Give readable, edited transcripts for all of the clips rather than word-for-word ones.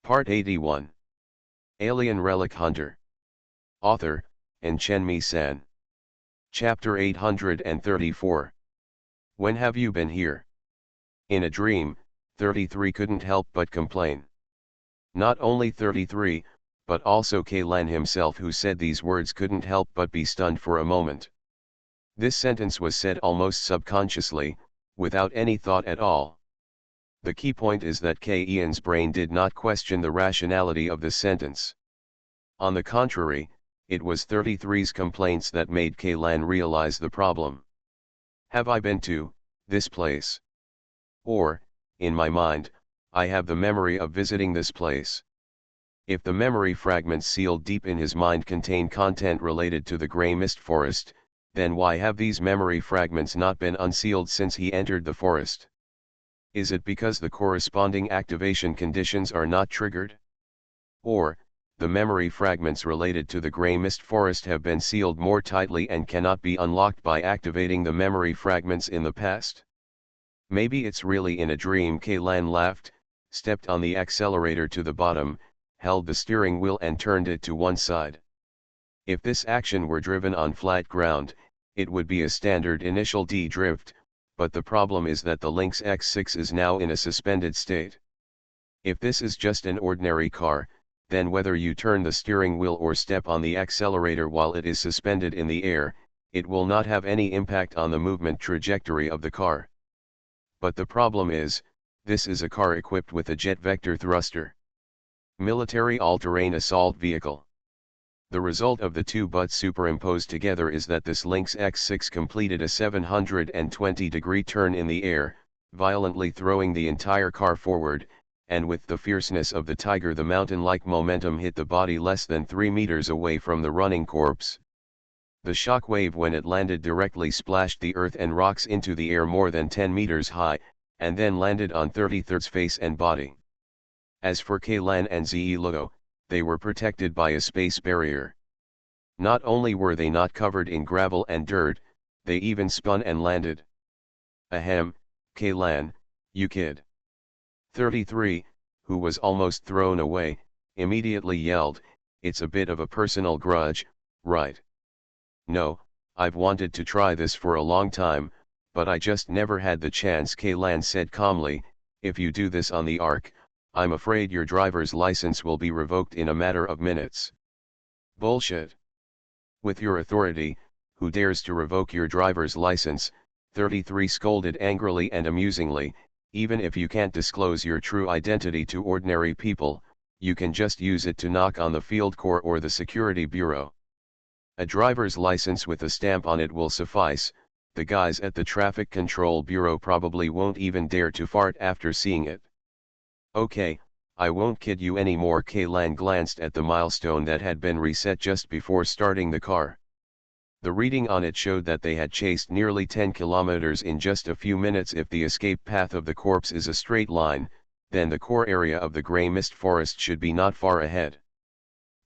Part 81. Alien Relic Hunter. Author, Chen-Mi-san. Chapter 834. When have you been here? In a dream, 33 couldn't help but complain. Not only 33, but also Kaylan himself, who said these words, couldn't help but be stunned for a moment. This sentence was said almost subconsciously, without any thought at all. The key point is that Ian's brain did not question the rationality of the sentence. On the contrary, it was 33's complaints that made Kaylan realize the problem. Have I been to this place? Or, in my mind, I have the memory of visiting this place. If the memory fragments sealed deep in his mind contain content related to the Grey Mist Forest, then why have these memory fragments not been unsealed since he entered the forest? Is it because the corresponding activation conditions are not triggered? Or, the memory fragments related to the Grey Mist Forest have been sealed more tightly and cannot be unlocked by activating the memory fragments in the past? Maybe it's really in a dream. Kaylan laughed, stepped on the accelerator to the bottom, held the steering wheel and turned it to one side. If this action were driven on flat ground, it would be a standard initial D-drift, but the problem is that the Lynx X6 is now in a suspended state. If this is just an ordinary car, then whether you turn the steering wheel or step on the accelerator while it is suspended in the air, it will not have any impact on the movement trajectory of the car. But the problem is, this is a car equipped with a jet vector thruster. Military all-terrain assault vehicle. The result of the two butts superimposed together is that this Lynx X6 completed a 720-degree turn in the air, violently throwing the entire car forward, and with the fierceness of the tiger, the mountain-like momentum hit the body less than 3 meters away from the running corpse. The shock wave when it landed directly splashed the earth and rocks into the air more than 10 meters high, and then landed on 33's face and body. As for Kaylan and Zilugo, they were protected by a space barrier. Not only were they not covered in gravel and dirt, they even spun and landed. Ahem, Kaylan, you kid. 33, who was almost thrown away, immediately yelled, "It's a bit of a personal grudge, right?" "No, I've wanted to try this for a long time, but I just never had the chance," Kaylan said calmly. "If you do this on the Ark, I'm afraid your driver's license will be revoked in a matter of minutes." "Bullshit. With your authority, who dares to revoke your driver's license?" 33 scolded angrily and amusingly. "Even if you can't disclose your true identity to ordinary people, you can just use it to knock on the Field Corps or the Security Bureau. A driver's license with a stamp on it will suffice. The guys at the Traffic Control Bureau probably won't even dare to fart after seeing it." "Okay, I won't kid you anymore." Kaylan glanced at the milestone that had been reset just before starting the car. The reading on it showed that they had chased nearly 10 kilometers in just a few minutes. If the escape path of the corpse is a straight line, then the core area of the Grey Mist Forest should be not far ahead.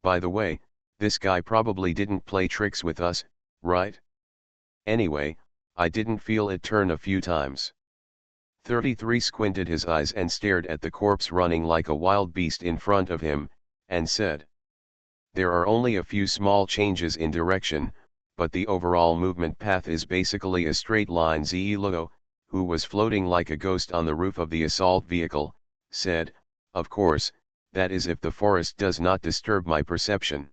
By the way, this guy probably didn't play tricks with us, right? Anyway, I didn't feel it turn a few times. 33 squinted his eyes and stared at the corpse running like a wild beast in front of him, and said, "There are only a few small changes in direction, but the overall movement path is basically a straight line." Zilugo, who was floating like a ghost on the roof of the assault vehicle, said, "Of course, that is if the forest does not disturb my perception.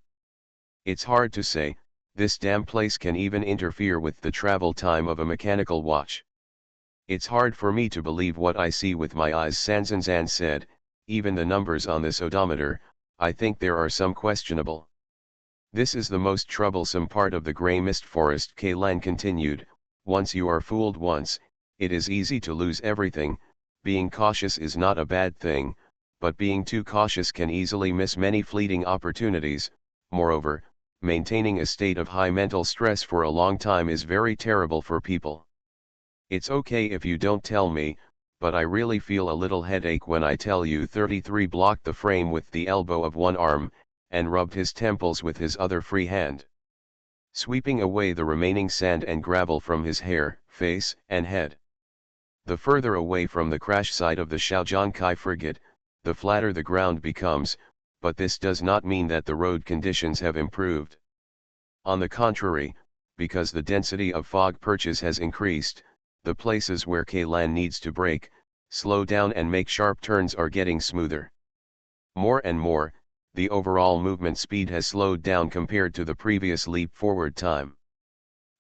It's hard to say, this damn place can even interfere with the travel time of a mechanical watch. It's hard for me to believe what I see with my eyes." Sanzanzan said, "Even the numbers on this odometer, I think there are some questionable." "This is the most troublesome part of the Grey Mist Forest," Kaylan continued. "Once you are fooled once, it is easy to lose everything. Being cautious is not a bad thing, but being too cautious can easily miss many fleeting opportunities. Moreover, maintaining a state of high mental stress for a long time is very terrible for people. It's okay if you don't tell me, but I really feel a little headache when I tell you." 33 blocked the frame with the elbow of one arm, and rubbed his temples with his other free hand, sweeping away the remaining sand and gravel from his hair, face, and head. The further away from the crash site of the Shaojiangkai frigate, the flatter the ground becomes, but this does not mean that the road conditions have improved. On the contrary, because the density of fog perches has increased, the places where K-LAN needs to brake, slow down and make sharp turns are getting smoother. More and more, the overall movement speed has slowed down compared to the previous leap forward time.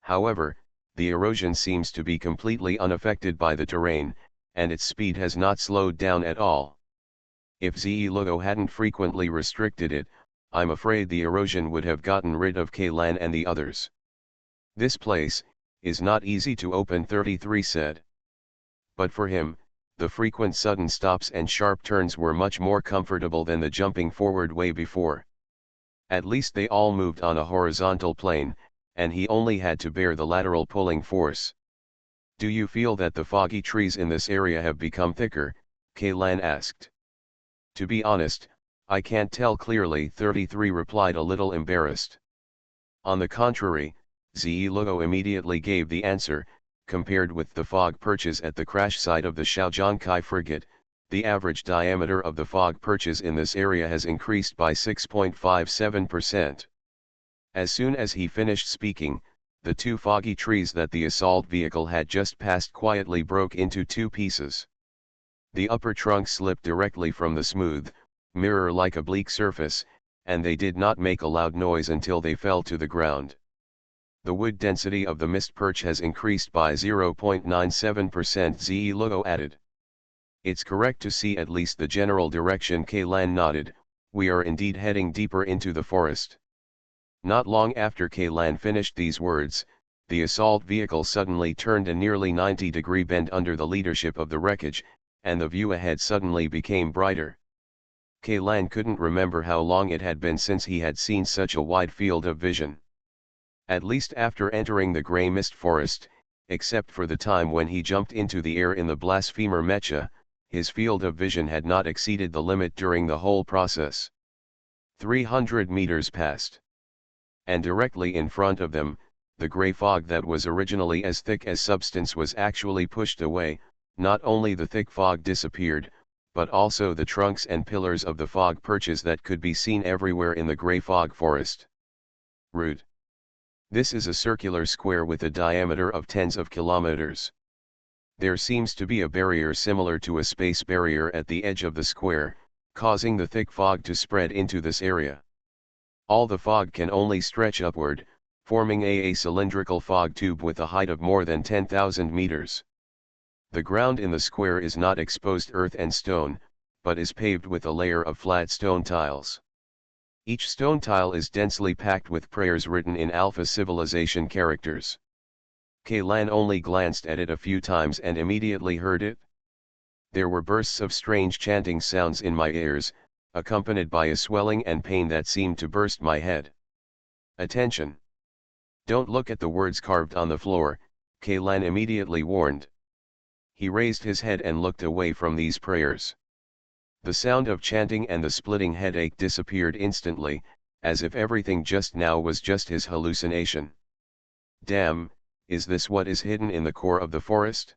However, the erosion seems to be completely unaffected by the terrain, and its speed has not slowed down at all. If ZE Logo hadn't frequently restricted it, I'm afraid the erosion would have gotten rid of K-LAN and the others. This place is not easy to open, 33 said. But for him, the frequent sudden stops and sharp turns were much more comfortable than the jumping forward way before. At least they all moved on a horizontal plane, and he only had to bear the lateral pulling force. Do you feel that the foggy trees in this area have become thicker? K-LAN asked. To be honest, I can't tell clearly, 33 replied, a little embarrassed. On the contrary, ZE Logo immediately gave the answer. Compared with the fog perches at the crash site of the Shaojiangkai frigate, the average diameter of the fog perches in this area has increased by 6.57%. As soon as he finished speaking, the two foggy trees that the assault vehicle had just passed quietly broke into two pieces. The upper trunk slipped directly from the smooth, mirror-like oblique surface, and they did not make a loud noise until they fell to the ground. The wood density of the mist perch has increased by 0.97%, ZE Logo added. It's correct to see at least the general direction, K-LAN nodded. We are indeed heading deeper into the forest. Not long after K-LAN finished these words, the assault vehicle suddenly turned a nearly 90-degree bend under the leadership of the wreckage, and the view ahead suddenly became brighter. K-LAN couldn't remember how long it had been since he had seen such a wide field of vision. At least after entering the grey mist forest, except for the time when he jumped into the air in the Blasphemer Mecha, his field of vision had not exceeded the limit during the whole process. 300 meters passed. And directly in front of them, the grey fog that was originally as thick as substance was actually pushed away. Not only the thick fog disappeared, but also the trunks and pillars of the fog perches that could be seen everywhere in the grey fog forest. Route. This is a circular square with a diameter of tens of kilometers. There seems to be a barrier similar to a space barrier at the edge of the square, causing the thick fog to spread into this area. All the fog can only stretch upward, forming a cylindrical fog tube with a height of more than 10,000 meters. The ground in the square is not exposed earth and stone, but is paved with a layer of flat stone tiles. Each stone tile is densely packed with prayers written in Alpha Civilization characters. K-LAN only glanced at it a few times and immediately heard it. There were bursts of strange chanting sounds in my ears, accompanied by a swelling and pain that seemed to burst my head. Attention! Don't look at the words carved on the floor, K-LAN immediately warned. He raised his head and looked away from these prayers. The sound of chanting and the splitting headache disappeared instantly, as if everything just now was just his hallucination. Damn, is this what is hidden in the core of the forest?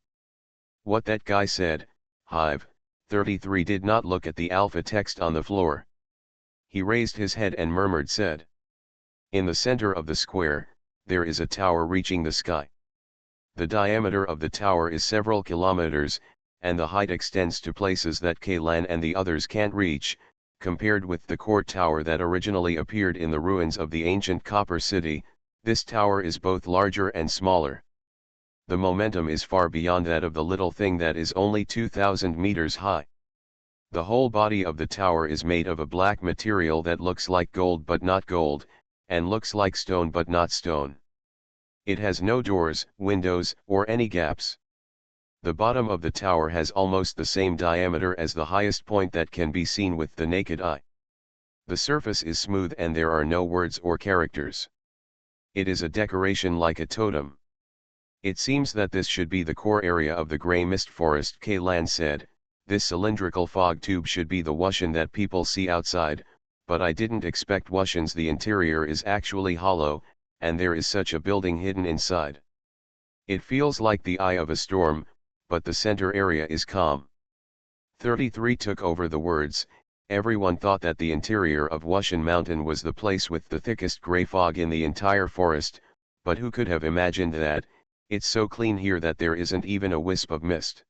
What that guy said, Hive, 33 did not look at the alpha text on the floor. He raised his head and murmured said. In the center of the square, there is a tower reaching the sky. The diameter of the tower is several kilometers, and the height extends to places that K-LAN and the others can't reach. Compared with the court tower that originally appeared in the ruins of the ancient Copper City, this tower is both larger and smaller. The momentum is far beyond that of the little thing that is only 2,000 meters high. The whole body of the tower is made of a black material that looks like gold but not gold, and looks like stone but not stone. It has no doors, windows, or any gaps. The bottom of the tower has almost the same diameter as the highest point that can be seen with the naked eye. The surface is smooth and there are no words or characters. It is a decoration like a totem. It seems that this should be the core area of the grey mist forest, K-LAN said. This cylindrical fog tube should be the Wushan that people see outside, but I didn't expect Wushans. The interior is actually hollow, and there is such a building hidden inside. It feels like the eye of a storm, but the center area is calm. 33 took over the words. Everyone thought that the interior of Wushan Mountain was the place with the thickest gray fog in the entire forest, but who could have imagined that? It's so clean here that there isn't even a wisp of mist.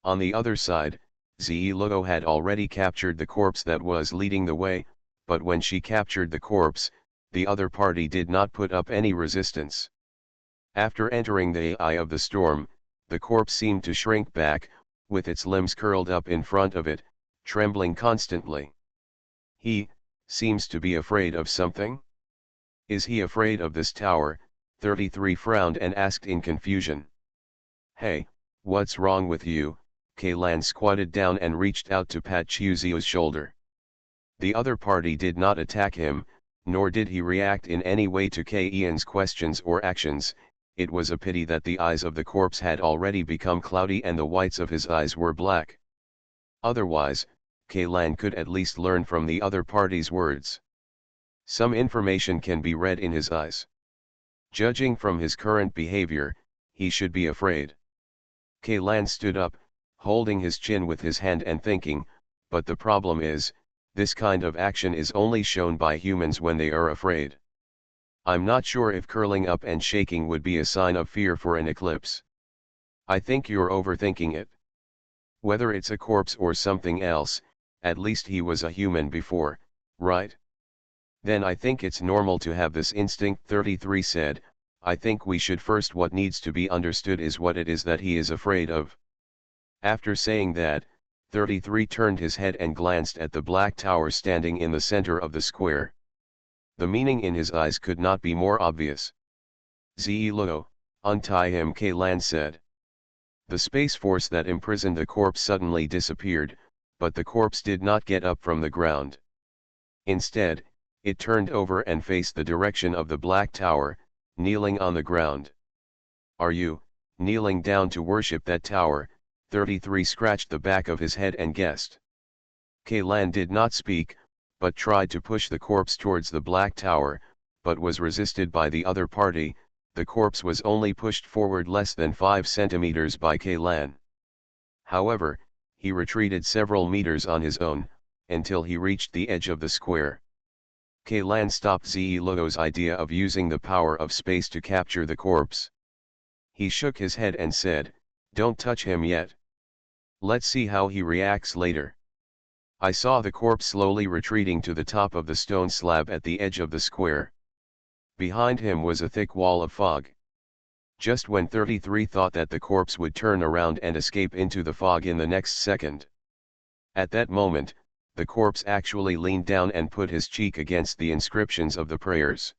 On the other side, Zi Luo had already captured the corpse that was leading the way, but when she captured the corpse, the other party did not put up any resistance. After entering the eye of the storm, the corpse seemed to shrink back, with its limbs curled up in front of it, trembling constantly. He seems to be afraid of something? Is he afraid of this tower? 33 frowned and asked in confusion. Hey, what's wrong with you? Kailan squatted down and reached out to pat Chuzio's shoulder. The other party did not attack him, nor did he react in any way to Kailan's questions or actions. It was a pity that the eyes of the corpse had already become cloudy and the whites of his eyes were black. Otherwise, Kailan could at least learn from the other party's words. Some information can be read in his eyes. Judging from his current behavior, he should be afraid. Kailan stood up, holding his chin with his hand and thinking, but the problem is, this kind of action is only shown by humans when they are afraid. I'm not sure if curling up and shaking would be a sign of fear for an eclipse. I think you're overthinking it. Whether it's a corpse or something else, at least he was a human before, right? Then I think it's normal to have this instinct, 33 said. I think we should first what needs to be understood is what it is that he is afraid of. After saying that, 33 turned his head and glanced at the black tower standing in the center of the square. The meaning in his eyes could not be more obvious. Zi Luo, untie him, Kailan said. The space force that imprisoned the corpse suddenly disappeared, but the corpse did not get up from the ground. Instead, it turned over and faced the direction of the black tower, kneeling on the ground. Are you kneeling down to worship that tower? 33 scratched the back of his head and guessed. Kailan did not speak, but tried to push the corpse towards the black tower, but was resisted by the other party. The corpse was only pushed forward less than 5 centimeters by Kailan. However, he retreated several meters on his own, until he reached the edge of the square. Kailan stopped Zi Luo's idea of using the power of space to capture the corpse. He shook his head and said, "Don't touch him yet. Let's see how he reacts later." I saw the corpse slowly retreating to the top of the stone slab at the edge of the square. Behind him was a thick wall of fog. Just when 33 thought that the corpse would turn around and escape into the fog in the next second. At that moment, the corpse actually leaned down and put his cheek against the inscriptions of the prayers.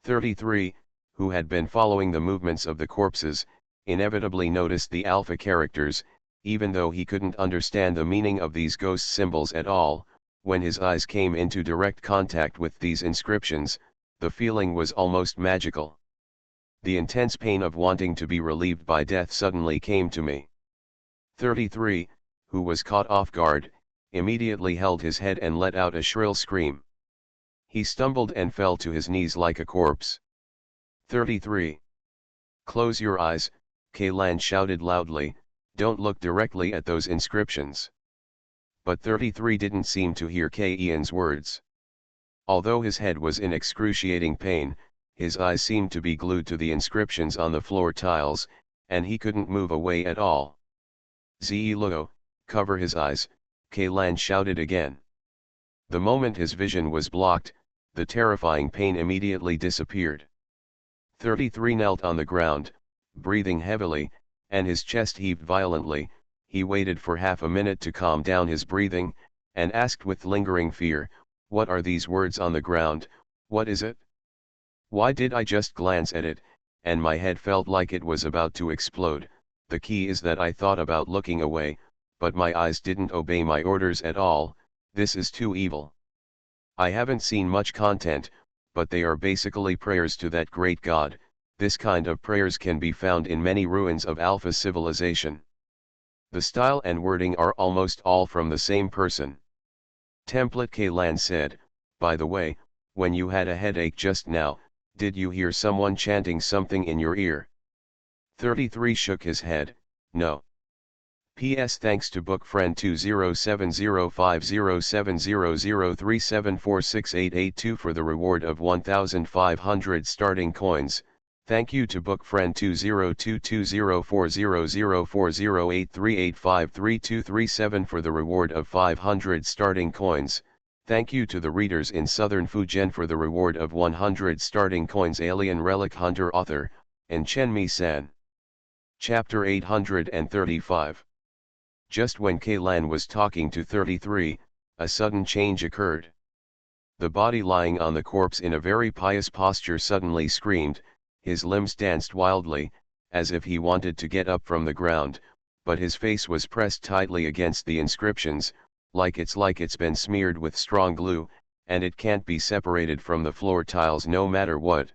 33, who had been following the movements of the corpses, inevitably noticed the alpha characters, even though he couldn't understand the meaning of these ghost symbols at all. When his eyes came into direct contact with these inscriptions, the feeling was almost magical. The intense pain of wanting to be relieved by death suddenly came to me. 33, who was caught off guard, immediately held his head and let out a shrill scream. He stumbled and fell to his knees like a corpse. 33. Close your eyes, Kailan shouted loudly. Don't look directly at those inscriptions. But 33 didn't seem to hear Kailan's words. Although his head was in excruciating pain, his eyes seemed to be glued to the inscriptions on the floor tiles, and he couldn't move away at all. Zi Luo, cover his eyes, Kailan shouted again. The moment his vision was blocked, the terrifying pain immediately disappeared. 33 knelt on the ground, breathing heavily, and his chest heaved violently. He waited for half a minute to calm down his breathing, and asked with lingering fear, "What are these words on the ground? What is it? Why did I just glance at it, and my head felt like it was about to explode? The key is that I thought about looking away, but my eyes didn't obey my orders at all. This is too evil. I haven't seen much content, but they are basically prayers to that great God. This kind of prayers can be found in many ruins of Alpha civilization. The style and wording are almost all from the same person." Template Kailan said, "By the way, when you had a headache just now, did you hear someone chanting something in your ear?" 33 shook his head, "No. PS Thanks to book friend 2070507003746882 for the reward of 1,500 starting coins. Thank you to book friend 202204004083853237 for the reward of 500 starting coins. Thank you to the readers in Southern Fujian for the reward of 100 starting coins. Alien Relic Hunter author, and Chen-Mi-san. Chapter 835. Just when Kaylan was talking to 33, a sudden change occurred. The body lying on the corpse in a very pious posture suddenly screamed, his limbs danced wildly, as if he wanted to get up from the ground, but his face was pressed tightly against the inscriptions, like it's been smeared with strong glue, and it can't be separated from the floor tiles no matter what.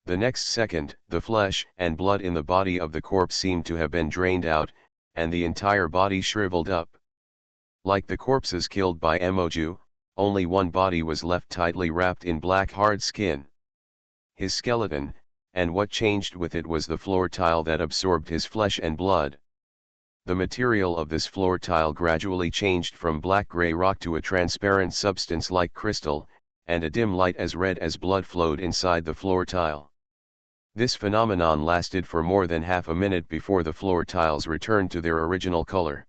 The next second, the flesh and blood in the body of the corpse seemed to have been drained out, and the entire body shriveled up. Like the corpses killed by Emoju, only one body was left tightly wrapped in black hard skin. His skeleton, and what changed with it was the floor tile that absorbed his flesh and blood. The material of this floor tile gradually changed from black-gray rock to a transparent substance like crystal, and a dim light as red as blood flowed inside the floor tile. This phenomenon lasted for more than half a minute before the floor tiles returned to their original color.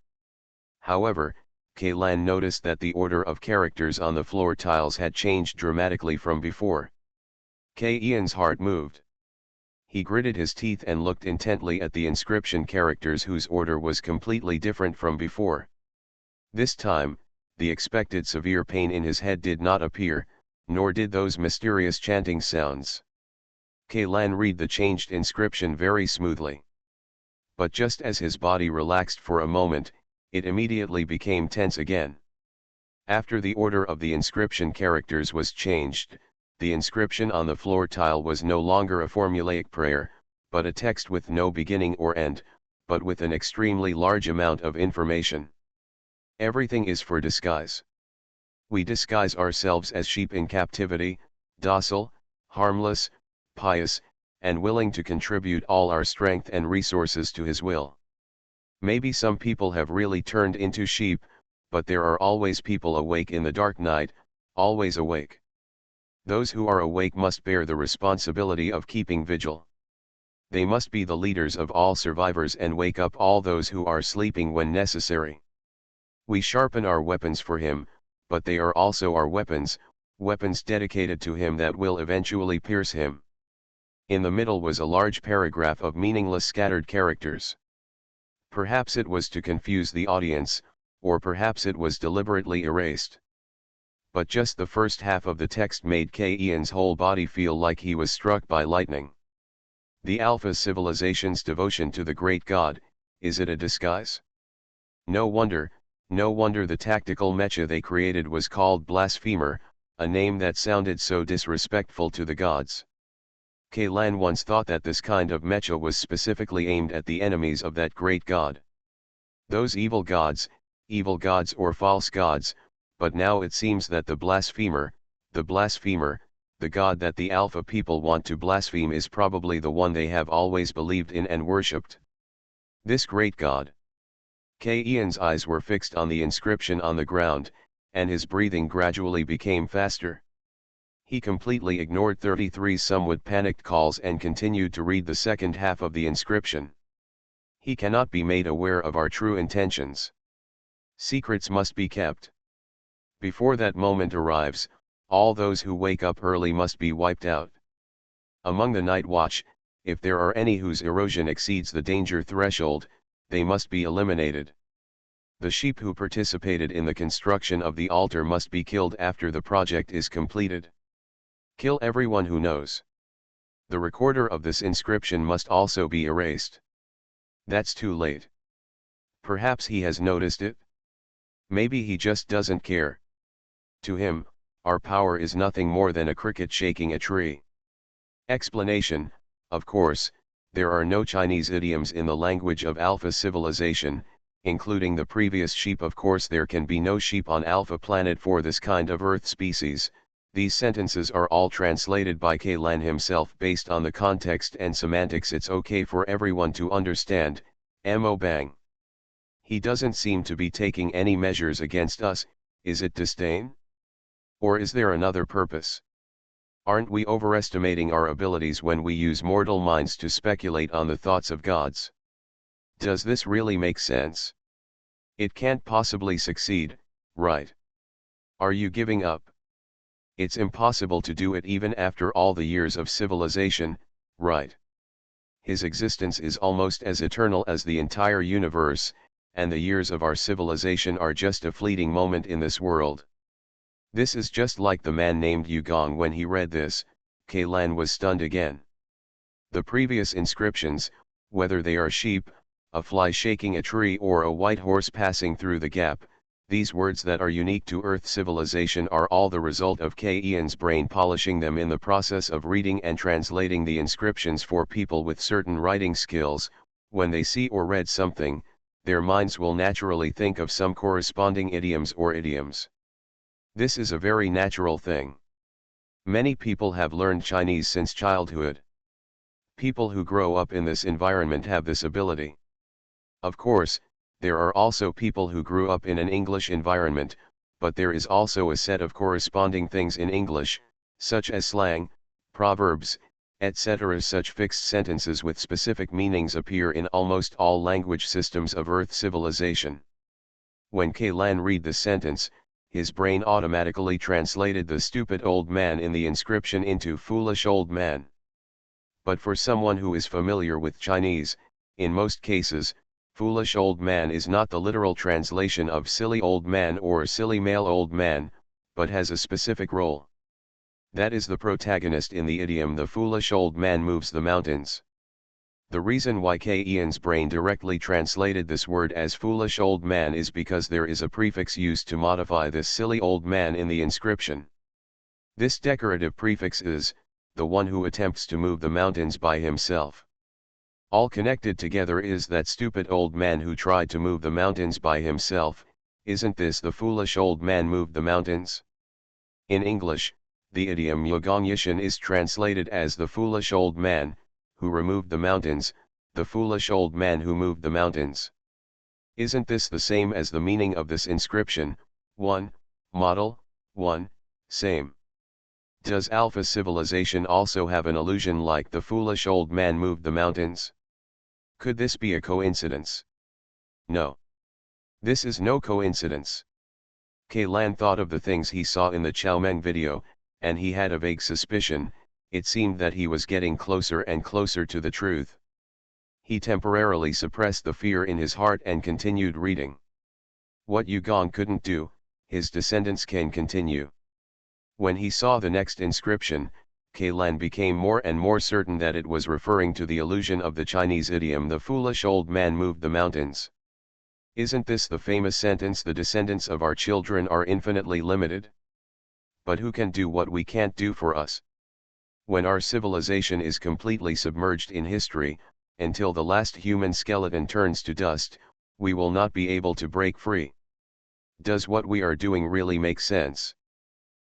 However, Kaylan noticed that the order of characters on the floor tiles had changed dramatically from before. Ian's heart moved. He gritted his teeth and looked intently at the inscription characters whose order was completely different from before. This time, the expected severe pain in his head did not appear, nor did those mysterious chanting sounds. Kaylan read the changed inscription very smoothly. But just as his body relaxed for a moment, it immediately became tense again. After the order of the inscription characters was changed, the inscription on the floor tile was no longer a formulaic prayer, but a text with no beginning or end, but with an extremely large amount of information. Everything is for disguise. We disguise ourselves as sheep in captivity, docile, harmless, pious, and willing to contribute all our strength and resources to His will. Maybe some people have really turned into sheep, but there are always people awake in the dark night, always awake. Those who are awake must bear the responsibility of keeping vigil. They must be the leaders of all survivors and wake up all those who are sleeping when necessary. We sharpen our weapons for Him, but they are also our weapons, weapons dedicated to Him that will eventually pierce Him. In the middle was a large paragraph of meaningless scattered characters. Perhaps it was to confuse the audience, or perhaps it was deliberately erased. But just the first half of the text made Ian's whole body feel like he was struck by lightning. The Alpha civilization's devotion to the great God, is it a disguise? No wonder the tactical mecha they created was called Blasphemer, a name that sounded so disrespectful to the gods. Kaylan once thought that this kind of mecha was specifically aimed at the enemies of that great God. Those evil gods or false gods, but now it seems that the blasphemer, the God that the Alpha people want to blaspheme is probably the one they have always believed in and worshipped. This great God. Ian's eyes were fixed on the inscription on the ground, and his breathing gradually became faster. He completely ignored 33's somewhat panicked calls and continued to read the second half of the inscription. He cannot be made aware of our true intentions. Secrets must be kept. Before that moment arrives, all those who wake up early must be wiped out. Among the night watch, if there are any whose erosion exceeds the danger threshold, they must be eliminated. The sheep who participated in the construction of the altar must be killed after the project is completed. Kill everyone who knows. The recorder of this inscription must also be erased. That's too late. Perhaps he has noticed it. Maybe he just doesn't care. To him, our power is nothing more than a cricket shaking a tree. Explanation: of course, there are no Chinese idioms in the language of Alpha civilization, including the previous sheep. Of course there can be no sheep on Alpha planet for this kind of Earth species. These sentences are all translated by Kaylan himself based on the context and semantics it's okay for everyone to understand. Mo bang. He doesn't seem to be taking any measures against us. Is it disdain? Or is there another purpose? Aren't we overestimating our abilities when we use mortal minds to speculate on the thoughts of gods? Does this really make sense? It can't possibly succeed, right? Are you giving up? It's impossible to do it even after all the years of civilization, right? His existence is almost as eternal as the entire universe, and the years of our civilization are just a fleeting moment in this world. This is just like the man named Yugong. When he read this, Kailan was stunned again. The previous inscriptions, whether they are sheep, a fly shaking a tree, or a white horse passing through the gap, these words that are unique to Earth civilization are all the result of Ian's brain polishing them in the process of reading and translating the inscriptions. For people with certain writing skills, when they see or read something, their minds will naturally think of some corresponding idioms or idioms. This is a very natural thing. Many people have learned Chinese since childhood. People who grow up in this environment have this ability. Of course, there are also people who grew up in an English environment, but there is also a set of corresponding things in English, such as slang, proverbs, etc. Such fixed sentences with specific meanings appear in almost all language systems of Earth civilization. When Kailan read the sentence, his brain automatically translated the stupid old man in the inscription into foolish old man. But for someone who is familiar with Chinese, in most cases, foolish old man is not the literal translation of silly old man or silly male old man, but has a specific role. That is the protagonist in the idiom the foolish old man moves the mountains. The reason why Ian's brain directly translated this word as foolish old man is because there is a prefix used to modify this silly old man in the inscription. This decorative prefix is, the one who attempts to move the mountains by himself. All connected together is that stupid old man who tried to move the mountains by himself. Isn't this the foolish old man moved the mountains? In English, the idiom Yogong is translated as the foolish old man who removed the mountains, the foolish old man who moved the mountains. Isn't this the same as the meaning of this inscription? 1. Model, 1. Same. Does Alpha civilization also have an allusion like the foolish old man moved the mountains? Could this be a coincidence? No. This is no coincidence. Kailan thought of the things he saw in the Chow Meng video, and he had a vague suspicion. It seemed that he was getting closer and closer to the truth. He temporarily suppressed the fear in his heart and continued reading. What Yugong couldn't do, his descendants can continue. When he saw the next inscription, Kailan became more and more certain that it was referring to the allusion of the Chinese idiom the foolish old man moved the mountains. Isn't this the famous sentence, the descendants of our children are infinitely limited? But who can do what we can't do for us? When our civilization is completely submerged in history, until the last human skeleton turns to dust, we will not be able to break free. Does what we are doing really make sense?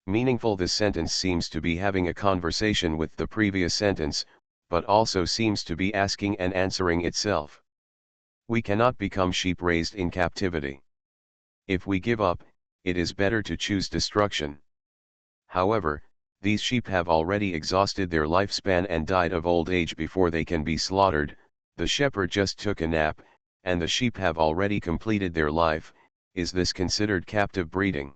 Meaningful. This sentence seems to be having a conversation with the previous sentence, but also seems to be asking and answering itself. We cannot become sheep raised in captivity. If we give up, it is better to choose destruction. However, these sheep have already exhausted their lifespan and died of old age before they can be slaughtered. The shepherd just took a nap, and the sheep have already completed their life. Is this considered captive breeding?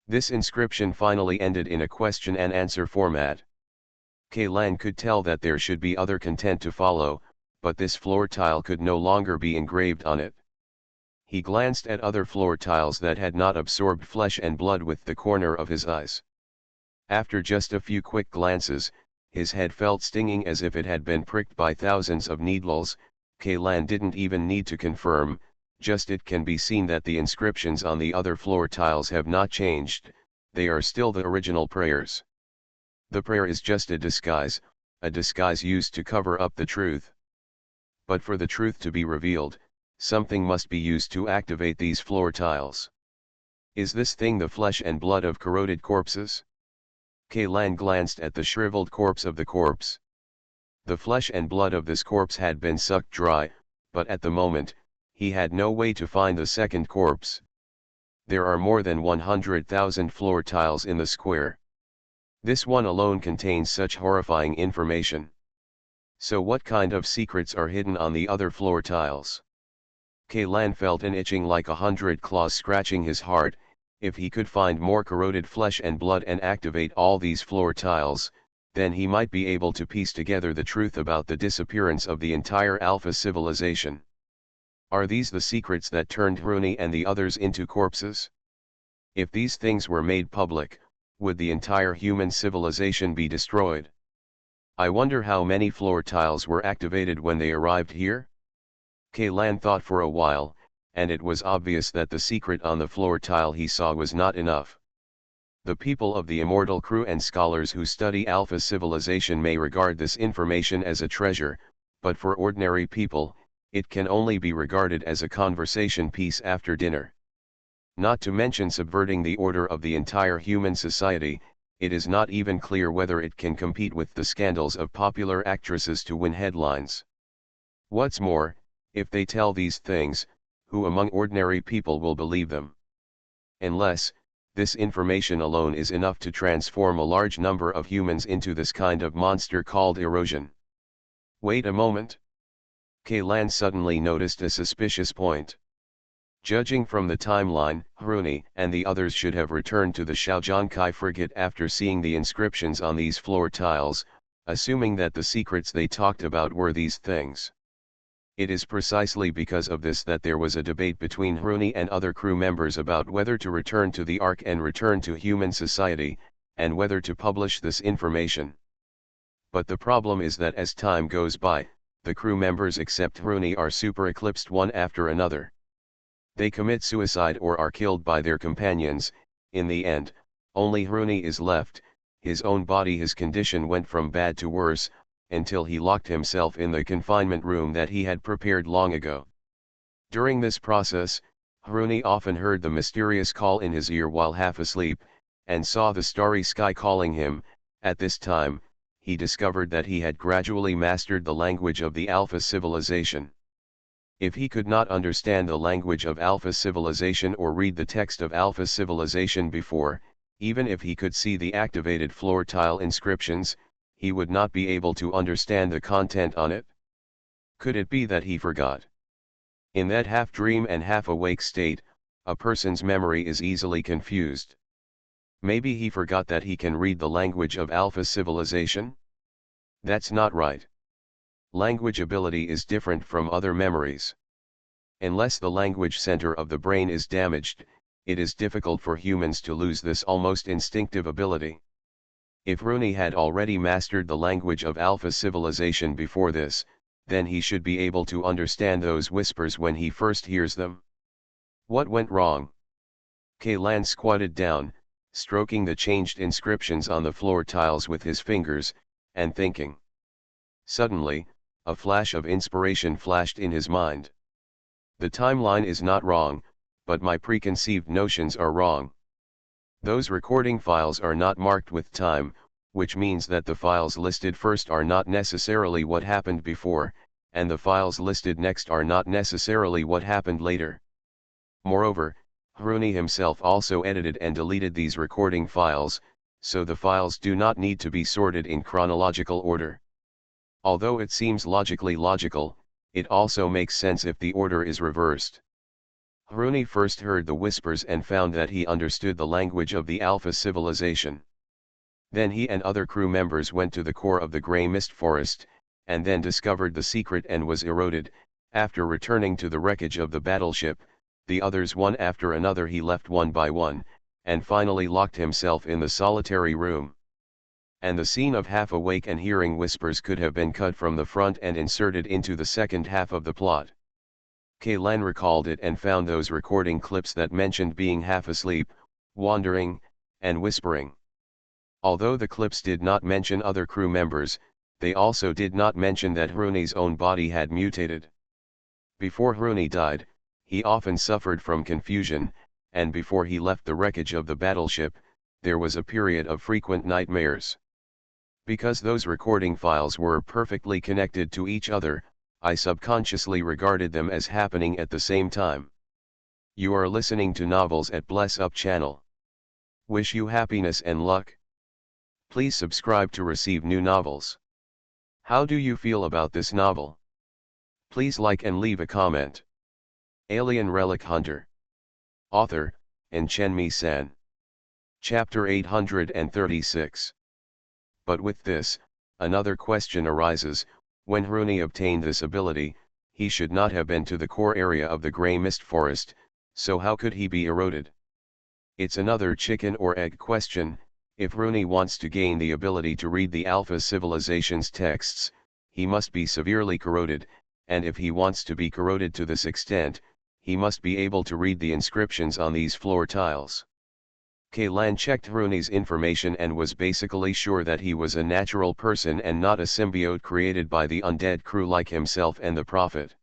This inscription finally ended in a question and answer format. Kailan could tell that there should be other content to follow, but this floor tile could no longer be engraved on it. He glanced at other floor tiles that had not absorbed flesh and blood with the corner of his eyes. After just a few quick glances, his head felt stinging as if it had been pricked by thousands of needles. Kailan didn't even need to confirm, just it can be seen that the inscriptions on the other floor tiles have not changed, they are still the original prayers. The prayer is just a disguise used to cover up the truth. But for the truth to be revealed, something must be used to activate these floor tiles. Is this thing the flesh and blood of corroded corpses? Kailan glanced at the shriveled corpse of the corpse. The flesh and blood of this corpse had been sucked dry, but at the moment, he had no way to find the second corpse. There are more than 100,000 floor tiles in the square. This one alone contains such horrifying information. So what kind of secrets are hidden on the other floor tiles? Kaylan felt an itching like 100 claws scratching his heart. If he could find more corroded flesh and blood and activate all these floor tiles, then he might be able to piece together the truth about the disappearance of the entire Alpha civilization. Are these the secrets that turned Rooney and the others into corpses? If these things were made public, would the entire human civilization be destroyed? I wonder how many floor tiles were activated when they arrived here? Kaylan thought for a while, and it was obvious that the secret on the floor tile he saw was not enough. The people of the Immortal Crew and scholars who study Alpha civilization may regard this information as a treasure, but for ordinary people, it can only be regarded as a conversation piece after dinner. Not to mention subverting the order of the entire human society, it is not even clear whether it can compete with the scandals of popular actresses to win headlines. What's more, if they tell these things, who among ordinary people will believe them? Unless, this information alone is enough to transform a large number of humans into this kind of monster called erosion. Wait a moment. Kaylan suddenly noticed a suspicious point. Judging from the timeline, Rooney and the others should have returned to the Shaojiankai frigate after seeing the inscriptions on these floor tiles, assuming that the secrets they talked about were these things. It is precisely because of this that there was a debate between Rooney and other crew members about whether to return to the Ark and return to human society, and whether to publish this information. But the problem is that as time goes by, the crew members except Rooney are super eclipsed one after another. They commit suicide or are killed by their companions. In the end, only Rooney is left. His condition went from bad to worse, until he locked himself in the confinement room that he had prepared long ago. During this process, Rooney often heard the mysterious call in his ear while half asleep, and saw the starry sky calling him. At this time, he discovered that he had gradually mastered the language of the Alpha civilization. If he could not understand the language of Alpha civilization or read the text of Alpha civilization before, even if he could see the activated floor tile inscriptions, he would not be able to understand the content on it. Could it be that he forgot? In that half-dream and half-awake state, a person's memory is easily confused. Maybe he forgot that he can read the language of Alpha civilization? That's not right. Language ability is different from other memories. Unless the language center of the brain is damaged, it is difficult for humans to lose this almost instinctive ability. If Rooney had already mastered the language of Alpha civilization before this, then he should be able to understand those whispers when he first hears them. What went wrong? Kaylan squatted down, stroking the changed inscriptions on the floor tiles with his fingers, and thinking. Suddenly, a flash of inspiration flashed in his mind. The timeline is not wrong, but my preconceived notions are wrong. Those recording files are not marked with time, which means that the files listed first are not necessarily what happened before, and the files listed next are not necessarily what happened later. Moreover, Rooney himself also edited and deleted these recording files, so the files do not need to be sorted in chronological order. Although it seems logically logical, it also makes sense if the order is reversed. Rooney first heard the whispers and found that he understood the language of the Alpha civilization. Then he and other crew members went to the core of the grey mist forest, and then discovered the secret and was eroded. After returning to the wreckage of the battleship, the others one after another he left one by one, and finally locked himself in the solitary room. And the scene of half awake and hearing whispers could have been cut from the front and inserted into the second half of the plot. Kaylan recalled it and found those recording clips that mentioned being half asleep, wandering, and whispering. Although the clips did not mention other crew members, they also did not mention that Rooney's own body had mutated. Before Rooney died, he often suffered from confusion, and before he left the wreckage of the battleship, there was a period of frequent nightmares. Because those recording files were perfectly connected to each other, I subconsciously regarded them as happening at the same time. You are listening to Novels at Bless Up channel. Wish you happiness and luck. Please subscribe to receive new novels. How do you feel about this novel? Please like and leave a comment. Alien Relic Hunter. Author, and Chenmi-san. Chapter 836. But with this, another question arises. When Rooney obtained this ability, he should not have been to the core area of the Grey Mist Forest, so how could he be eroded? It's another chicken or egg question. If Rooney wants to gain the ability to read the Alpha Civilization's texts, he must be severely corroded, and if he wants to be corroded to this extent, he must be able to read the inscriptions on these floor tiles. Kaylan checked Rooney's information and was basically sure that he was a natural person and not a symbiote created by the undead crew like himself and the Prophet.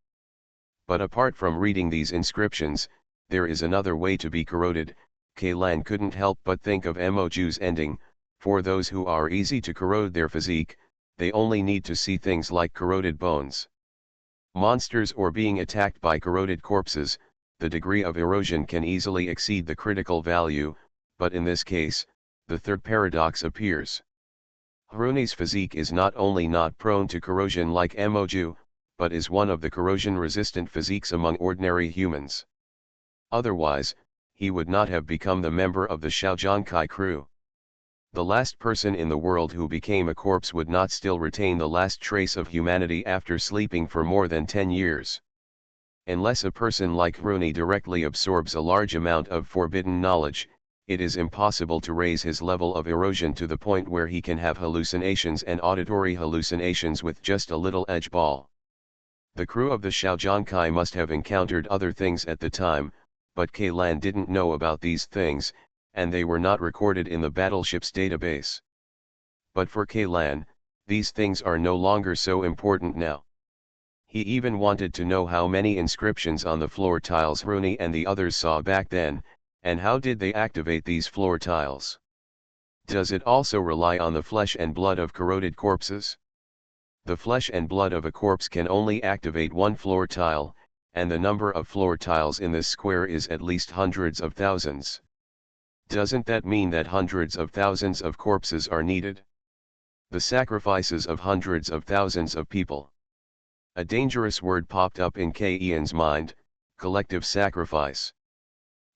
But apart from reading these inscriptions, there is another way to be corroded. Kaylan couldn't help but think of Emoju's ending. For those who are easy to corrode their physique, they only need to see things like corroded bones. Monsters or being attacked by corroded corpses, the degree of erosion can easily exceed the critical value. But in this case, the third paradox appears. Rooney's physique is not only not prone to corrosion like Emoju, but is one of the corrosion-resistant physiques among ordinary humans. Otherwise, he would not have become the member of the Xiaozhongkai crew. The last person in the world who became a corpse would not still retain the last trace of humanity after sleeping for more than 10 years. Unless a person like Rooney directly absorbs a large amount of forbidden knowledge, it is impossible to raise his level of erosion to the point where he can have hallucinations and auditory hallucinations with just a little edge ball. The crew of the Xiaozhongkai must have encountered other things at the time, but Kaylan didn't know about these things, and they were not recorded in the battleship's database. But for Kaylan, these things are no longer so important now. He even wanted to know how many inscriptions on the floor tiles Rooney and the others saw back then, and how did they activate these floor tiles? Does it also rely on the flesh and blood of corroded corpses? The flesh and blood of a corpse can only activate one floor tile, and the number of floor tiles in this square is at least hundreds of thousands. Doesn't that mean that hundreds of thousands of corpses are needed? The sacrifices of hundreds of thousands of people. A dangerous word popped up in Ian's mind: collective sacrifice.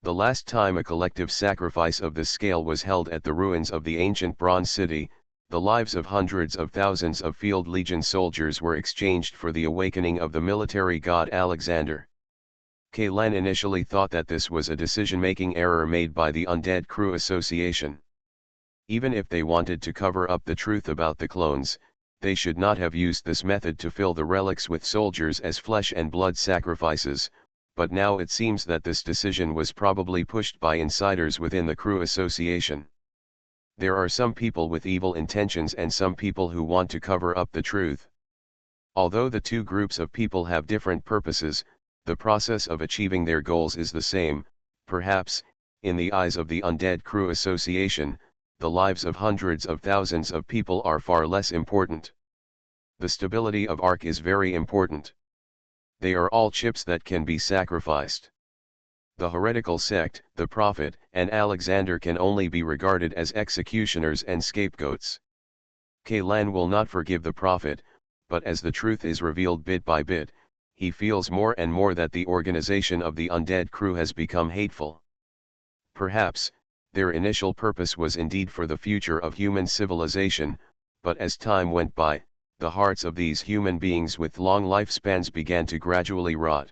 The last time a collective sacrifice of this scale was held at the ruins of the ancient Bronze City, the lives of hundreds of thousands of Field Legion soldiers were exchanged for the awakening of the military god Alexander. Kaylan initially thought that this was a decision-making error made by the Undead Crew Association. Even if they wanted to cover up the truth about the clones, they should not have used this method to fill the relics with soldiers as flesh and blood sacrifices. But now it seems that this decision was probably pushed by insiders within the crew association. There are some people with evil intentions and some people who want to cover up the truth. Although the two groups of people have different purposes, the process of achieving their goals is the same. Perhaps, in the eyes of the Undead Crew Association, the lives of hundreds of thousands of people are far less important. The stability of Ark is very important. They are all chips that can be sacrificed. The heretical sect, the Prophet, and Alexander can only be regarded as executioners and scapegoats. Kaylan will not forgive the Prophet, but as the truth is revealed bit by bit, he feels more and more that the organization of the Undead Crew has become hateful. Perhaps, their initial purpose was indeed for the future of human civilization, but as time went by, the hearts of these human beings with long lifespans began to gradually rot.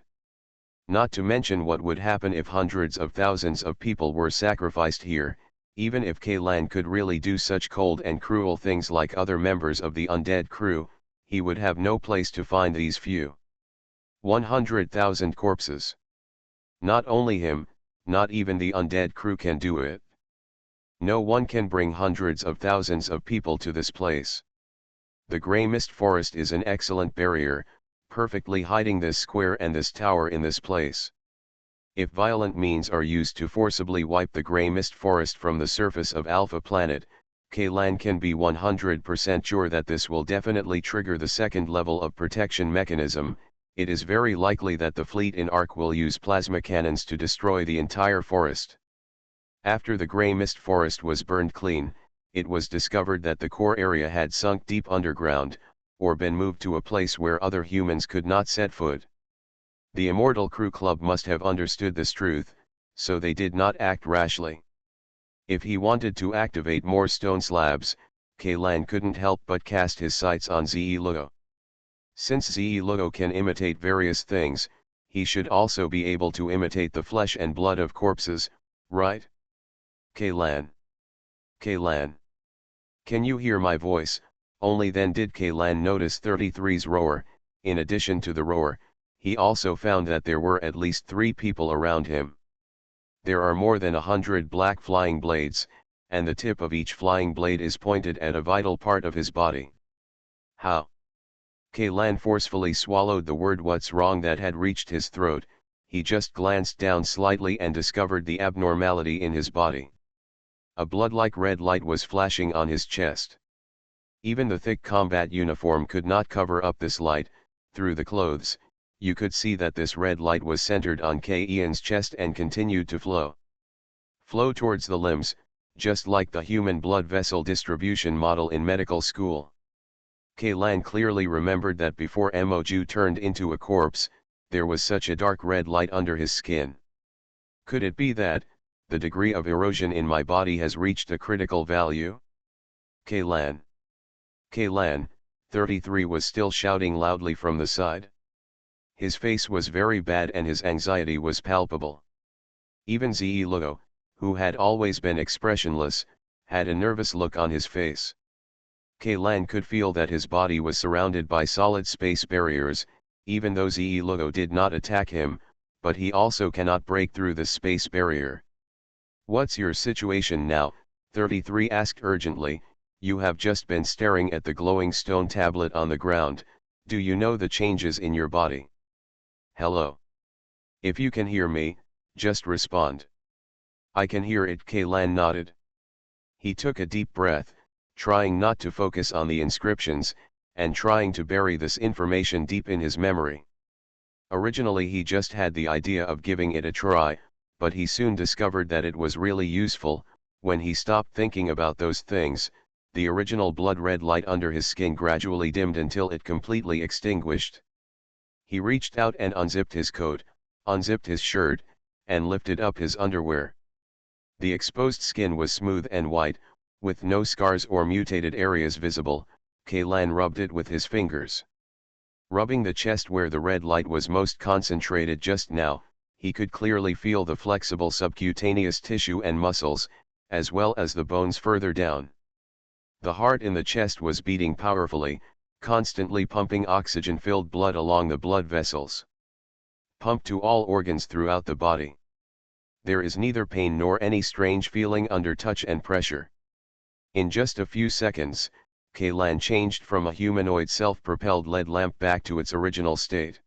Not to mention what would happen if hundreds of thousands of people were sacrificed here. Even if Kaylan could really do such cold and cruel things like other members of the Undead Crew, he would have no place to find these few 100,000 corpses. Not only him, not even the Undead Crew can do it. No one can bring hundreds of thousands of people to this place. The Grey Mist Forest is an excellent barrier, perfectly hiding this square and this tower in this place. If violent means are used to forcibly wipe the Grey Mist Forest from the surface of Alpha Planet, Kaylan can be 100% sure that this will definitely trigger the second level of protection mechanism, It is very likely that the fleet in Ark will use plasma cannons to destroy the entire forest. After the grey mist forest was burned clean, it was discovered that the core area had sunk deep underground, or been moved to a place where other humans could not set foot. The Immortal Crew Club must have understood this truth, so they did not act rashly. If he wanted to activate more stone slabs, Kaylan couldn't help but cast his sights on Ze Luo. Since Ze Luo can imitate various things, he should also be able to imitate the flesh and blood of corpses, right? Kaylan. Kaylan. Can you hear my voice? Only then did Kaylan notice 33's roar. In addition to the roar, he also found that there were at least 3 people around him. There are more than 100 black flying blades, and the tip of each flying blade is pointed at a vital part of his body. How? Kaylan forcefully swallowed the word "what's wrong" that had reached his throat. He just glanced down slightly and discovered the abnormality in his body. A blood-like red light was flashing on his chest. Even the thick combat uniform could not cover up this light. Through the clothes, you could see that this red light was centered on Ian's chest and continued to flow. Flow towards the limbs, just like the human blood vessel distribution model in medical school. Kaylan clearly remembered that before Moju turned into a corpse, there was such a dark red light under his skin. Could it be that the degree of erosion in my body has reached a critical value? Kaylan. Kaylan, 33 was still shouting loudly from the side. His face was very bad and his anxiety was palpable. Even Ze Luo, who had always been expressionless, had a nervous look on his face. Kaylan could feel that his body was surrounded by solid space barriers, even though Ze Luo did not attack him, but he also cannot break through the space barrier. What's your situation now? 33 asked urgently. You have just been staring at the glowing stone tablet on the ground. Do you know the changes in your body? Hello. If you can hear me, just respond. I can hear it. Kaylan nodded. He took a deep breath, trying not to focus on the inscriptions, and trying to bury this information deep in his memory. Originally he just had the idea of giving it a try, but he soon discovered that it was really useful. When he stopped thinking about those things, the original blood red light under his skin gradually dimmed until it completely extinguished. He reached out and unzipped his coat, unzipped his shirt, and lifted up his underwear. The exposed skin was smooth and white, with no scars or mutated areas visible. Kaylan rubbed it with his fingers. Rubbing the chest where the red light was most concentrated just now, he could clearly feel the flexible subcutaneous tissue and muscles, as well as the bones further down. The heart in the chest was beating powerfully, constantly pumping oxygen-filled blood along the blood vessels. Pumped to all organs throughout the body. There is neither pain nor any strange feeling under touch and pressure. In just a few seconds, Kaylan changed from a humanoid self-propelled LED lamp back to its original state.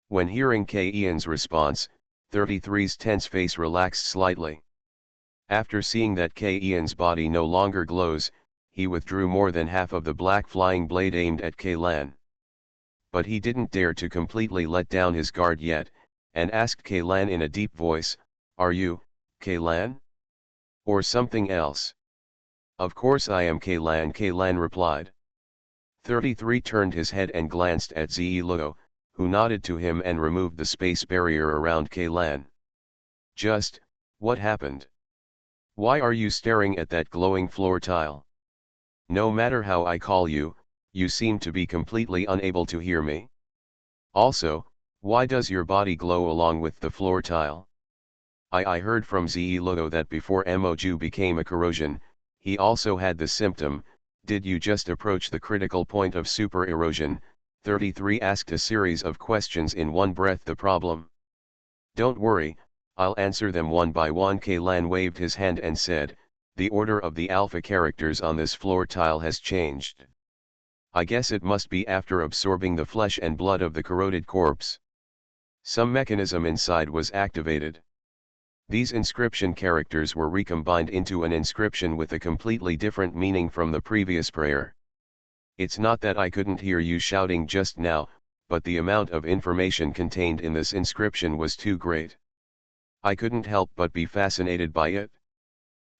When hearing Ian's response, 33's tense face relaxed slightly. After seeing that Ian's body no longer glows, he withdrew more than half of the black flying blade aimed at Kaylan. But he didn't dare to completely let down his guard yet, and asked Kaylan in a deep voice, "Are you, Kaylan? Or something else?" "Of course I am Kaylan," Kaylan replied. 33 turned his head and glanced at Ze Luo, who nodded to him and removed the space barrier around Kaylan. "Just, what happened? Why are you staring at that glowing floor tile? No matter how I call you, you seem to be completely unable to hear me. Also, why does your body glow along with the floor tile? I heard from Ze Luo that before Moju became a corrosion, he also had the symptom. Did you just approach the critical point of super erosion?" 33 asked a series of questions in one breath. "The problem? Don't worry, I'll answer them one by one." Kaylan waved his hand and said, "The order of the alpha characters on this floor tile has changed. I guess it must be after absorbing the flesh and blood of the corroded corpse. Some mechanism inside was activated. These inscription characters were recombined into an inscription with a completely different meaning from the previous prayer. It's not that I couldn't hear you shouting just now, but the amount of information contained in this inscription was too great. I couldn't help but be fascinated by it.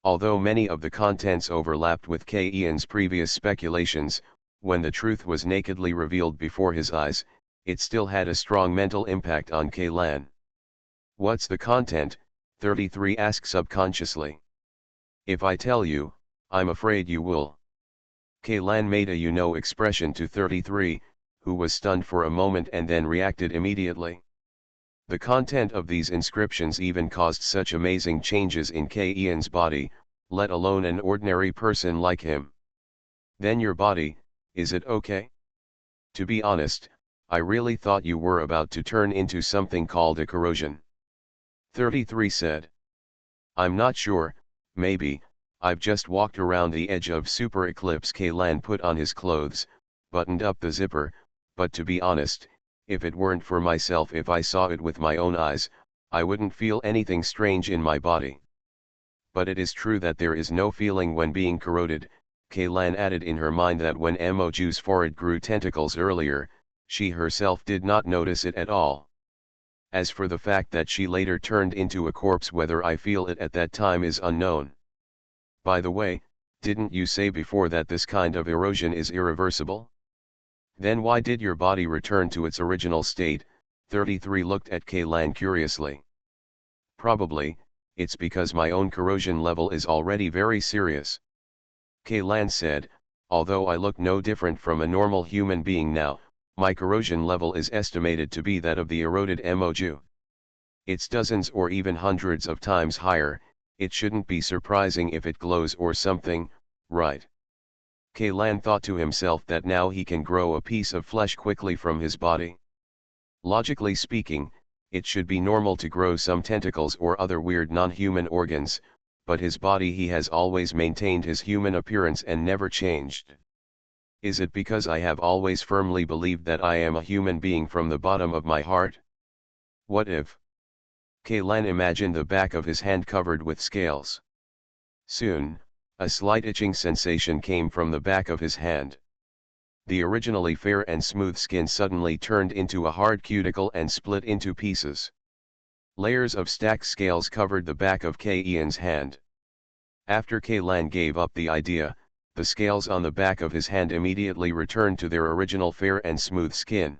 Although many of the contents overlapped with K. Ian's previous speculations, when the truth was nakedly revealed before his eyes, it still had a strong mental impact on Kaylan. "What's the content?" 33 asked subconsciously. "If I tell you, I'm afraid you will." Kaylan made a you-know expression to 33, who was stunned for a moment and then reacted immediately. The content of these inscriptions even caused such amazing changes in K. Ian's body, let alone an ordinary person like him. "Then your body, is it okay? To be honest, I really thought you were about to turn into something called a corrosion," 33 said. "I'm not sure, maybe. I've just walked around the edge of super eclipse." Kaylan put on his clothes, buttoned up the zipper, "but to be honest, if it weren't for myself, if I saw it with my own eyes, I wouldn't feel anything strange in my body. But it is true that there is no feeling when being corroded." Kaylan added in her mind that when Moju's forehead grew tentacles earlier, she herself did not notice it at all. "As for the fact that she later turned into a corpse, whether I feel it at that time is unknown. By the way, didn't you say before that this kind of erosion is irreversible? Then why did your body return to its original state?" 33 looked at Kaylan curiously. "Probably, it's because my own corrosion level is already very serious," Kaylan said. "Although I look no different from a normal human being now, my corrosion level is estimated to be that of the eroded Moju. It's dozens or even hundreds of times higher. It shouldn't be surprising if it glows or something, right?" Kaylan thought to himself that now he can grow a piece of flesh quickly from his body. Logically speaking, it should be normal to grow some tentacles or other weird non-human organs, but his body, he has always maintained his human appearance and never changed. "Is it because I have always firmly believed that I am a human being from the bottom of my heart? What if?" Kaylan imagined the back of his hand covered with scales. Soon, a slight itching sensation came from the back of his hand. The originally fair and smooth skin suddenly turned into a hard cuticle and split into pieces. Layers of stacked scales covered the back of K. Ian's hand. After Kaylan gave up the idea, the scales on the back of his hand immediately returned to their original fair and smooth skin.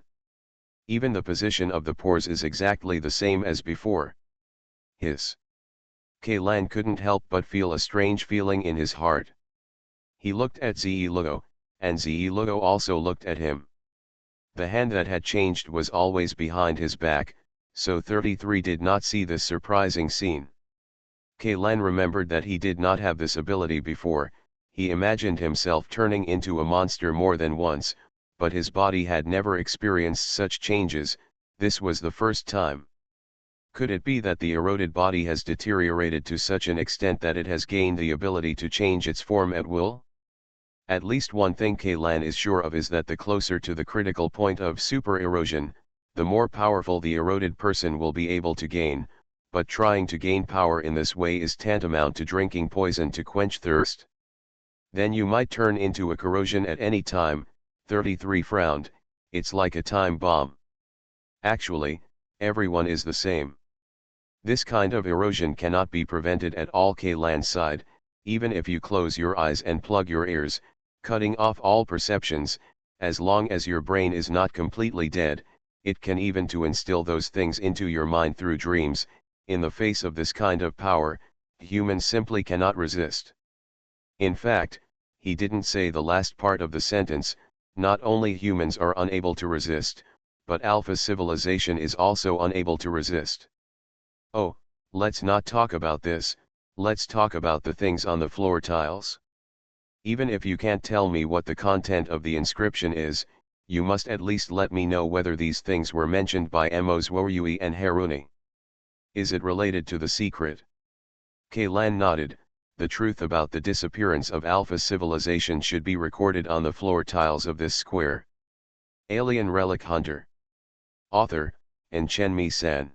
Even the position of the pores is exactly the same as before. Kaylan couldn't help but feel a strange feeling in his heart. He looked at Lugo, and Lugo also looked at him. The hand that had changed was always behind his back, so 33 did not see this surprising scene. Kaylan remembered that he did not have this ability before. He imagined himself turning into a monster more than once, but his body had never experienced such changes. This was the first time. Could it be that the eroded body has deteriorated to such an extent that it has gained the ability to change its form at will? At least one thing Kaylan is sure of is that the closer to the critical point of super erosion, the more powerful the eroded person will be able to gain, but trying to gain power in this way is tantamount to drinking poison to quench thirst. "Then you might turn into a corrosion at any time," 33 frowned. "It's like a time bomb." "Actually, everyone is the same. This kind of erosion cannot be prevented at all," Kaylan sighed. "Even if you close your eyes and plug your ears, cutting off all perceptions, as long as your brain is not completely dead, it can even to instill those things into your mind through dreams. In the face of this kind of power, humans simply cannot resist." In fact, he didn't say the last part of the sentence. Not only humans are unable to resist, but Alpha civilization is also unable to resist. "Oh, let's not talk about this, let's talk about the things on the floor tiles. Even if you can't tell me what the content of the inscription is, you must at least let me know whether these things were mentioned by Emos Woryui and Haruni. Is it related to the secret?" Kaylan nodded. "The truth about the disappearance of Alpha civilization should be recorded on the floor tiles of this square." Alien Relic Hunter. Author, Enchenmi-san.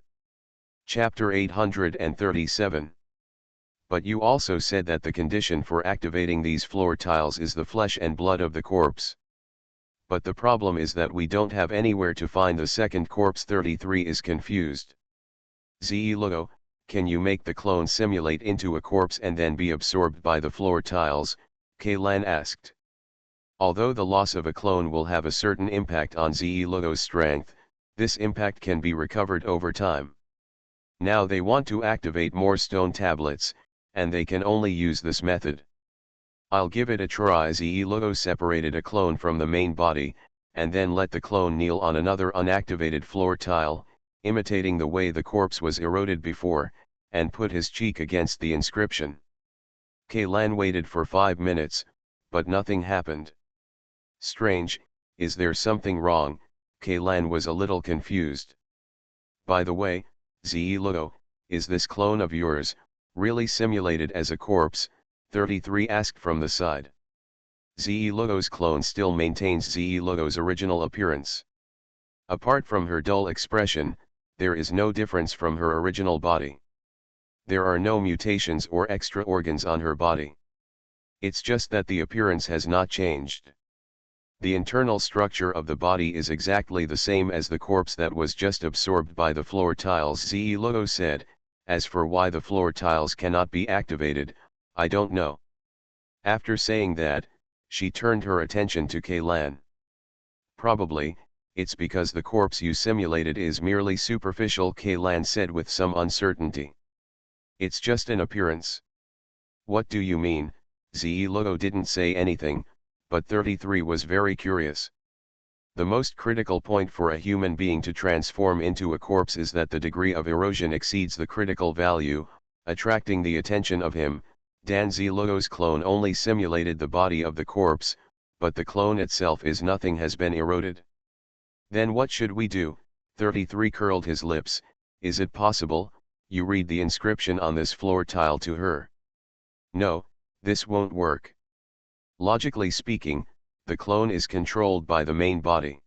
Chapter 837. "But you also said that the condition for activating these floor tiles is the flesh and blood of the corpse." But the problem is that we don't have anywhere to find the second corpse. 33 is confused. Ze Lugo, can you make the clone simulate into a corpse and then be absorbed by the floor tiles? Kaylan asked. Although the loss of a clone will have a certain impact on Ze Lugo's strength, this impact can be recovered over time. Now they want to activate more stone tablets, and they can only use this method. I'll give it a try. Ze Lugo separated a clone from the main body, and then let the clone kneel on another unactivated floor tile, imitating the way the corpse was eroded before, and put his cheek against the inscription. Kaylan waited for 5 minutes, but nothing happened. Strange, is there something wrong? Kaylan was a little confused. By the way, Ze Lugo, is this clone of yours really simulated as a corpse? 33 asked from the side. Ze Lugo's clone still maintains Ze Lugo's original appearance. Apart from her dull expression, there is no difference from her original body. There are no mutations or extra organs on her body. It's just that the appearance has not changed. The internal structure of the body is exactly the same as the corpse that was just absorbed by the floor tiles. Ze Lugo said, as for why the floor tiles cannot be activated, I don't know. After saying that, she turned her attention to Kaylan. Probably, it's because the corpse you simulated is merely superficial, Kaylan said with some uncertainty. It's just an appearance. What do you mean? Ze Lugo didn't say anything, but 33 was very curious. The most critical point for a human being to transform into a corpse is that the degree of erosion exceeds the critical value, attracting the attention of him. Ze Lugo's clone only simulated the body of the corpse, but the clone itself is nothing, has been eroded. Then what should we do? 33 curled his lips. Is it possible, you read the inscription on this floor tile to her? No, this won't work. Logically speaking, the clone is controlled by the main body.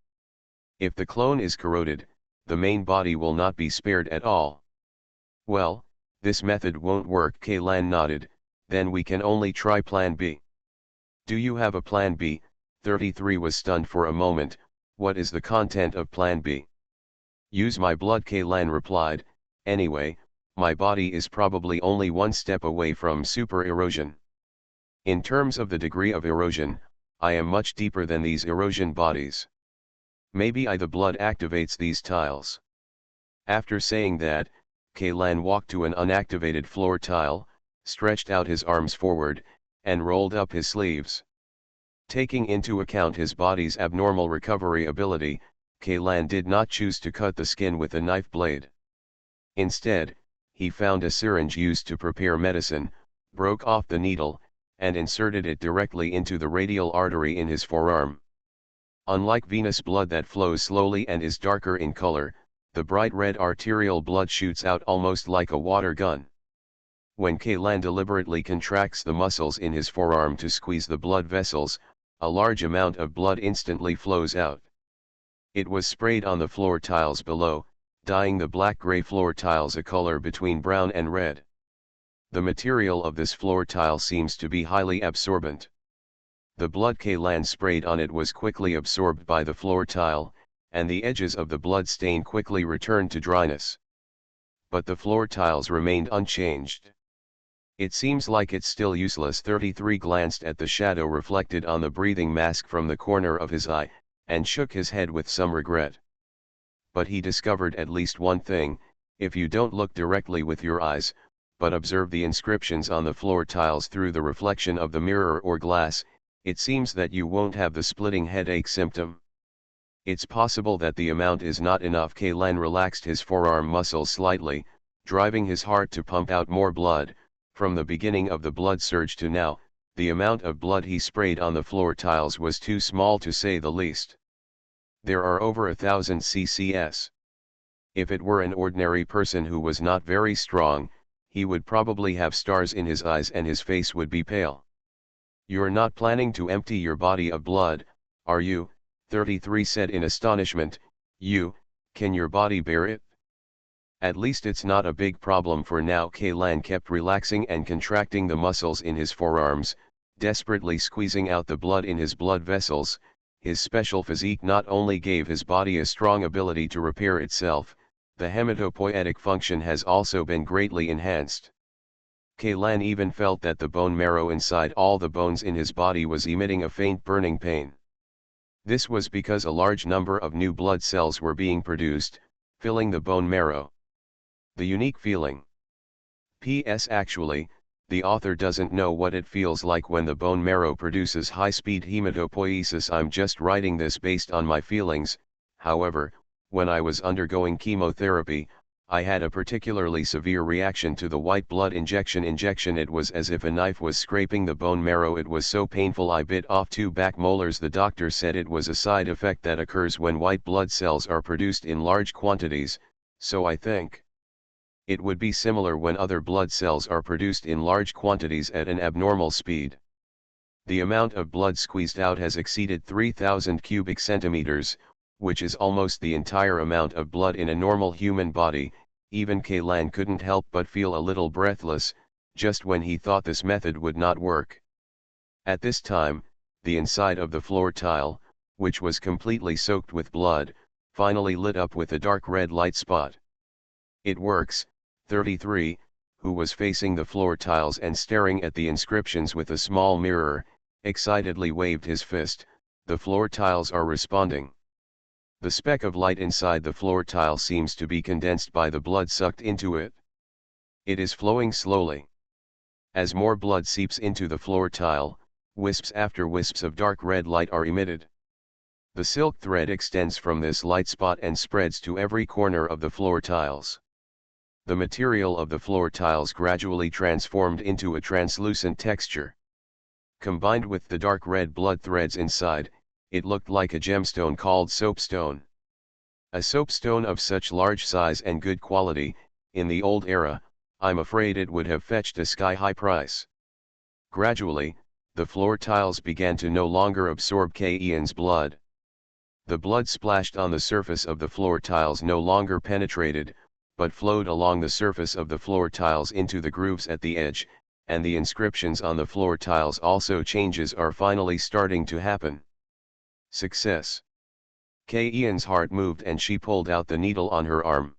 If the clone is corroded, the main body will not be spared at all. Well, this method won't work, Kaylan nodded. Then we can only try plan B. Do you have a plan B? 33 was stunned for a moment. What is the content of plan B? Use my blood, Kaylan replied. Anyway, my body is probably only one step away from super erosion. In terms of the degree of erosion, I am much deeper than these erosion bodies. Maybe the blood activates these tiles. After saying that, Kaylan walked to an unactivated floor tile, stretched out his arms forward, and rolled up his sleeves. Taking into account his body's abnormal recovery ability, Kaylan did not choose to cut the skin with a knife blade. Instead, he found a syringe used to prepare medicine, broke off the needle, and inserted it directly into the radial artery in his forearm. Unlike venous blood that flows slowly and is darker in color, the bright red arterial blood shoots out almost like a water gun. When Kaylan deliberately contracts the muscles in his forearm to squeeze the blood vessels, a large amount of blood instantly flows out. It was sprayed on the floor tiles below, dyeing the black-gray floor tiles a color between brown and red. The material of this floor tile seems to be highly absorbent. The blood Kaylan sprayed on it was quickly absorbed by the floor tile, and the edges of the blood stain quickly returned to dryness. But the floor tiles remained unchanged. It seems like it's still useless. 33 glanced at the shadow reflected on the breathing mask from the corner of his eye, and shook his head with some regret. But he discovered at least one thing: if you don't look directly with your eyes, but observe the inscriptions on the floor tiles through the reflection of the mirror or glass, it seems that you won't have the splitting headache symptom. It's possible that the amount is not enough. Kaylan relaxed his forearm muscles slightly, driving his heart to pump out more blood. From the beginning of the blood surge to now, the amount of blood he sprayed on the floor tiles was too small to say the least. There are over 1,000 ccs. If it were an ordinary person who was not very strong, he would probably have stars in his eyes and his face would be pale. You're not planning to empty your body of blood, are you? 33 said in astonishment. Can your body bear it? At least it's not a big problem for now. Kaylan kept relaxing and contracting the muscles in his forearms, desperately squeezing out the blood in his blood vessels. his special physique not only gave his body a strong ability to repair itself, the hematopoietic function has also been greatly enhanced. Kaylan even felt that the bone marrow inside all the bones in his body was emitting a faint burning pain. This was because a large number of new blood cells were being produced, filling the bone marrow. The unique feeling. P.S. Actually, the author doesn't know what it feels like when the bone marrow produces high-speed hematopoiesis. I'm just writing this based on my feelings. However, when I was undergoing chemotherapy, I had a particularly severe reaction to the white blood injection. It was as if a knife was scraping the bone marrow. It was so painful I bit off 2 back molars. The doctor said it was a side effect that occurs when white blood cells are produced in large quantities, so I think it would be similar when other blood cells are produced in large quantities at an abnormal speed. The amount of blood squeezed out has exceeded 3,000 cubic centimeters, which is almost the entire amount of blood in a normal human body. Even Kaylan couldn't help but feel a little breathless, just when he thought this method would not work. At this time, the inside of the floor tile, which was completely soaked with blood, finally lit up with a dark red light spot. It works. 33, who was facing the floor tiles and staring at the inscriptions with a small mirror, excitedly waved his fist. The floor tiles are responding. The speck of light inside the floor tile seems to be condensed by the blood sucked into it. It is flowing slowly. As more blood seeps into the floor tile, wisps after wisps of dark red light are emitted. The silk thread extends from this light spot and spreads to every corner of the floor tiles. The material of the floor tiles gradually transformed into a translucent texture. Combined with the dark red blood threads inside, it looked like a gemstone called soapstone. A soapstone of such large size and good quality, in the old era, I'm afraid it would have fetched a sky-high price. Gradually, the floor tiles began to no longer absorb Kaylan's blood. The blood splashed on the surface of the floor tiles no longer penetrated, but flowed along the surface of the floor tiles into the grooves at the edge, and the inscriptions on the floor tiles also changes are finally starting to happen. Success. Kaylan's heart moved and she pulled out the needle on her arm.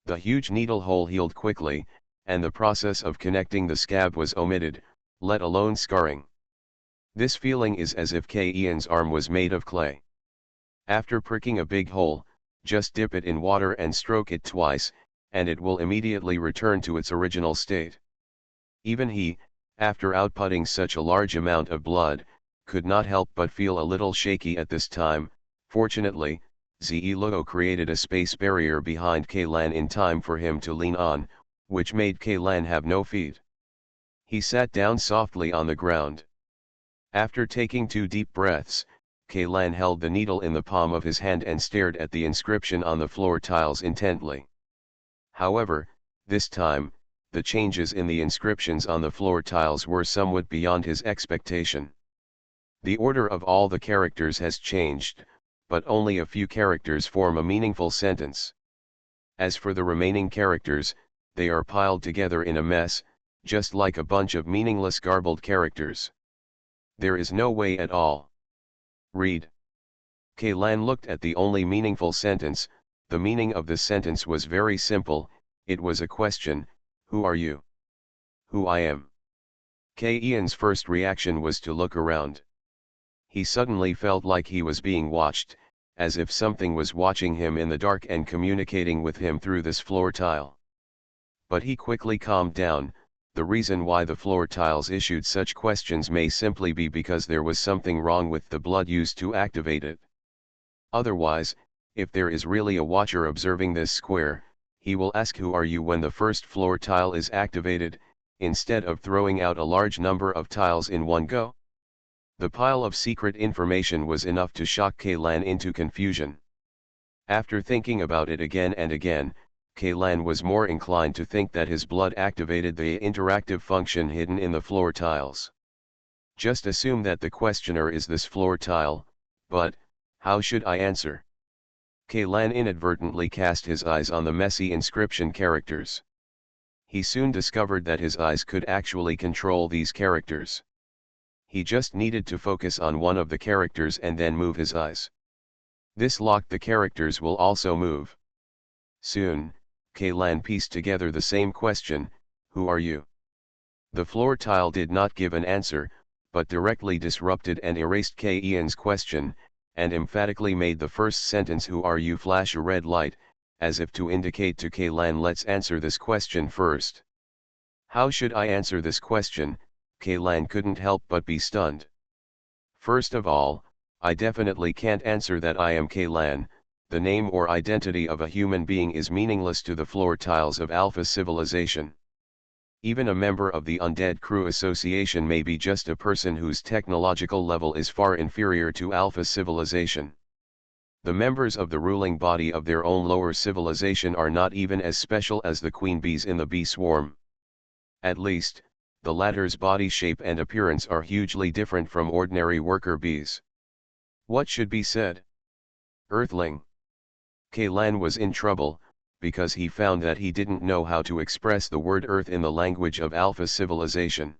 The huge needle hole healed quickly, and the process of connecting the scab was omitted, let alone scarring. This feeling is as if Kaylan's arm was made of clay. After pricking a big hole, just dip it in water and stroke it twice, and it will immediately return to its original state. Even he, after outputting such a large amount of blood, could not help but feel a little shaky at this time. Fortunately, Zelo created a space barrier behind Kaylan in time for him to lean on, which made Kaylan have no feet. He sat down softly on the ground. After taking 2 deep breaths, Kaylan held the needle in the palm of his hand and stared at the inscription on the floor tiles intently. However, this time, the changes in the inscriptions on the floor tiles were somewhat beyond his expectation. The order of all the characters has changed, but only a few characters form a meaningful sentence. As for the remaining characters, they are piled together in a mess, just like a bunch of meaningless garbled characters. There is no way at all. Read. Kaylan looked at the only meaningful sentence. The meaning of this sentence was very simple. It was a question: who are you? Who I am. Kaylan's first reaction was to look around. He suddenly felt like he was being watched, as if something was watching him in the dark and communicating with him through this floor tile. But he quickly calmed down. The reason why the floor tiles issued such questions may simply be because there was something wrong with the blood used to activate it. Otherwise, if there is really a watcher observing this square, he will ask who are you when the first floor tile is activated, instead of throwing out a large number of tiles in one go. The pile of secret information was enough to shock Kaylan into confusion. After thinking about it again and again, Kaylan was more inclined to think that his blood activated the interactive function hidden in the floor tiles. Just assume that the questioner is this floor tile, but how should I answer? Kaylan inadvertently cast his eyes on the messy inscription characters. He soon discovered that his eyes could actually control these characters. He just needed to focus on one of the characters and then move his eyes. This locked the characters will also move. Soon, Kaylan pieced together the same question, "Who are you?" The floor tile did not give an answer, but directly disrupted and erased Ian's question, and emphatically made the first sentence "Who are you?" flash a red light, as if to indicate to Kaylan, "Let's answer this question first." How should I answer this question? Kaylan couldn't help but be stunned. First of all, I definitely can't answer that. I am Kaylan. The name or identity of a human being is meaningless to the floor tiles of Alpha civilization. Even a member of the Undead Crew Association may be just a person whose technological level is far inferior to Alpha civilization. The members of the ruling body of their own lower civilization are not even as special as the queen bees in the bee swarm. At least, the latter's body shape and appearance are hugely different from ordinary worker bees. What should be said? Earthling. Kaylan was in trouble, because he found that he didn't know how to express the word Earth in the language of Alpha civilization.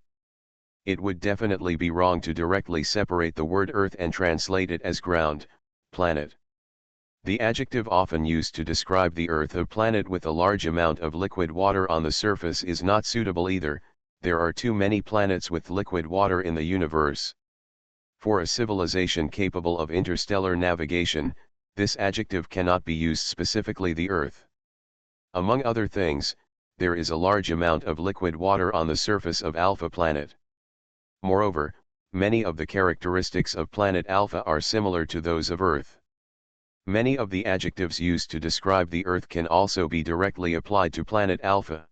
It would definitely be wrong to directly separate the word Earth and translate it as ground, planet. The adjective often used to describe the Earth, a planet with a large amount of liquid water on the surface, is not suitable either. There are too many planets with liquid water in the universe. For a civilization capable of interstellar navigation, this adjective cannot be used specifically the Earth. Among other things, there is a large amount of liquid water on the surface of Alpha planet. Moreover, many of the characteristics of planet Alpha are similar to those of Earth. Many of the adjectives used to describe the Earth can also be directly applied to planet Alpha.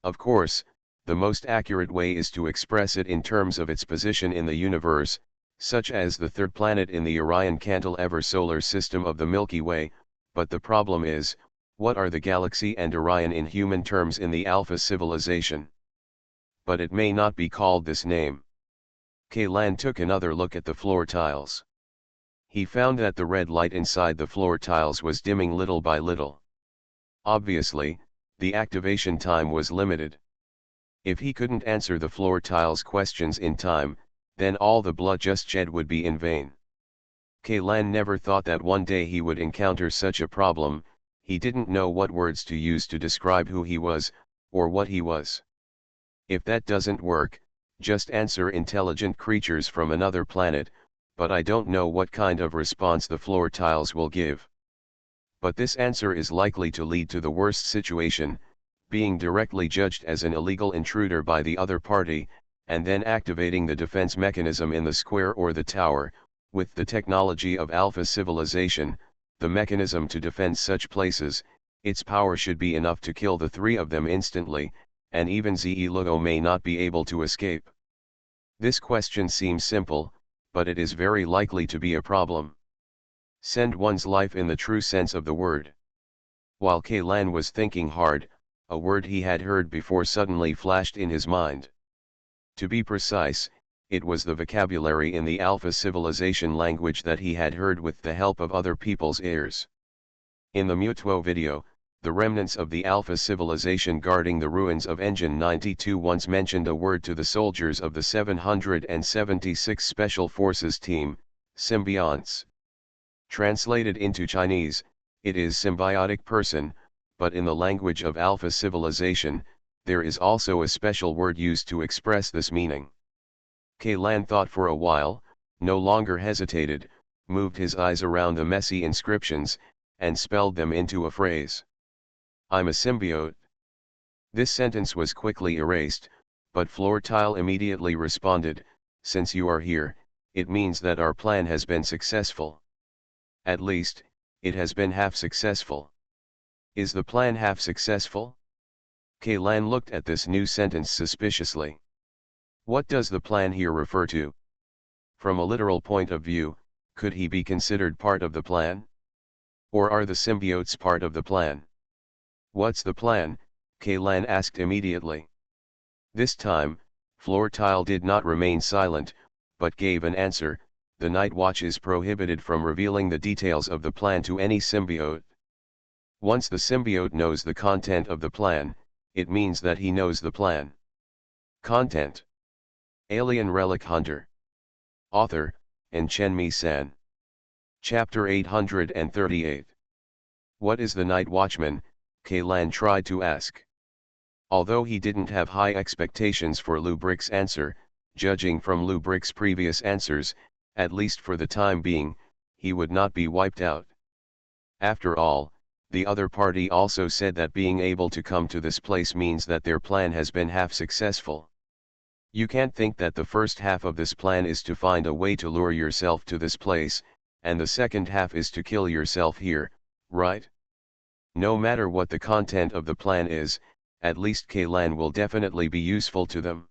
Of course, the most accurate way is to express it in terms of its position in the universe, such as the third planet in the Orion Cantilever solar system of the Milky Way, but the problem is, what are the galaxy and Orion in human terms in the Alpha civilization? But it may not be called this name. Kaylan took another look at the floor tiles. He found that the red light inside the floor tiles was dimming little by little. Obviously, the activation time was limited. If he couldn't answer the floor tiles questions in time, then all the blood just shed would be in vain. Kaylan never thought that one day he would encounter such a problem. He didn't know what words to use to describe who he was, or what he was. If that doesn't work, just answer intelligent creatures from another planet, but I don't know what kind of response the floor tiles will give. But this answer is likely to lead to the worst situation, being directly judged as an illegal intruder by the other party, and then activating the defense mechanism in the square or the tower. With the technology of Alpha civilization, the mechanism to defend such places, its power should be enough to kill the three of them instantly, and even Ze-Logo may not be able to escape. This question seems simple, but it is very likely to be a problem. Send one's life in the true sense of the word. While Kaylan was thinking hard, a word he had heard before suddenly flashed in his mind. To be precise, it was the vocabulary in the Alpha civilization language that he had heard with the help of other people's ears. In the Mutuo video, the remnants of the Alpha civilization guarding the ruins of Engine 92 once mentioned a word to the soldiers of the 776 Special Forces Team, symbionts. Translated into Chinese, it is symbiotic person, but in the language of Alpha civilization, there is also a special word used to express this meaning. Kaylan thought for a while, no longer hesitated, moved his eyes around the messy inscriptions, and spelled them into a phrase. I'm a symbiote. This sentence was quickly erased, but Floortile immediately responded, since you are here, it means that our plan has been successful. At least, it has been half successful. Is the plan half successful? Kaylan looked at this new sentence suspiciously. What does the plan here refer to? From a literal point of view, could he be considered part of the plan? Or are the symbiotes part of the plan? What's the plan? Kaylan asked immediately. This time, Floortile did not remain silent, but gave an answer. The Night Watch is prohibited from revealing the details of the plan to any symbiote. Once the symbiote knows the content of the plan, it means that he knows the plan. Content. Alien Relic Hunter. Author, and San. Chapter 838. What is the Night Watchman? Kaylan tried to ask. Although he didn't have high expectations for Lubric's answer, judging from Lubric's previous answers, at least for the time being, he would not be wiped out. After all, the other party also said that being able to come to this place means that their plan has been half successful. You can't think that the first half of this plan is to find a way to lure yourself to this place, and the second half is to kill yourself here, right? No matter what the content of the plan is, at least Kaylan will definitely be useful to them.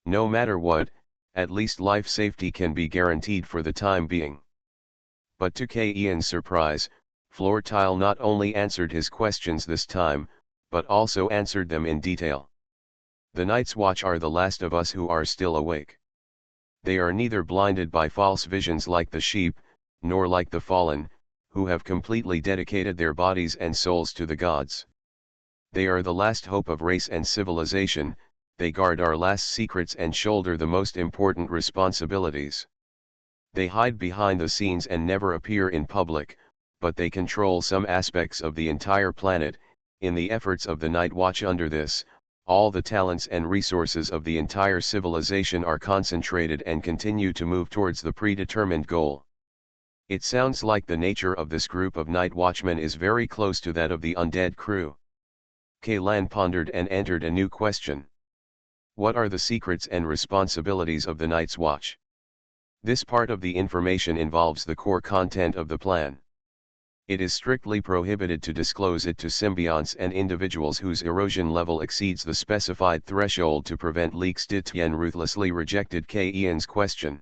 No matter what, at least life safety can be guaranteed for the time being. But to Ian's surprise, Floor Tile not only answered his questions this time, but also answered them in detail. The Night's Watch are the last of us who are still awake. They are neither blinded by false visions like the sheep, nor like the fallen, who have completely dedicated their bodies and souls to the gods. They are the last hope of race and civilization. They guard our last secrets and shoulder the most important responsibilities. They hide behind the scenes and never appear in public, but they control some aspects of the entire planet. In the efforts of the Night Watch under this, all the talents and resources of the entire civilization are concentrated and continue to move towards the predetermined goal. It sounds like the nature of this group of Night Watchmen is very close to that of the undead crew. Kaylan pondered and entered a new question. What are the secrets and responsibilities of the Night's Watch? This part of the information involves the core content of the plan. It is strictly prohibited to disclose it to symbionts and individuals whose erosion level exceeds the specified threshold to prevent leaks. Tien ruthlessly rejected Ian's question.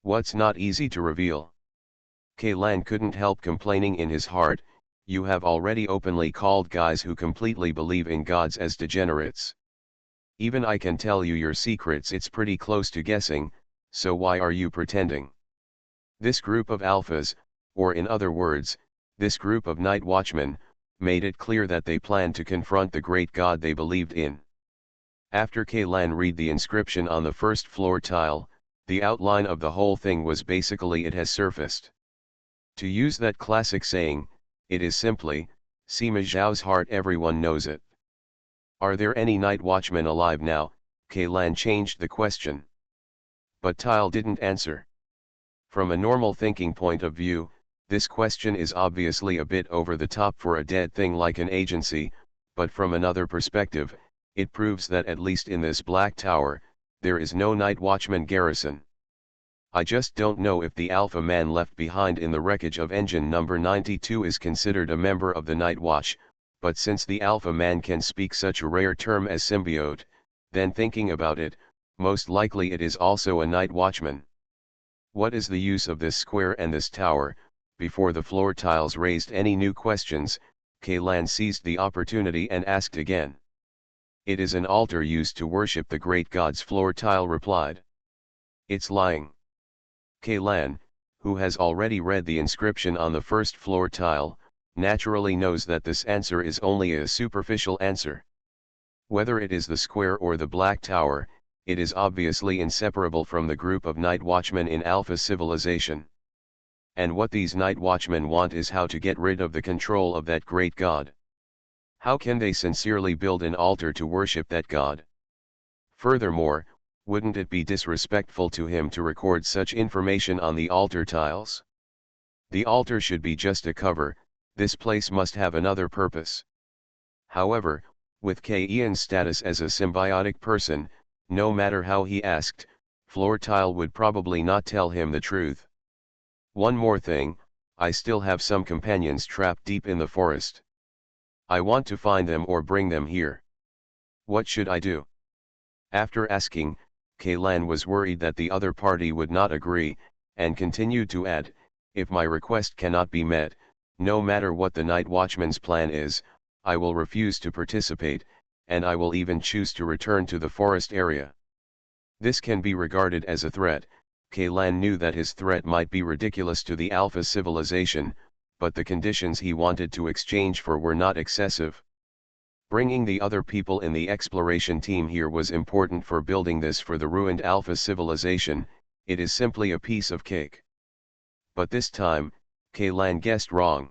What's not easy to reveal? Kaylan couldn't help complaining in his heart. You have already openly called guys who completely believe in gods as degenerates. Even I can tell you your secrets. It's pretty close to guessing, so why are you pretending? This group of alphas, or in other words, this group of Night Watchmen, made it clear that they planned to confront the great god they believed in. After Kaylan read the inscription on the first floor tile, the outline of the whole thing was basically it has surfaced. To use that classic saying, it is simply, Sima Zhao's heart. Everyone knows it. Are there any Night Watchmen alive now? Kaylan changed the question. But Tile didn't answer. From a normal thinking point of view, this question is obviously a bit over the top for a dead thing like an agency, but from another perspective, it proves that at least in this Black Tower, there is no Night Watchman garrison. I just don't know if the Alpha Man left behind in the wreckage of engine number 92 is considered a member of the Night Watch, but since the Alpha Man can speak such a rare term as symbiote, then thinking about it, most likely it is also a Night Watchman. What is the use of this square and this tower? Before the floor tiles raised any new questions, Kaylan seized the opportunity and asked again. It is an altar used to worship the great gods. Floor tile replied. It's lying. Kaylan, who has already read the inscription on the first floor tile, naturally knows that this answer is only a superficial answer. Whether it is the square or the Black Tower, it is obviously inseparable from the group of Night Watchmen in Alpha civilization. And what these Night Watchmen want is how to get rid of the control of that great god. How can they sincerely build an altar to worship that god? Furthermore, wouldn't it be disrespectful to him to record such information on the altar tiles? The altar should be just a cover. This place must have another purpose. However, with Ian's status as a symbiotic person, no matter how he asked, Floor Tile would probably not tell him the truth. One more thing, I still have some companions trapped deep in the forest. I want to find them or bring them here. What should I do? After asking, Kaylan was worried that the other party would not agree, and continued to add, if my request cannot be met, no matter what the Night Watchman's plan is, I will refuse to participate, and I will even choose to return to the forest area. This can be regarded as a threat. Kaylan knew that his threat might be ridiculous to the Alpha civilization, but the conditions he wanted to exchange for were not excessive. Bringing the other people in the exploration team here was important for building this for the ruined Alpha civilization. it is simply a piece of cake. But this time, Kaylan guessed wrong.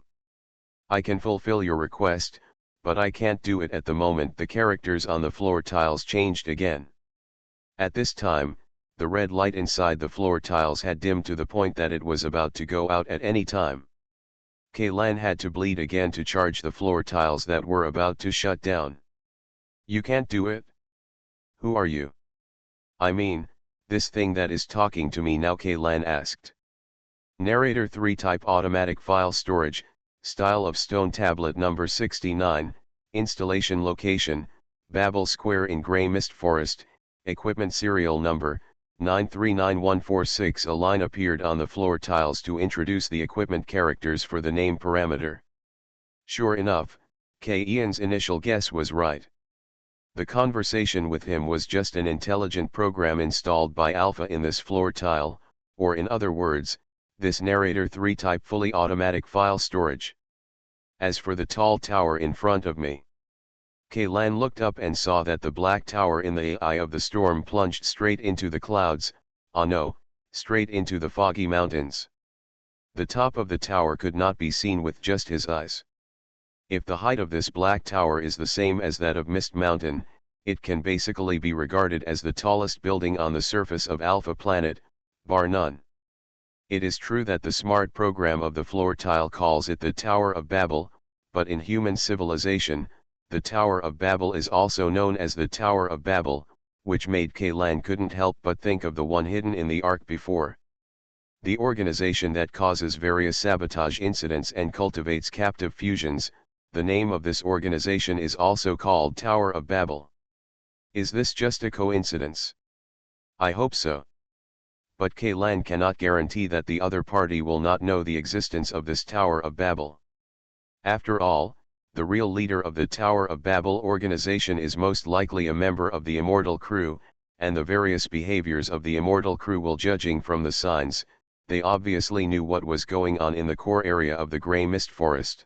I can fulfill your request, but I can't do it at the moment. The characters on the floor tiles changed again. At this time, the red light inside the floor tiles had dimmed to the point that it was about to go out at any time. Kaylan had to bleed again to charge the floor tiles that were about to shut down. You can't do it? Who are you? I mean, this thing that is talking to me now, Kaylan asked. Narrator 3 type automatic file storage, style of stone tablet number 69, installation location, Babel Square in Grey Mist Forest, equipment serial number, 939146. A line appeared on the floor tiles to introduce the equipment characters for the name parameter. Sure enough, Ian's initial guess was right. The conversation with him was just an intelligent program installed by Alpha in this floor tile, or in other words, this Narrator 3 type fully automatic file storage. As for the tall tower in front of me, Kaylan looked up and saw that the black tower in the eye of the storm plunged straight into the clouds, ah no, straight into the foggy mountains. The top of the tower could not be seen with just his eyes. If the height of this black tower is the same as that of Mist Mountain, it can basically be regarded as the tallest building on the surface of Alpha Planet, bar none. It is true that the smart program of the floor tile calls it the Tower of Babel, but in human civilization, the Tower of Babel is also known as the Tower of Babel, which made Kaylan couldn't help but think of the one hidden in the Ark before. The organization that causes various sabotage incidents and cultivates captive fusions, the name of this organization is also called Tower of Babel. Is this just a coincidence? I hope so. But Kaylan cannot guarantee that the other party will not know the existence of this Tower of Babel. After all, the real leader of the Tower of Babel organization is most likely a member of the Immortal Crew, and the various behaviors of the Immortal Crew will, judging from the signs, they obviously knew what was going on in the core area of the Grey Mist Forest.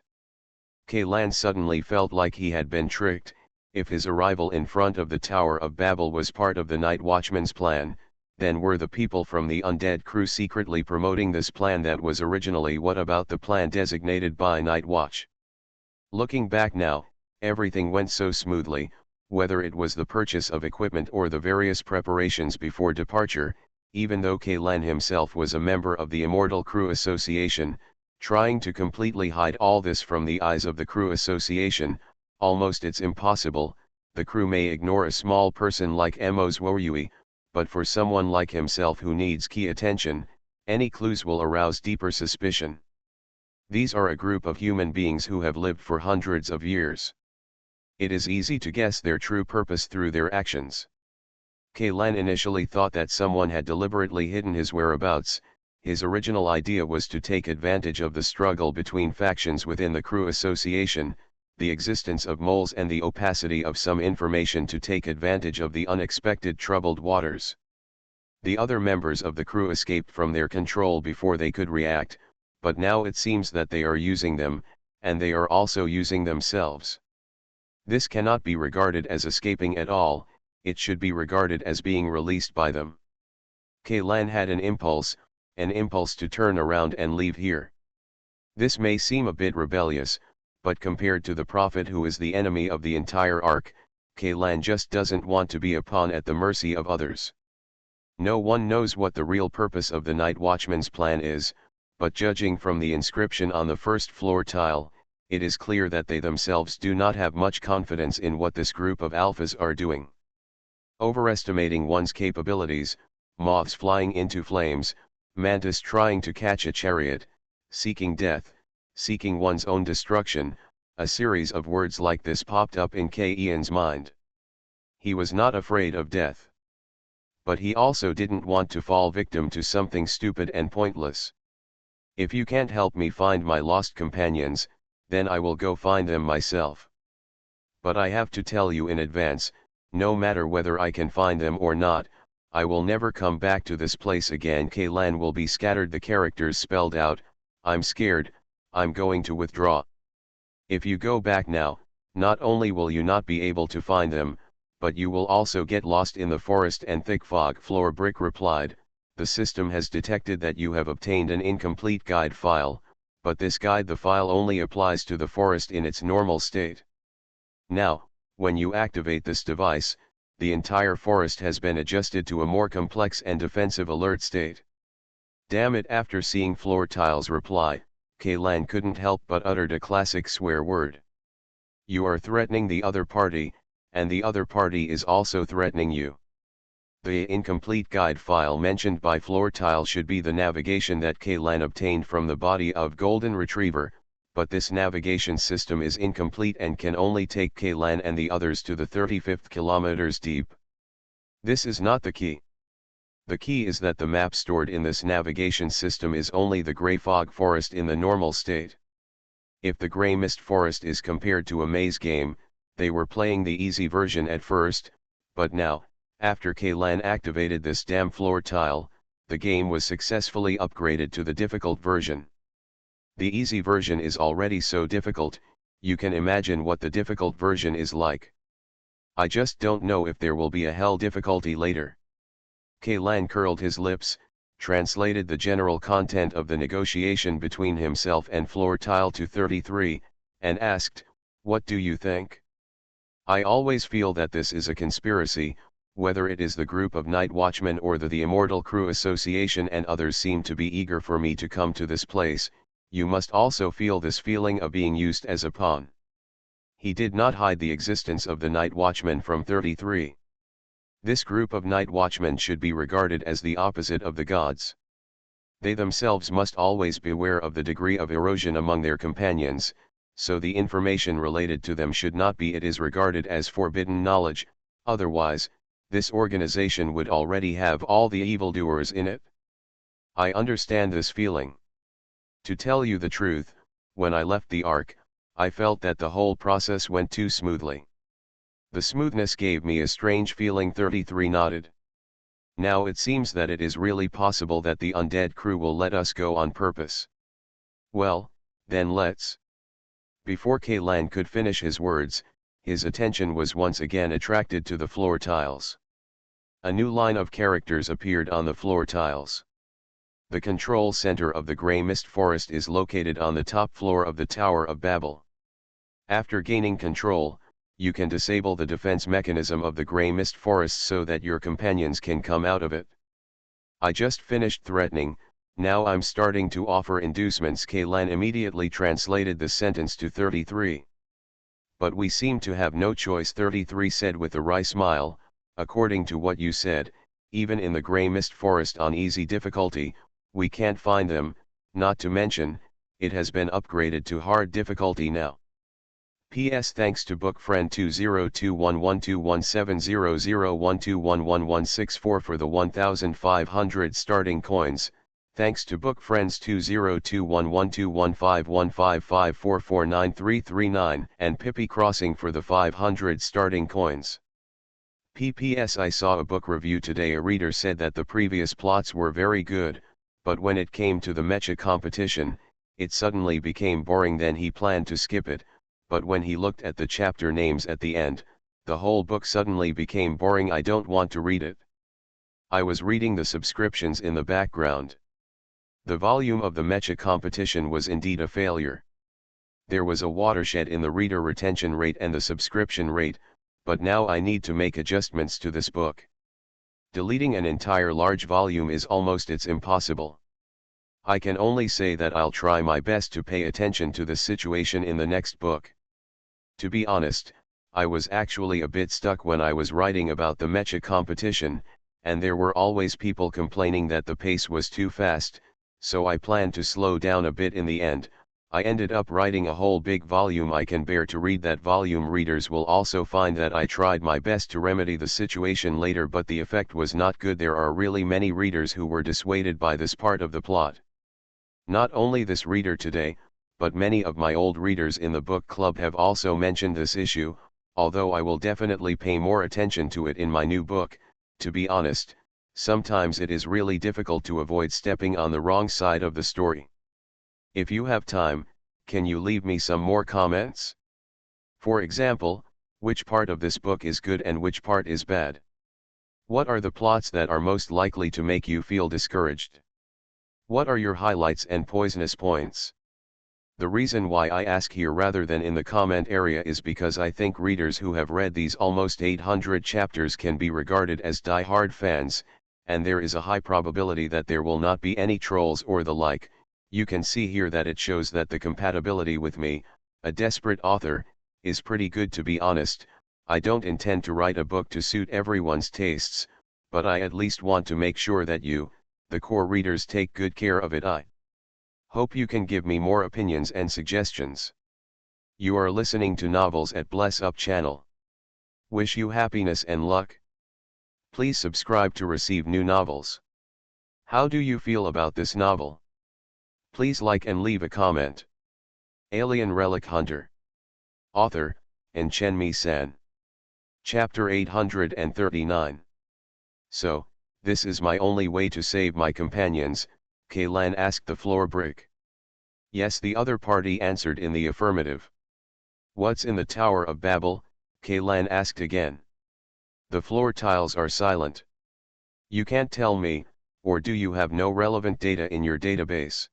Kaylan suddenly felt like he had been tricked. If his arrival in front of the Tower of Babel was part of the Night Watchman's plan, then were the people from the Undead Crew secretly promoting this plan that was originally what about the plan designated by Night Watch? Looking back now, everything went so smoothly, whether it was the purchase of equipment or the various preparations before departure, even though Kaylan himself was a member of the Immortal Crew Association, trying to completely hide all this from the eyes of the Crew Association, almost it's impossible. The crew may ignore a small person like Emos Woryui, but for someone like himself who needs key attention, any clues will arouse deeper suspicion. These are a group of human beings who have lived for hundreds of years. It is easy to guess their true purpose through their actions. Kaylan initially thought that someone had deliberately hidden his whereabouts. His original idea was to take advantage of the struggle between factions within the Crew Association, the existence of moles and the opacity of some information to take advantage of the unexpected troubled waters. The other members of the crew escaped from their control before they could react, but now it seems that they are using them, and they are also using themselves. This cannot be regarded as escaping at all, it should be regarded as being released by them. Kaylan had an impulse to turn around and leave here. This may seem a bit rebellious, but compared to the Prophet who is the enemy of the entire Ark, Kaylan just doesn't want to be a pawn at the mercy of others. No one knows what the real purpose of the Night Watchman's plan is, but judging from the inscription on the first floor tile, it is clear that they themselves do not have much confidence in what this group of alphas are doing. Overestimating one's capabilities, moths flying into flames, mantis trying to catch a chariot, seeking death, seeking one's own destruction, a series of words like this popped up in Ian's mind. He was not afraid of death. But he also didn't want to fall victim to something stupid and pointless. If you can't help me find my lost companions, then I will go find them myself. But I have to tell you in advance, no matter whether I can find them or not, I will never come back to this place again. Kaylan will be scattered. The characters spelled out, I'm scared, I'm going to withdraw. If you go back now, not only will you not be able to find them, but you will also get lost in the forest and thick fog. Floor Brick replied, the system has detected that you have obtained an incomplete guide file, but this guide the file only applies to the forest in its normal state. Now, when you activate this device, the entire forest has been adjusted to a more complex and defensive alert state. Damn it! After seeing Floor Tile's reply, Kaylan couldn't help but uttered a classic swear word. You are threatening the other party, and the other party is also threatening you. The incomplete guide file mentioned by Floor Tile should be the navigation that Kaylan obtained from the body of Golden Retriever, but this navigation system is incomplete and can only take Kaylan and the others to the 35th kilometers deep. This is not the key. The key is that the map stored in this navigation system is only the Grey Fog Forest in the normal state. If the Grey Mist Forest is compared to a maze game, they were playing the easy version at first, but now, after Kaylan activated this damn Floor Tile, the game was successfully upgraded to the difficult version. The easy version is already so difficult, you can imagine what the difficult version is like. I just don't know if there will be a hell difficulty later. Kaylan curled his lips, translated the general content of the negotiation between himself and Floor Tile to 33, and asked, "What do you think? I always feel that this is a conspiracy, whether it is the group of night watchmen or the Immortal Crew Association, and others seem to be eager for me to come to this place. You must also feel this feeling of being used as a pawn." He did not hide the existence of the night watchmen from 33. This group of night watchmen should be regarded as the opposite of the gods. They themselves must always beware of the degree of erosion among their companions, so the information related to them should not be. It is regarded as forbidden knowledge, otherwise, this organization would already have all the evildoers in it. I understand this feeling. To tell you the truth, when I left the Ark, I felt that the whole process went too smoothly. The smoothness gave me a strange feeling. 33 nodded. Now it seems that it is really possible that the undead crew will let us go on purpose. Well, then let's. Before Kaylan could finish his words, his attention was once again attracted to the floor tiles. A new line of characters appeared on the floor tiles. The control center of the Grey Mist Forest is located on the top floor of the Tower of Babel. After gaining control, you can disable the defense mechanism of the Grey Mist Forest so that your companions can come out of it. I just finished threatening, now I'm starting to offer inducements. Kaylan immediately translated the sentence to 33. But we seem to have no choice, 33 said with a wry smile. According to what you said, even in the Grey Mist Forest on easy difficulty, we can't find them, not to mention, it has been upgraded to hard difficulty now. P.S. Thanks to book friend 202121170012111164 for the 1,500 starting coins. Thanks to book friends 2021215155449339 and Pippi Crossing for the 500 starting coins. PPS. I saw a book review today. A reader said that the previous plots were very good, but when it came to the mecha competition, it suddenly became boring. Then he planned to skip it, but when he looked at the chapter names at the end, the whole book suddenly became boring. I don't want to read it. I was reading the subscriptions in the background. The volume of the mecha competition was indeed a failure. There was a watershed in the reader retention rate and the subscription rate, but now I need to make adjustments to this book. Deleting an entire large volume is almost impossible. I can only say that I'll try my best to pay attention to the situation in the next book. To be honest, I was actually a bit stuck when I was writing about the mecha competition, and there were always people complaining that the pace was too fast, so I planned to slow down a bit. In the end, I ended up writing a whole big volume. I can bear to read that volume. Readers will also find that I tried my best to remedy the situation later, but the effect was not good. There are really many readers who were dissuaded by this part of the plot. Not only this reader today, but many of my old readers in the book club have also mentioned this issue, although I will definitely pay more attention to it in my new book. To be honest, sometimes it is really difficult to avoid stepping on the wrong side of the story. If you have time, can you leave me some more comments? For example, which part of this book is good and which part is bad? What are the plots that are most likely to make you feel discouraged? What are your highlights and poisonous points? The reason why I ask here rather than in the comment area is because I think readers who have read these almost 800 chapters can be regarded as die-hard fans, and there is a high probability that there will not be any trolls or the like. You can see here that it shows that the compatibility with me, a desperate author, is pretty good. To be honest, I don't intend to write a book to suit everyone's tastes, but I at least want to make sure that you, the core readers, take good care of it. I hope you can give me more opinions and suggestions. You are listening to Novels at Bless Up channel. Wish you happiness and luck. Please subscribe to receive new novels. How do you feel about this novel? Please like and leave a comment. Alien Relic Hunter. Author, Chenmi-san. Chapter 839. So, this is my only way to save my companions, Kaylan asked the floor brick. Yes, the other party answered in the affirmative. What's in the Tower of Babel? Kaylan asked again. The floor tiles are silent. You can't tell me, or do you have no relevant data in your database?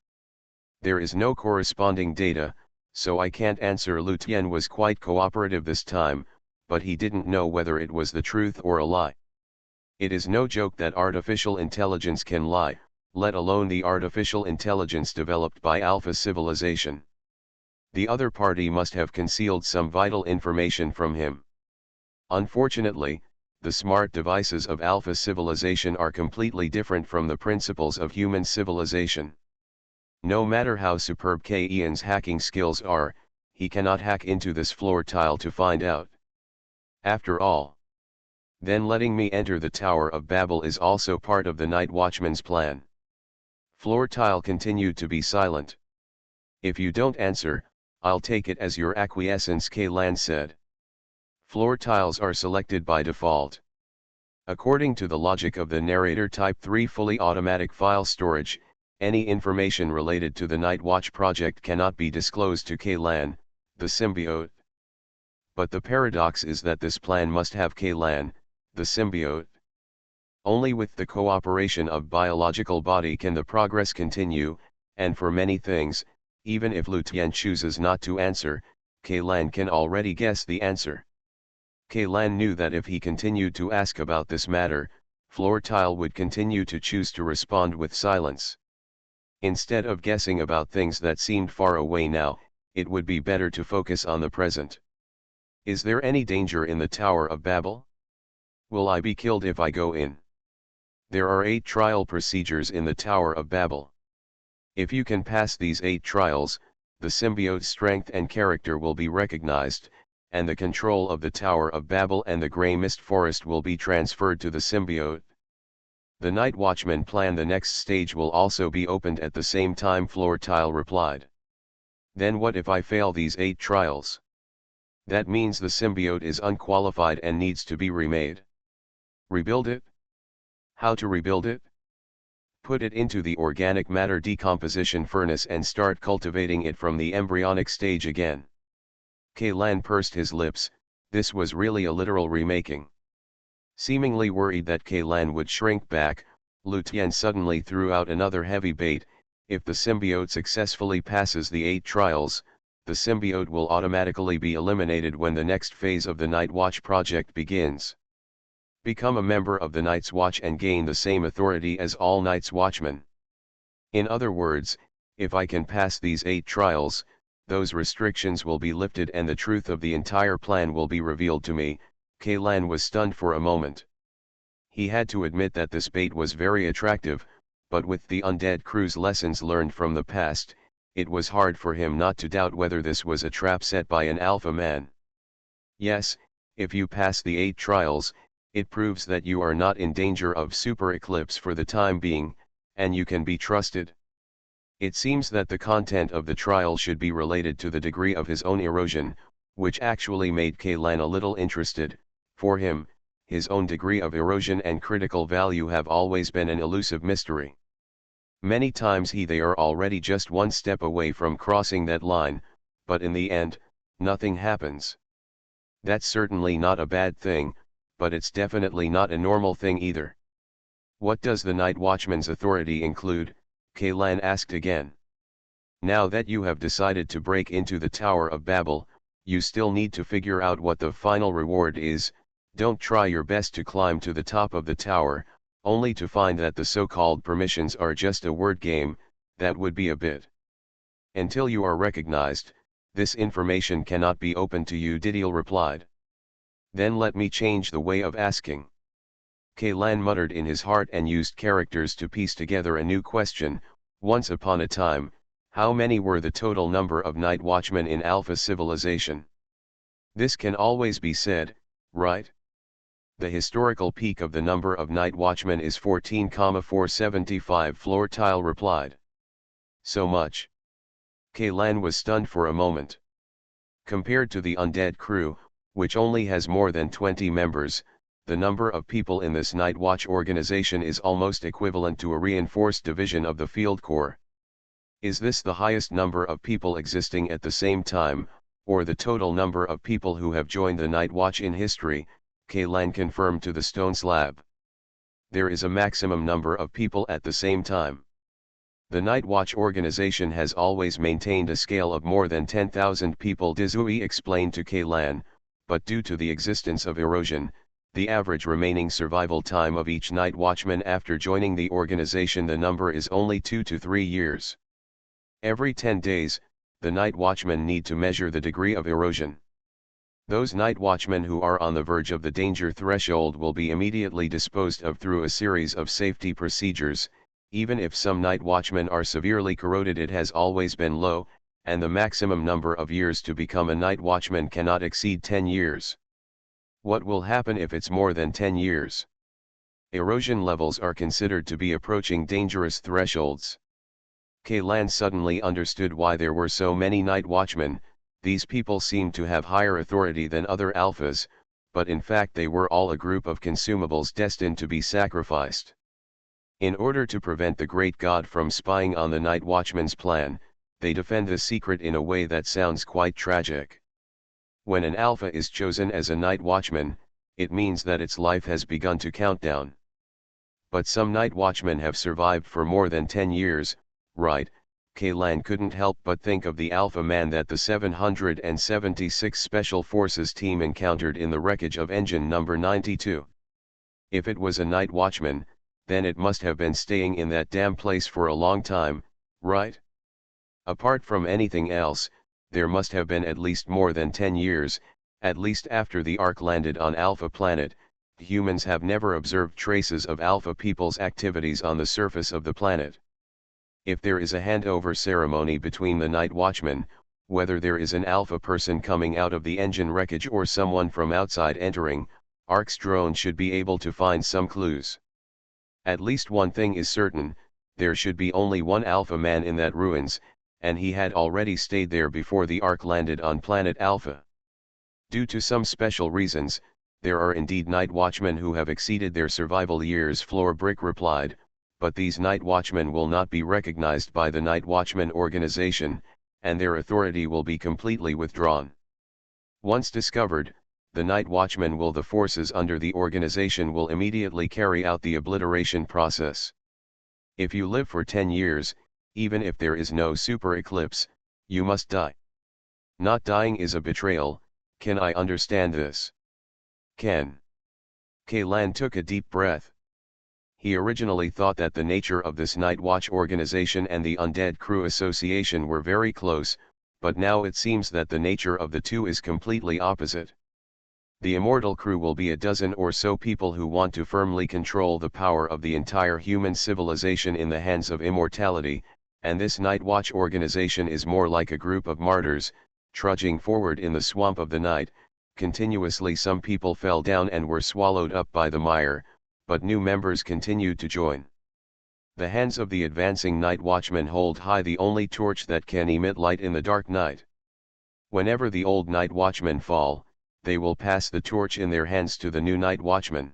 There is no corresponding data, so I can't answer. Lu Tian was quite cooperative this time, but he didn't know whether it was the truth or a lie. It is no joke that artificial intelligence can lie, let alone the artificial intelligence developed by Alpha civilization. The other party must have concealed some vital information from him. Unfortunately, the smart devices of Alpha civilization are completely different from the principles of human civilization. No matter how superb Ian's hacking skills are, he cannot hack into this floor tile to find out. After all, then letting me enter the Tower of Babel is also part of the Night Watchman's plan. Floor tile continued to be silent. If you don't answer, I'll take it as your acquiescence, Kaylan said. Floor tiles are selected by default. According to the logic of the narrator Type 3 fully automatic file storage, any information related to the Night Watch project cannot be disclosed to Kaylan, the symbiote. But the paradox is that this plan must have Kaylan, the symbiote. Only with the cooperation of biological body can the progress continue, and for many things, even if Lu Tian chooses not to answer, Kaylan can already guess the answer. Kaylan knew that if he continued to ask about this matter, floor tile would continue to choose to respond with silence. Instead of guessing about things that seemed far away now, it would be better to focus on the present. Is there any danger in the Tower of Babel? Will I be killed if I go in? There are 8 trial procedures in the Tower of Babel. If you can pass these 8 trials, the symbiote's strength and character will be recognized, and the control of the Tower of Babel and the Grey Mist Forest will be transferred to the symbiote. The Night Watchman plan. The next stage will also be opened at the same time, floor tile replied. Then what if I fail these 8 trials? That means the symbiote is unqualified and needs to be remade. Rebuild it? How to rebuild it? Put it into the organic matter decomposition furnace and start cultivating it from the embryonic stage again. Kaylan pursed his lips. This was really a literal remaking. Seemingly worried that Kaylan would shrink back, Lu Tian suddenly threw out another heavy bait. If the symbiote successfully passes the 8 trials, the symbiote will automatically be eliminated when the next phase of the Night Watch project begins. Become a member of the Night's Watch and gain the same authority as all Night's Watchmen. In other words, if I can pass these 8 trials, those restrictions will be lifted and the truth of the entire plan will be revealed to me. Kaylan was stunned for a moment. He had to admit that this bait was very attractive, but with the undead crew's lessons learned from the past, it was hard for him not to doubt whether this was a trap set by an alpha man. Yes, if you pass the 8 trials, it proves that you are not in danger of super eclipse for the time being, and you can be trusted. It seems that the content of the trial should be related to the degree of his own erosion, which actually made Kaylan a little interested. For him, his own degree of erosion and critical value have always been an elusive mystery. Many times they are already just one step away from crossing that line, but in the end, nothing happens. That's certainly not a bad thing, but it's definitely not a normal thing either. What does the Night Watchman's authority include? Kaylan asked again. Now that you have decided to break into the Tower of Babel, you still need to figure out what the final reward is. Don't try your best to climb to the top of the tower, only to find that the so-called permissions are just a word game. That would be a bit. Until you are recognized, this information cannot be open to you, Didier replied. Then let me change the way of asking. Kaylan muttered in his heart and used characters to piece together a new question. Once upon a time, how many were the total number of night watchmen in Alpha civilization? This can always be said, right? The historical peak of the number of night watchmen is 14,475, Floortile replied. So much? Kaylan was stunned for a moment. Compared to the undead crew, which only has more than 20 members, the number of people in this Night Watch organization is almost equivalent to a reinforced division of the Field Corps. Is this the highest number of people existing at the same time, or the total number of people who have joined the Night Watch in history? Kaylan confirmed to the stone slab. There is a maximum number of people at the same time. The Night Watch organization has always maintained a scale of more than 10,000 people, Dizui explained to Kaylan, but due to the existence of erosion, the average remaining survival time of each night watchman after joining the organization, the number is only 2 to 3 years. Every 10 days, the night watchmen need to measure the degree of erosion. Those night watchmen who are on the verge of the danger threshold will be immediately disposed of through a series of safety procedures. Even if some night watchmen are severely corroded, it has always been low, and the maximum number of years to become a night watchman cannot exceed 10 years. What will happen if it's more than 10 years? Erosion levels are considered to be approaching dangerous thresholds. Kaylan suddenly understood why there were so many night watchmen. These people seemed to have higher authority than other alphas, but in fact they were all a group of consumables destined to be sacrificed. In order to prevent the great god from spying on the night watchman's plan, they defend the secret in a way that sounds quite tragic. When an alpha is chosen as a night watchman, it means that its life has begun to count down. But some night watchmen have survived for more than 10 years, right? Kaylan couldn't help but think of the alpha man that the 776 Special Forces team encountered in the wreckage of engine number 92. If it was a night watchman, then it must have been staying in that damn place for a long time, right? Apart from anything else, there must have been at least more than 10 years, at least after the Ark landed on Alpha Planet. Humans have never observed traces of Alpha people's activities on the surface of the planet. If there is a handover ceremony between the night watchmen, whether there is an Alpha person coming out of the engine wreckage or someone from outside entering, Ark's drone should be able to find some clues. At least one thing is certain, there should be only one Alpha man in that ruins, and he had already stayed there before the Ark landed on planet Alpha. Due to some special reasons, there are indeed night watchmen who have exceeded their survival years, Floor Brick replied, but these night watchmen will not be recognized by the Night Watchman organization, and their authority will be completely withdrawn. Once discovered, the night watchmen will the forces under the organization will immediately carry out the obliteration process. If you live for 10 years, even if there is no super eclipse, you must die. Not dying is a betrayal. Can I understand this? Can. Kaylan took a deep breath. He originally thought that the nature of this Night Watch organization and the Undead Crew Association were very close, but now it seems that the nature of the two is completely opposite. The Immortal Crew will be a dozen or so people who want to firmly control the power of the entire human civilization in the hands of immortality, and this Night Watch organization is more like a group of martyrs, trudging forward in the swamp of the night. Continuously some people fell down and were swallowed up by the mire, but new members continued to join. The hands of the advancing night watchmen hold high the only torch that can emit light in the dark night. Whenever the old night watchmen fall, they will pass the torch in their hands to the new night watchman.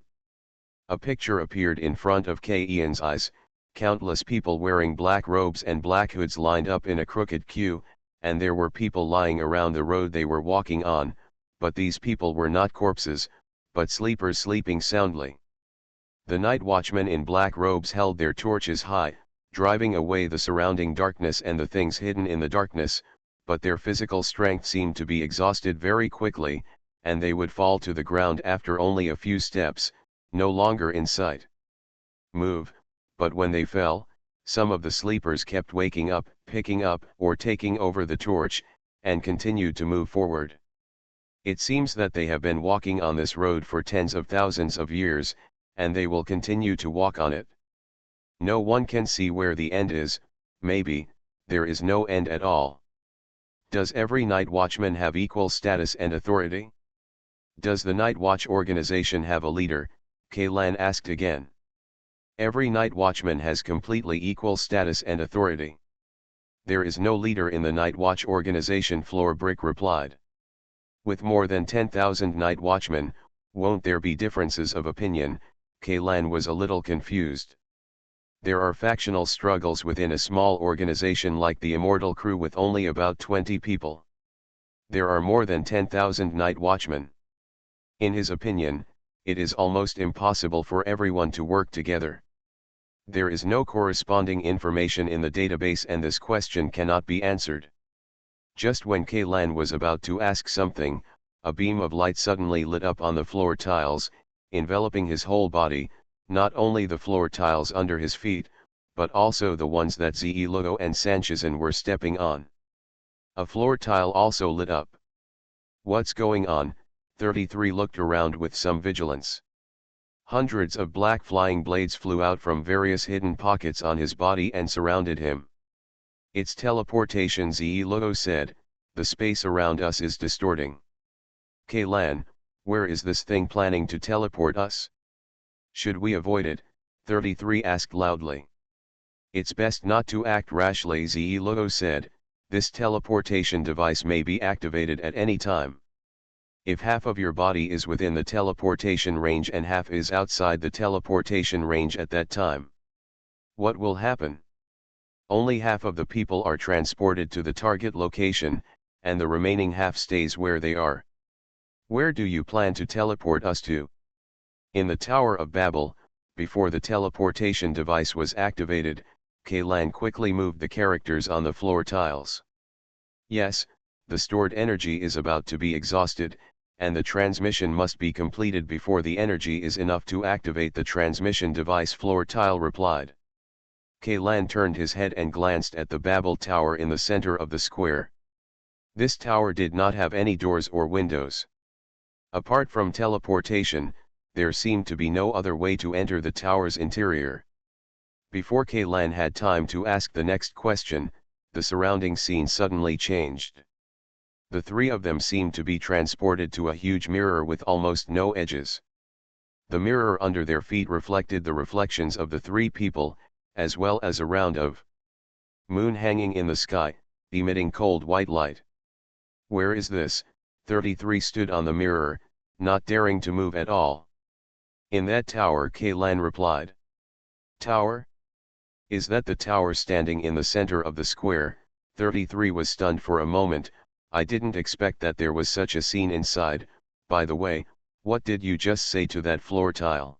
A picture appeared in front of Ian's eyes. Countless people wearing black robes and black hoods lined up in a crooked queue, and there were people lying around the road they were walking on, but these people were not corpses, but sleepers sleeping soundly. The night watchmen in black robes held their torches high, driving away the surrounding darkness and the things hidden in the darkness, but their physical strength seemed to be exhausted very quickly, and they would fall to the ground after only a few steps, no longer in sight. Move, but when they fell, some of the sleepers kept waking up, picking up or taking over the torch, and continued to move forward. It seems that they have been walking on this road for tens of thousands of years, and they will continue to walk on it. No one can see where the end is, maybe, there is no end at all. Does every night watchman have equal status and authority? Does the Night Watch organization have a leader? Kaylan asked again. Every night watchman has completely equal status and authority. There is no leader in the Night Watch organization, Floorbrick replied. With more than 10,000 night watchmen, won't there be differences of opinion? Kaylan was a little confused. There are factional struggles within a small organization like the Immortal Crew with only about 20 people. There are more than 10,000 night watchmen. In his opinion, it is almost impossible for everyone to work together. There is no corresponding information in the database and this question cannot be answered. Just when Kaylan was about to ask something, a beam of light suddenly lit up on the floor tiles, enveloping his whole body, not only the floor tiles under his feet, but also the ones that Zelugo and Sanchezin were stepping on. A floor tile also lit up. What's going on? 33 looked around with some vigilance. Hundreds of black flying blades flew out from various hidden pockets on his body and surrounded him. It's teleportation, Zelugo said, the space around us is distorting. Kaylan, where is this thing planning to teleport us? Should we avoid it? 33 asked loudly. It's best not to act rashly, Zelugo said, this teleportation device may be activated at any time. If half of your body is within the teleportation range and half is outside the teleportation range at that time, what will happen? Only half of the people are transported to the target location, and the remaining half stays where they are. Where do you plan to teleport us to? In the Tower of Babel. Before the teleportation device was activated, Kaylan quickly moved the characters on the floor tiles. Yes, the stored energy is about to be exhausted, and the transmission must be completed before the energy is enough to activate the transmission device, floor tile replied. Kaylan turned his head and glanced at the Babel Tower in the center of the square. This tower did not have any doors or windows. Apart from teleportation, there seemed to be no other way to enter the tower's interior. Before Kaylan had time to ask the next question, the surrounding scene suddenly changed. The three of them seemed to be transported to a huge mirror with almost no edges. The mirror under their feet reflected the reflections of the three people, as well as a round of moon hanging in the sky, emitting cold white light. Where is this? 33 stood on the mirror, not daring to move at all. In that tower, Kaylan replied. Tower? Is that the tower standing in the center of the square? 33 was stunned for a moment. I didn't expect that there was such a scene inside. By the way, what did you just say to that floor tile?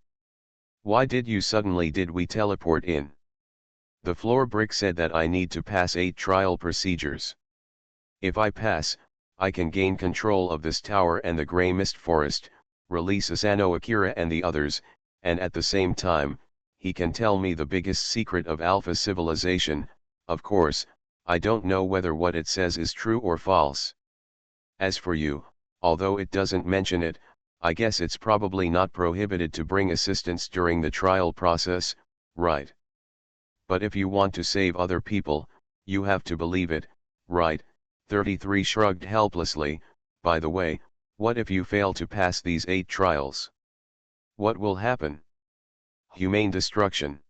Why did we teleport in? The floor brick said that I need to pass 8 trial procedures. If I pass, I can gain control of this tower and the Grey Mist Forest, release Asano Akira and the others, and at the same time, he can tell me the biggest secret of Alpha civilization. Of course, I don't know whether what it says is true or false. As for you, although it doesn't mention it, I guess it's probably not prohibited to bring assistance during the trial process, right? But if you want to save other people, you have to believe it, right? 33 shrugged helplessly. By the way, what if you fail to pass these 8 trials? What will happen? Humane destruction.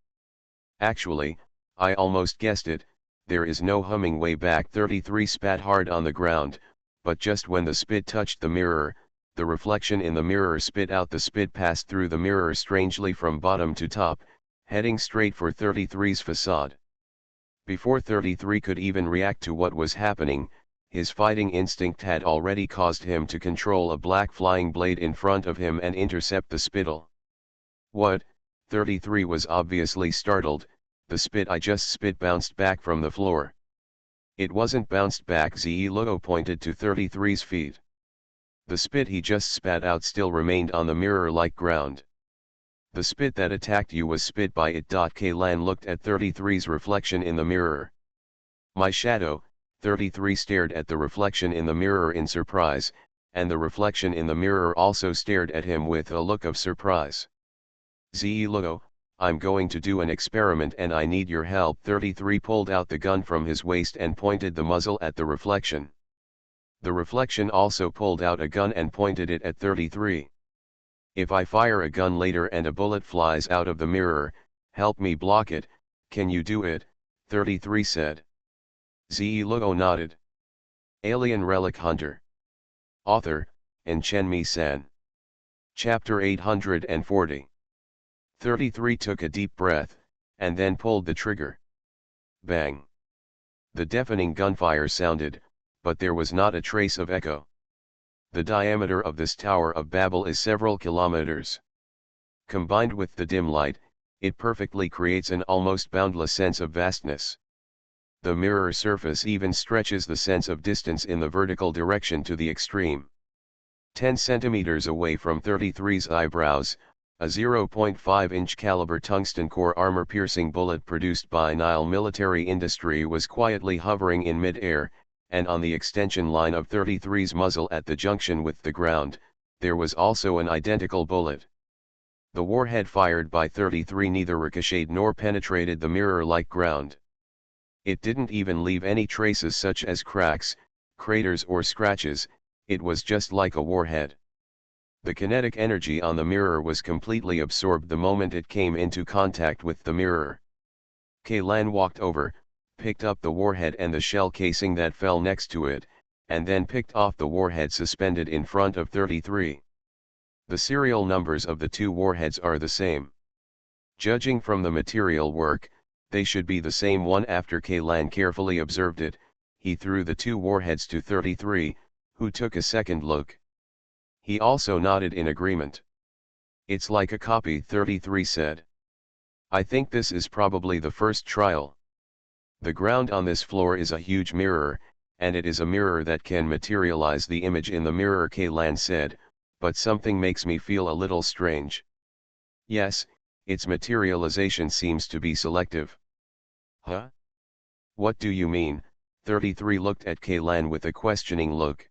Actually, I almost guessed it. There is no humming way back. 33 spat hard on the ground, but just when the spit touched the mirror, the reflection in the mirror spit out. The spit passed through the mirror strangely from bottom to top, heading straight for 33's facade. Before 33 could even react to what was happening, his fighting instinct had already caused him to control a black flying blade in front of him and intercept the spittle. What? 33 was obviously startled. The spit I just spit bounced back from the floor. It wasn't bounced back. Luo pointed to 33's feet. The spit he just spat out still remained on the mirror-like ground. The spit that attacked you was spit by it. Kaylan looked at 33's reflection in the mirror. My shadow. 33 stared at the reflection in the mirror in surprise, and the reflection in the mirror also stared at him with a look of surprise. Luo, I'm going to do an experiment and I need your help. 33 pulled out the gun from his waist and pointed the muzzle at the reflection. The reflection also pulled out a gun and pointed it at 33. If I fire a gun later and a bullet flies out of the mirror, help me block it, can you do it? 33 said. Luo nodded. Alien Relic Hunter. Author, Chen-Mi-san. Chapter 840. 33 took a deep breath, and then pulled the trigger. Bang! The deafening gunfire sounded, but there was not a trace of echo. The diameter of this Tower of Babel is several kilometers. Combined with the dim light, it perfectly creates an almost boundless sense of vastness. The mirror surface even stretches the sense of distance in the vertical direction to the extreme. 10 centimeters away from 33's eyebrows, a 0.5-inch caliber tungsten core armor-piercing bullet produced by Nile Military Industry was quietly hovering in mid-air, and on the extension line of 33's muzzle at the junction with the ground, there was also an identical bullet. The warhead fired by 33 neither ricocheted nor penetrated the mirror-like ground. It didn't even leave any traces such as cracks, craters or scratches, it was just like a warhead. The kinetic energy on the mirror was completely absorbed the moment it came into contact with the mirror. Kaylan walked over, picked up the warhead and the shell casing that fell next to it, and then picked off the warhead suspended in front of 33. The serial numbers of the two warheads are the same. Judging from the material work, they should be the same one. After Kaylan carefully observed it, he threw the two warheads to 33, who took a second look. He also nodded in agreement. It's like a copy, 33 said. I think this is probably the first trial. The ground on this floor is a huge mirror, and it is a mirror that can materialize the image in the mirror, Kaylan said, but something makes me feel a little strange. Yes, its materialization seems to be selective. Huh? What do you mean? 33 looked at Kaylan with a questioning look.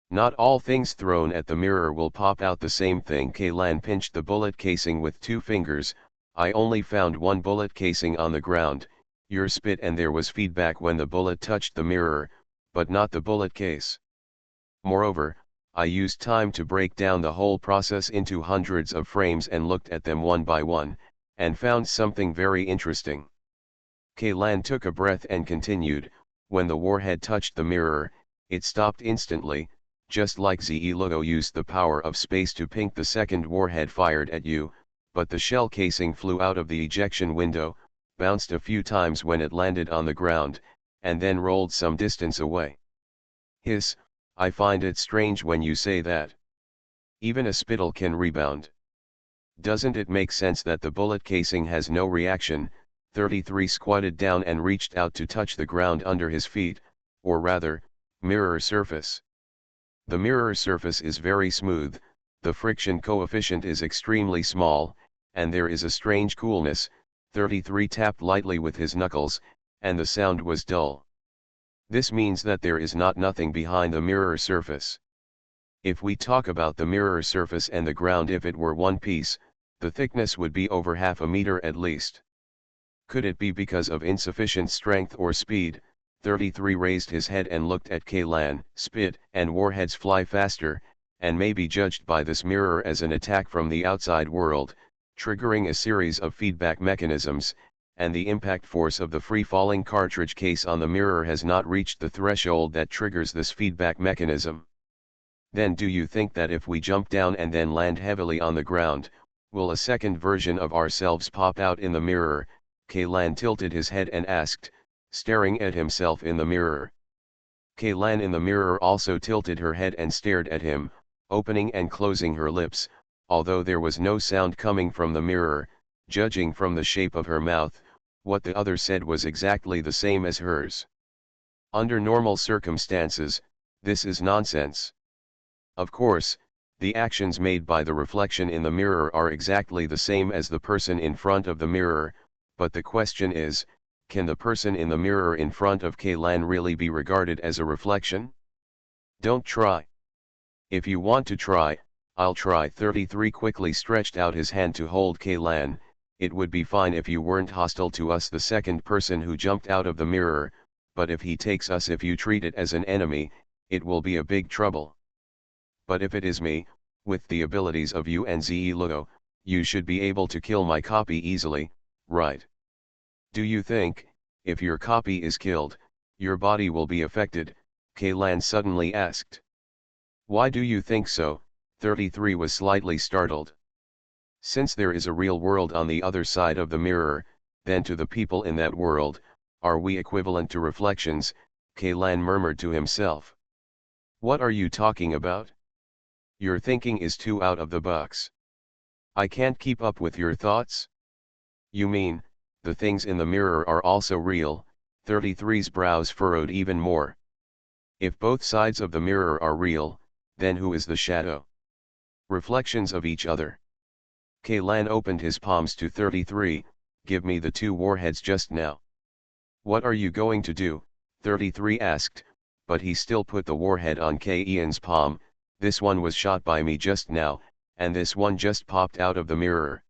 Not all things thrown at the mirror will pop out the same thing. Kaylan pinched the bullet casing with 2 fingers. I only found one bullet casing on the ground, your spit, and there was feedback when the bullet touched the mirror, but not the bullet case. Moreover, I used time to break down the whole process into hundreds of frames and looked at them one by one, and found something very interesting. Kaylan took a breath and continued, when the warhead touched the mirror, it stopped instantly, just like Luo used the power of space to pink the second warhead fired at you, but the shell casing flew out of the ejection window, bounced a few times when it landed on the ground, and then rolled some distance away. Hiss, I find it strange when you say that. Even a spittle can rebound. Doesn't it make sense that the bullet casing has no reaction? 33 squatted down and reached out to touch the ground under his feet, or rather, mirror surface. The mirror surface is very smooth, the friction coefficient is extremely small, and there is a strange coolness. 33 tapped lightly with his knuckles, and the sound was dull. This means that there is nothing behind the mirror surface. If we talk about the mirror surface and the ground, if it were one piece, the thickness would be over half a meter at least. Could it be because of insufficient strength or speed? 33 raised his head and looked at Kaylan. Spit and warheads fly faster, and may be judged by this mirror as an attack from the outside world, triggering a series of feedback mechanisms, and the impact force of the free-falling cartridge case on the mirror has not reached the threshold that triggers this feedback mechanism. Then do you think that if we jump down and then land heavily on the ground, will a second version of ourselves pop out in the mirror? Kaylan tilted his head and asked, staring at himself in the mirror. Kaylan in the mirror also tilted her head and stared at him, opening and closing her lips, although there was no sound coming from the mirror. Judging from the shape of her mouth, what the other said was exactly the same as hers. Under normal circumstances, this is nonsense. Of course, the actions made by the reflection in the mirror are exactly the same as the person in front of the mirror, but the question is, can the person in the mirror in front of Kaylan really be regarded as a reflection? Don't try. If you want to try, I'll try. 33 quickly stretched out his hand to hold Kaylan. It would be fine if you weren't hostile to us, the second person who jumped out of the mirror, but if he takes us, if you treat it as an enemy, it will be a big trouble. But if it is me, with the abilities of you and Ze-Lugo, you should be able to kill my copy easily, right? Do you think, if your copy is killed, your body will be affected? Kaylan suddenly asked. Why do you think so? 33 was slightly startled. Since there is a real world on the other side of the mirror, then to the people in that world, are we equivalent to reflections? Kaylan murmured to himself. What are you talking about? Your thinking is too out of the box. I can't keep up with your thoughts. You mean, the things in the mirror are also real? 33's brows furrowed even more. If both sides of the mirror are real, then who is the shadow? Reflections of each other. Kaylan opened his palms to 33, give me the 2 warheads just now. What are you going to do? 33 asked, but he still put the warhead on Kaylan's palm. This one was shot by me just now, and this one just popped out of the mirror.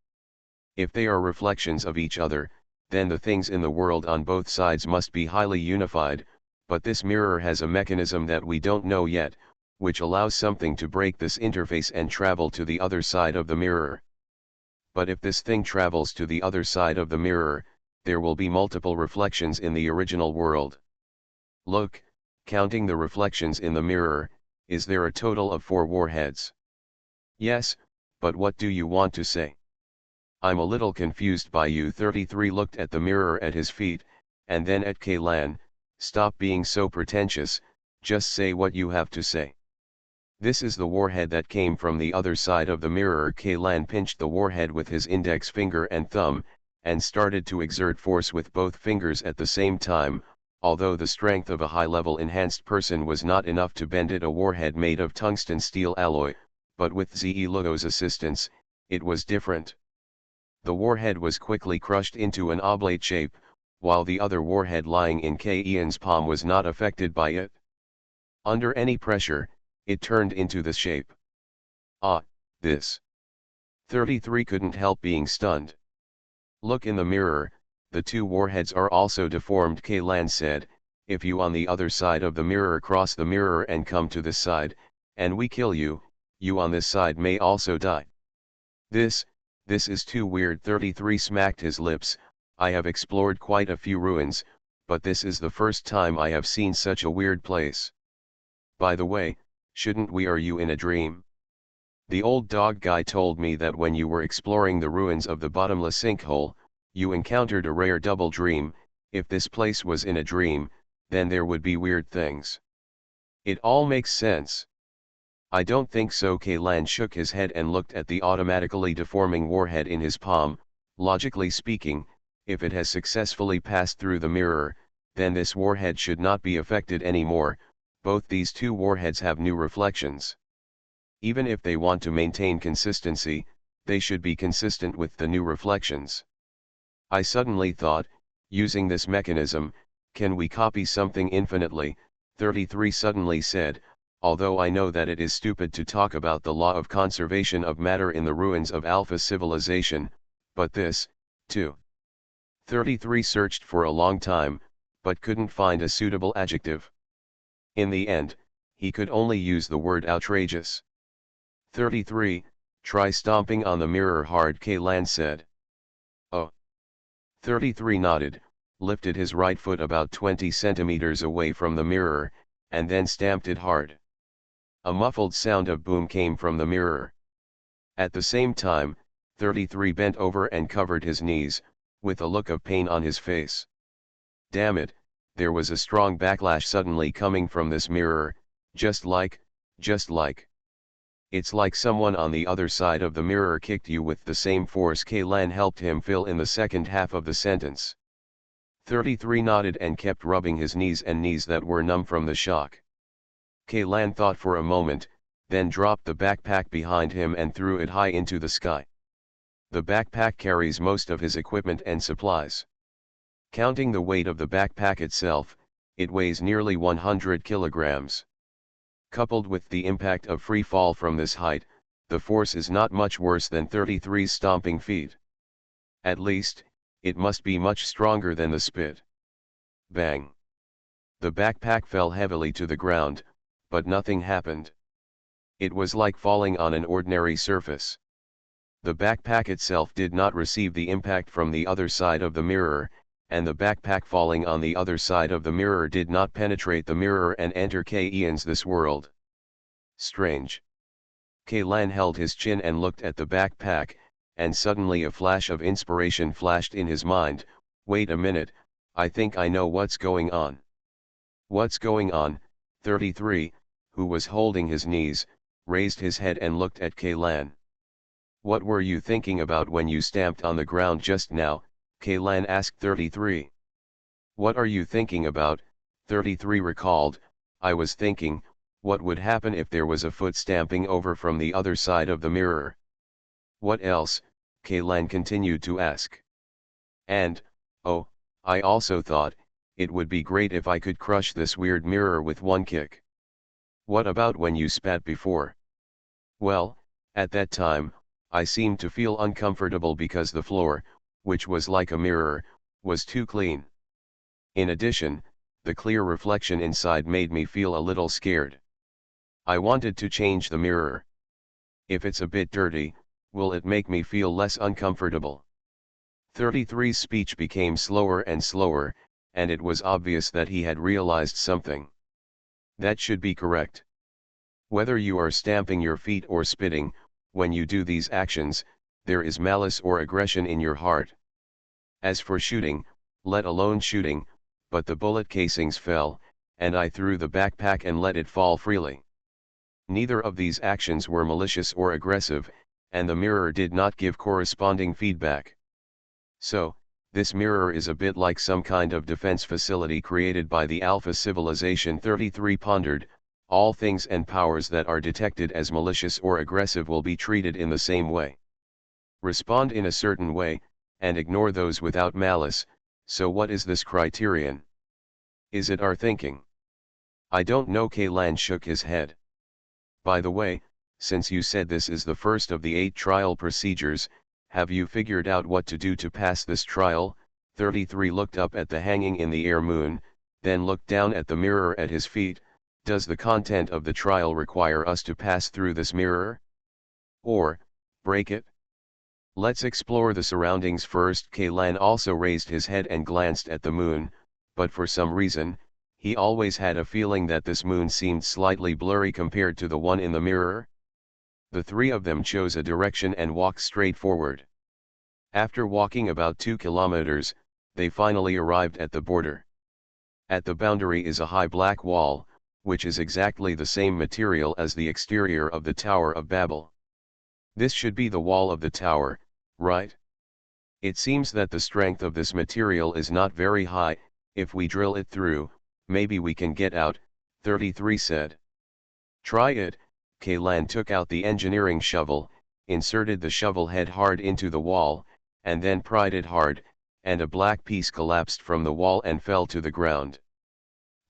If they are reflections of each other, then the things in the world on both sides must be highly unified, but this mirror has a mechanism that we don't know yet, which allows something to break this interface and travel to the other side of the mirror. But if this thing travels to the other side of the mirror, there will be multiple reflections in the original world. Look, counting the reflections in the mirror, is there a total of 4 warheads? Yes, but what do you want to say? I'm a little confused by you. 33 looked at the mirror at his feet, and then at Kaylan. Stop being so pretentious, just say what you have to say. This is the warhead that came from the other side of the mirror. Kaylan pinched the warhead with his index finger and thumb, and started to exert force with both fingers at the same time. Although the strength of a high-level enhanced person was not enough to bend it, a warhead made of tungsten steel alloy, but with Ze-Lugo's assistance, it was different. The warhead was quickly crushed into an oblate shape, while the other warhead lying in Kaylan's palm was not affected by it. Under any pressure, it turned into this shape. Ah, this. 33 couldn't help being stunned. Look in the mirror, the 2 warheads are also deformed. Kaylan said, if you on the other side of the mirror cross the mirror and come to this side, and we kill you, you on this side may also die. This is too weird. 33 smacked his lips. I have explored quite a few ruins, but this is the first time I have seen such a weird place. By the way, shouldn't we are you in a dream? The old dog guy told me that when you were exploring the ruins of the bottomless sinkhole, you encountered a rare double dream. If this place was in a dream, then there would be weird things. It all makes sense. I don't think so. Kaylan shook his head and looked at the automatically deforming warhead in his palm. Logically speaking, if it has successfully passed through the mirror, then this warhead should not be affected anymore. Both these 2 warheads have new reflections. Even if they want to maintain consistency, they should be consistent with the new reflections. I suddenly thought, using this mechanism, can we copy something infinitely? 33 suddenly said, although I know that it is stupid to talk about the law of conservation of matter in the ruins of Alpha civilization, but this, too. 33 searched for a long time, but couldn't find a suitable adjective. In the end, he could only use the word outrageous. 33, try stomping on the mirror hard, Kaylan said. Oh. 33 nodded, lifted his right foot about 20 centimeters away from the mirror, and then stamped it hard. A muffled sound of boom came from the mirror. At the same time, 33 bent over and covered his knees, with a look of pain on his face. Damn it, there was a strong backlash suddenly coming from this mirror, just like. It's like someone on the other side of the mirror kicked you with the same force Kaylan helped him fill in the second half of the sentence. 33 nodded and kept rubbing his knees and knees that were numb from the shock. Kaylan thought for a moment, then dropped the backpack behind him and threw it high into the sky. The backpack carries most of his equipment and supplies. Counting the weight of the backpack itself, it weighs nearly 100 kilograms. Coupled with the impact of free fall from this height, the force is not much worse than 33's stomping feet. At least, it must be much stronger than the spit. Bang! The backpack fell heavily to the ground, but nothing happened. It was like falling on an ordinary surface. The backpack itself did not receive the impact from the other side of the mirror, and the backpack falling on the other side of the mirror did not penetrate the mirror and enter Kaylan's this world. Strange. Kaylan held his chin and looked at the backpack, and suddenly a flash of inspiration flashed in his mind. Wait a minute, I think I know what's going on. What's going on? 33, who was holding his knees, raised his head and looked at Kaylan. What were you thinking about when you stamped on the ground just now? Kaylan asked 33. What are you thinking about? 33 recalled. I was thinking, what would happen if there was a foot stamping over from the other side of the mirror? What else? Kaylan continued to ask. And, oh, I also thought, it would be great if I could crush this weird mirror with one kick. What about when you spat before? Well, at that time, I seemed to feel uncomfortable because the floor, which was like a mirror, was too clean. In addition, the clear reflection inside made me feel a little scared. I wanted to change the mirror. If it's a bit dirty, will it make me feel less uncomfortable? 33's speech became slower and slower, and it was obvious that he had realized something. That should be correct. Whether you are stamping your feet or spitting, when you do these actions, there is malice or aggression in your heart. As for shooting, let alone shooting, but the bullet casings fell, and I threw the backpack and let it fall freely. Neither of these actions were malicious or aggressive, and the mirror did not give corresponding feedback. So, this mirror is a bit like some kind of defense facility created by the Alpha civilization. 33 pondered. All things and powers that are detected as malicious or aggressive will be treated in the same way. Respond in a certain way, and ignore those without malice. So what is this criterion? Is it our thinking? I don't know. Kaylan shook his head. By the way, since you said this is the first of the 8 trial procedures, have you figured out what to do to pass this trial? 33 looked up at the hanging in the air moon, then looked down at the mirror at his feet. Does the content of the trial require us to pass through this mirror? Or, break it? Let's explore the surroundings first. Kaylan also raised his head and glanced at the moon, but for some reason, he always had a feeling that this moon seemed slightly blurry compared to the one in the mirror. The three of them chose a direction and walked straight forward. After walking about 2 kilometers, they finally arrived at the border. At the boundary is a high black wall, which is exactly the same material as the exterior of the Tower of Babel. This should be the wall of the tower, right? It seems that the strength of this material is not very high. If we drill it through, maybe we can get out, 33 said. Try it. Kaylan took out the engineering shovel, inserted the shovel head hard into the wall, and then pried it hard, and a black piece collapsed from the wall and fell to the ground.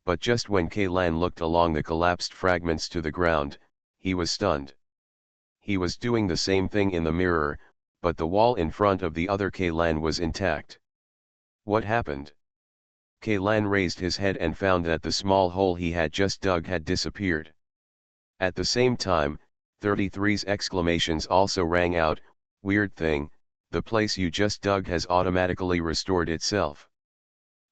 But just when Kaylan looked along the collapsed fragments to the ground, he was stunned. He was doing the same thing in the mirror, but the wall in front of the other Kaylan was intact. What happened? Kaylan raised his head and found that the small hole he had just dug had disappeared. At the same time, 33's exclamations also rang out. Weird thing, the place you just dug has automatically restored itself.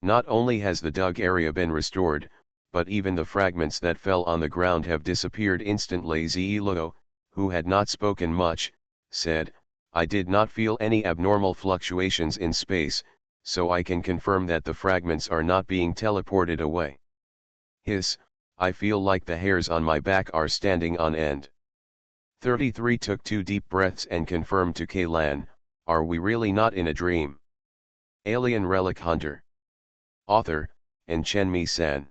Not only has the dug area been restored, but even the fragments that fell on the ground have disappeared instantly. Zilo, who had not spoken much, said, I did not feel any abnormal fluctuations in space, so I can confirm that the fragments are not being teleported away. Hiss, I feel like the hairs on my back are standing on end. 33 took 2 deep breaths and confirmed to Kaylan, are we really not in a dream? Alien Relic Hunter. Author, and Chenmi-san.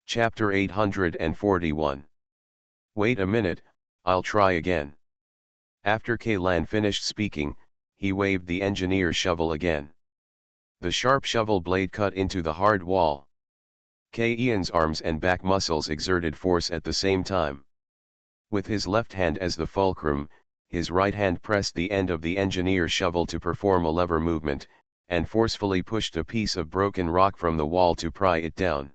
Chapter 841. Wait a minute, I'll try again. After Kaylan finished speaking, he waved the engineer shovel again. The sharp shovel blade cut into the hard wall. Ian's arms and back muscles exerted force at the same time. With his left hand as the fulcrum, his right hand pressed the end of the engineer shovel to perform a lever movement, and forcefully pushed a piece of broken rock from the wall to pry it down.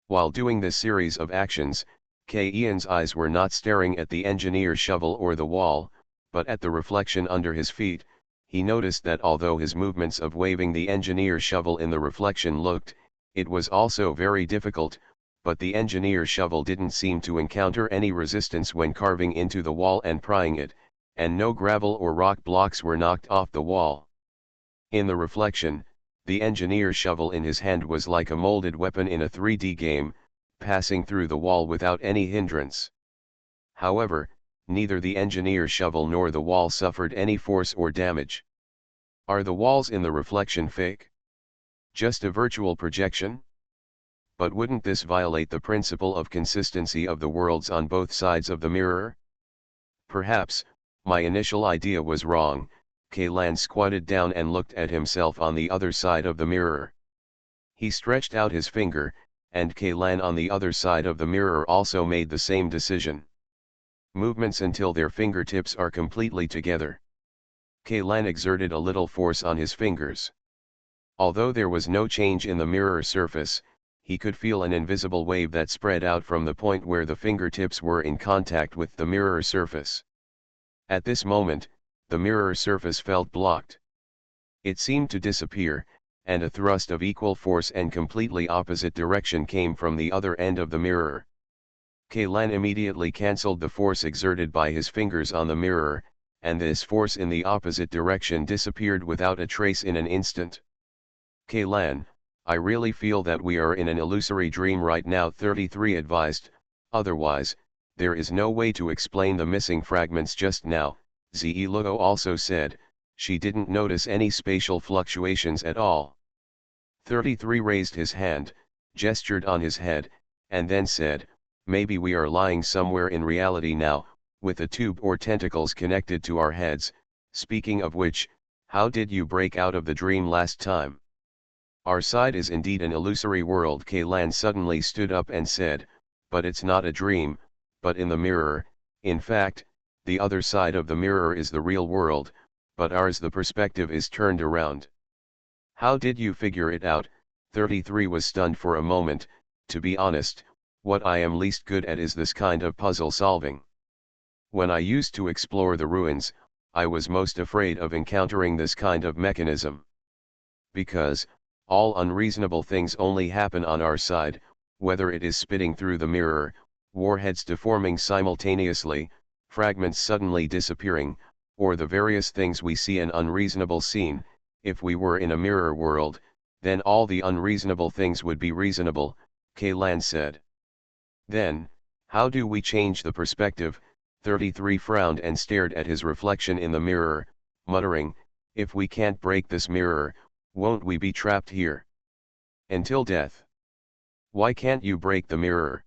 While doing this series of actions, Ian's eyes were not staring at the engineer shovel or the wall, but at the reflection under his feet. He noticed that although his movements of waving the engineer shovel in the reflection looked, it was also very difficult, but the engineer shovel didn't seem to encounter any resistance when carving into the wall and prying it, and no gravel or rock blocks were knocked off the wall. In the reflection, the engineer shovel in his hand was like a molded weapon in a 3D game, passing through the wall without any hindrance. However, neither the engineer shovel nor the wall suffered any force or damage. Are the walls in the reflection fake? Just a virtual projection? But wouldn't this violate the principle of consistency of the worlds on both sides of the mirror? Perhaps, my initial idea was wrong. Kaylan squatted down and looked at himself on the other side of the mirror. He stretched out his finger, and Kaylan on the other side of the mirror also made the same decision. Movements until their fingertips are completely together. Kaylan exerted a little force on his fingers. Although there was no change in the mirror surface, he could feel an invisible wave that spread out from the point where the fingertips were in contact with the mirror surface. At this moment, the mirror surface felt blocked. It seemed to disappear, and a thrust of equal force and completely opposite direction came from the other end of the mirror. Kaylan immediately cancelled the force exerted by his fingers on the mirror, and this force in the opposite direction disappeared without a trace in an instant. Kaylan, I really feel that we are in an illusory dream right now, 33 advised, otherwise, there is no way to explain the missing fragments just now. Ze Luo also said, she didn't notice any spatial fluctuations at all. 33 raised his hand, gestured on his head, and then said, maybe we are lying somewhere in reality now, with a tube or tentacles connected to our heads. Speaking of which, how did you break out of the dream last time? Our side is indeed an illusory world. Kaylan suddenly stood up and said, but it's not a dream, but in the mirror, in fact, the other side of the mirror is the real world, but ours the perspective is turned around. How did you figure it out? 33 was stunned for a moment. To be honest, what I am least good at is this kind of puzzle solving. When I used to explore the ruins, I was most afraid of encountering this kind of mechanism. Because, all unreasonable things only happen on our side, whether it is spitting through the mirror, warheads deforming simultaneously, fragments suddenly disappearing, or the various things we see an unreasonable scene. If we were in a mirror world, then all the unreasonable things would be reasonable, Kaylan said. Then, how do we change the perspective? 33 frowned and stared at his reflection in the mirror, muttering, if we can't break this mirror, won't we be trapped here until death? Why can't you break the mirror?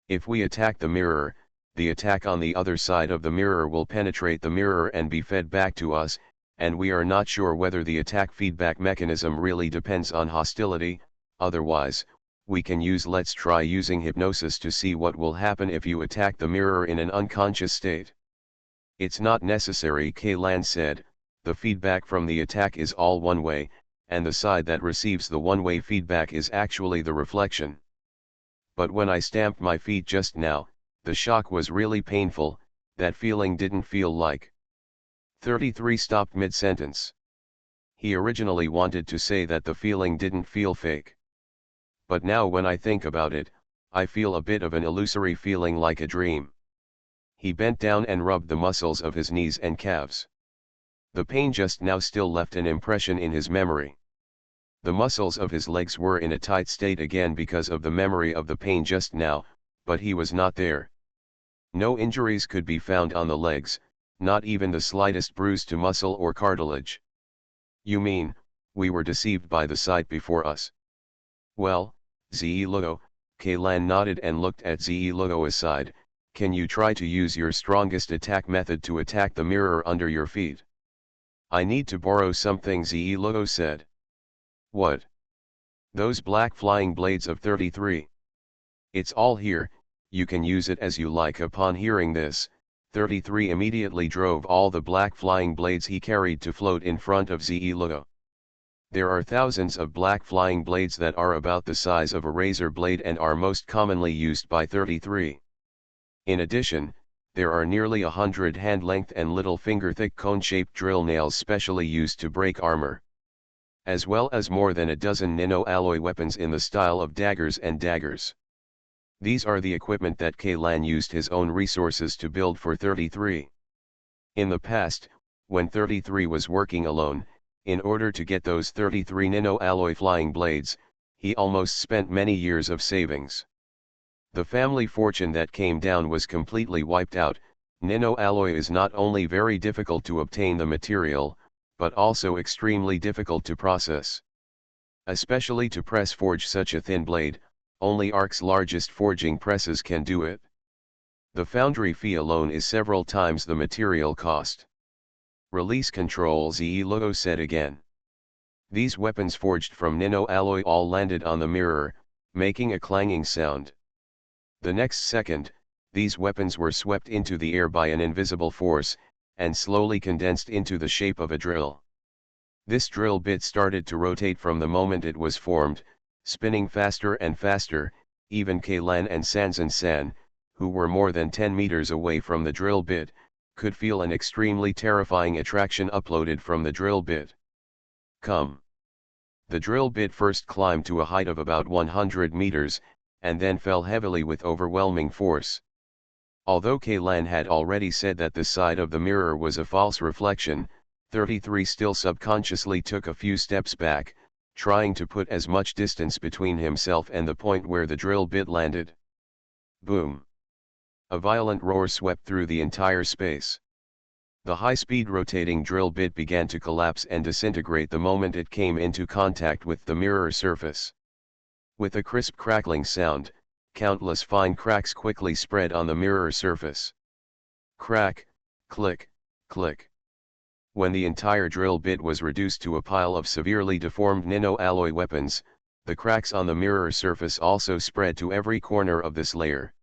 If we attack the mirror, the attack on the other side of the mirror will penetrate the mirror and be fed back to us, and we are not sure whether the attack feedback mechanism really depends on hostility. Otherwise, we can let's try using hypnosis to see what will happen if you attack the mirror in an unconscious state. It's not necessary, Kaylan said, the feedback from the attack is all one way, and the side that receives the one-way feedback is actually the reflection. But when I stamped my feet just now, the shock was really painful. That feeling didn't feel like. 33 stopped mid-sentence. He originally wanted to say that the feeling didn't feel fake. But now when I think about it, I feel a bit of an illusory feeling like a dream. He bent down and rubbed the muscles of his knees and calves. The pain just now still left an impression in his memory. The muscles of his legs were in a tight state again because of the memory of the pain just now, but he was not there. No injuries could be found on the legs, not even the slightest bruise to muscle or cartilage. You mean, we were deceived by the sight before us? Well, Ze Luo, Kaylan nodded and looked at Ze Luo aside. Can you try to use your strongest attack method to attack the mirror under your feet? I need to borrow something, Ze Luo said. What? Those black flying blades of 33. It's all here, you can use it as you like. Upon hearing this, 33 immediately drove all the black flying blades he carried to float in front of Ze Luo. There are thousands of black flying blades that are about the size of a razor blade and are most commonly used by 33. In addition, there are nearly 100 hand-length and little finger-thick cone-shaped drill nails specially used to break armor, as well as more than a dozen nano-alloy weapons in the style of daggers and daggers. These are the equipment that Kaylan used his own resources to build for 33. In the past, when 33 was working alone, in order to get those 33 nano-alloy flying blades, he almost spent many years of savings. The family fortune that came down was completely wiped out. Nano-alloy is not only very difficult to obtain the material, but also extremely difficult to process. Especially to press forge such a thin blade, only ARC's largest forging presses can do it. The foundry fee alone is several times the material cost. Release control, Ze Luo said again. These weapons forged from nano-alloy all landed on the mirror, making a clanging sound. The next second, these weapons were swept into the air by an invisible force, and slowly condensed into the shape of a drill. This drill bit started to rotate from the moment it was formed, spinning faster and faster. Even Kaylan and Sansan, who were more than 10 meters away from the drill bit, could feel an extremely terrifying attraction uploaded from the drill bit. Come! The drill bit first climbed to a height of about 100 meters, and then fell heavily with overwhelming force. Although Kaylan had already said that the side of the mirror was a false reflection, 33 still subconsciously took a few steps back, trying to put as much distance between himself and the point where the drill bit landed. Boom! A violent roar swept through the entire space. The high-speed rotating drill bit began to collapse and disintegrate the moment it came into contact with the mirror surface. With a crisp crackling sound, countless fine cracks quickly spread on the mirror surface. Crack, click, click. When the entire drill bit was reduced to a pile of severely deformed nano-alloy weapons, the cracks on the mirror surface also spread to every corner of this layer.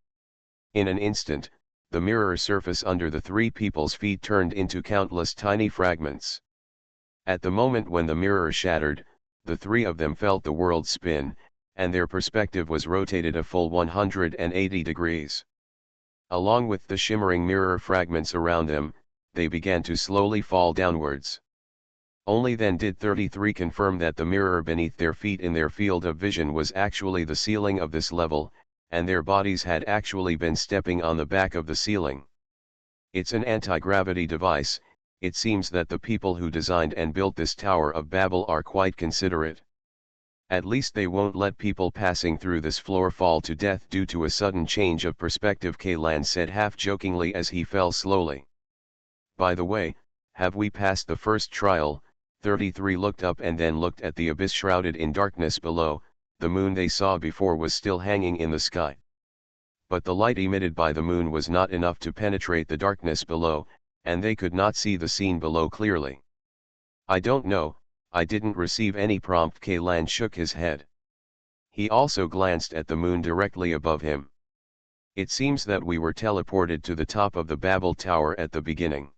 In an instant, the mirror surface under the three people's feet turned into countless tiny fragments. At the moment when the mirror shattered, the three of them felt the world spin, and their perspective was rotated a full 180 degrees. Along with the shimmering mirror fragments around them, they began to slowly fall downwards. Only then did 33 confirm that the mirror beneath their feet in their field of vision was actually the ceiling of this level, and their bodies had actually been stepping on the back of the ceiling. It's an anti-gravity device. It seems that the people who designed and built this Tower of Babel are quite considerate. At least they won't let people passing through this floor fall to death due to a sudden change of perspective, Kaylan said half-jokingly as he fell slowly. By the way, have we passed the first trial? 33 looked up and then looked at the abyss shrouded in darkness below. The moon they saw before was still hanging in the sky. But the light emitted by the moon was not enough to penetrate the darkness below, and they could not see the scene below clearly. I don't know, I didn't receive any prompt. Kaylan shook his head. He also glanced at the moon directly above him. It seems that we were teleported to the top of the Babel Tower at the beginning.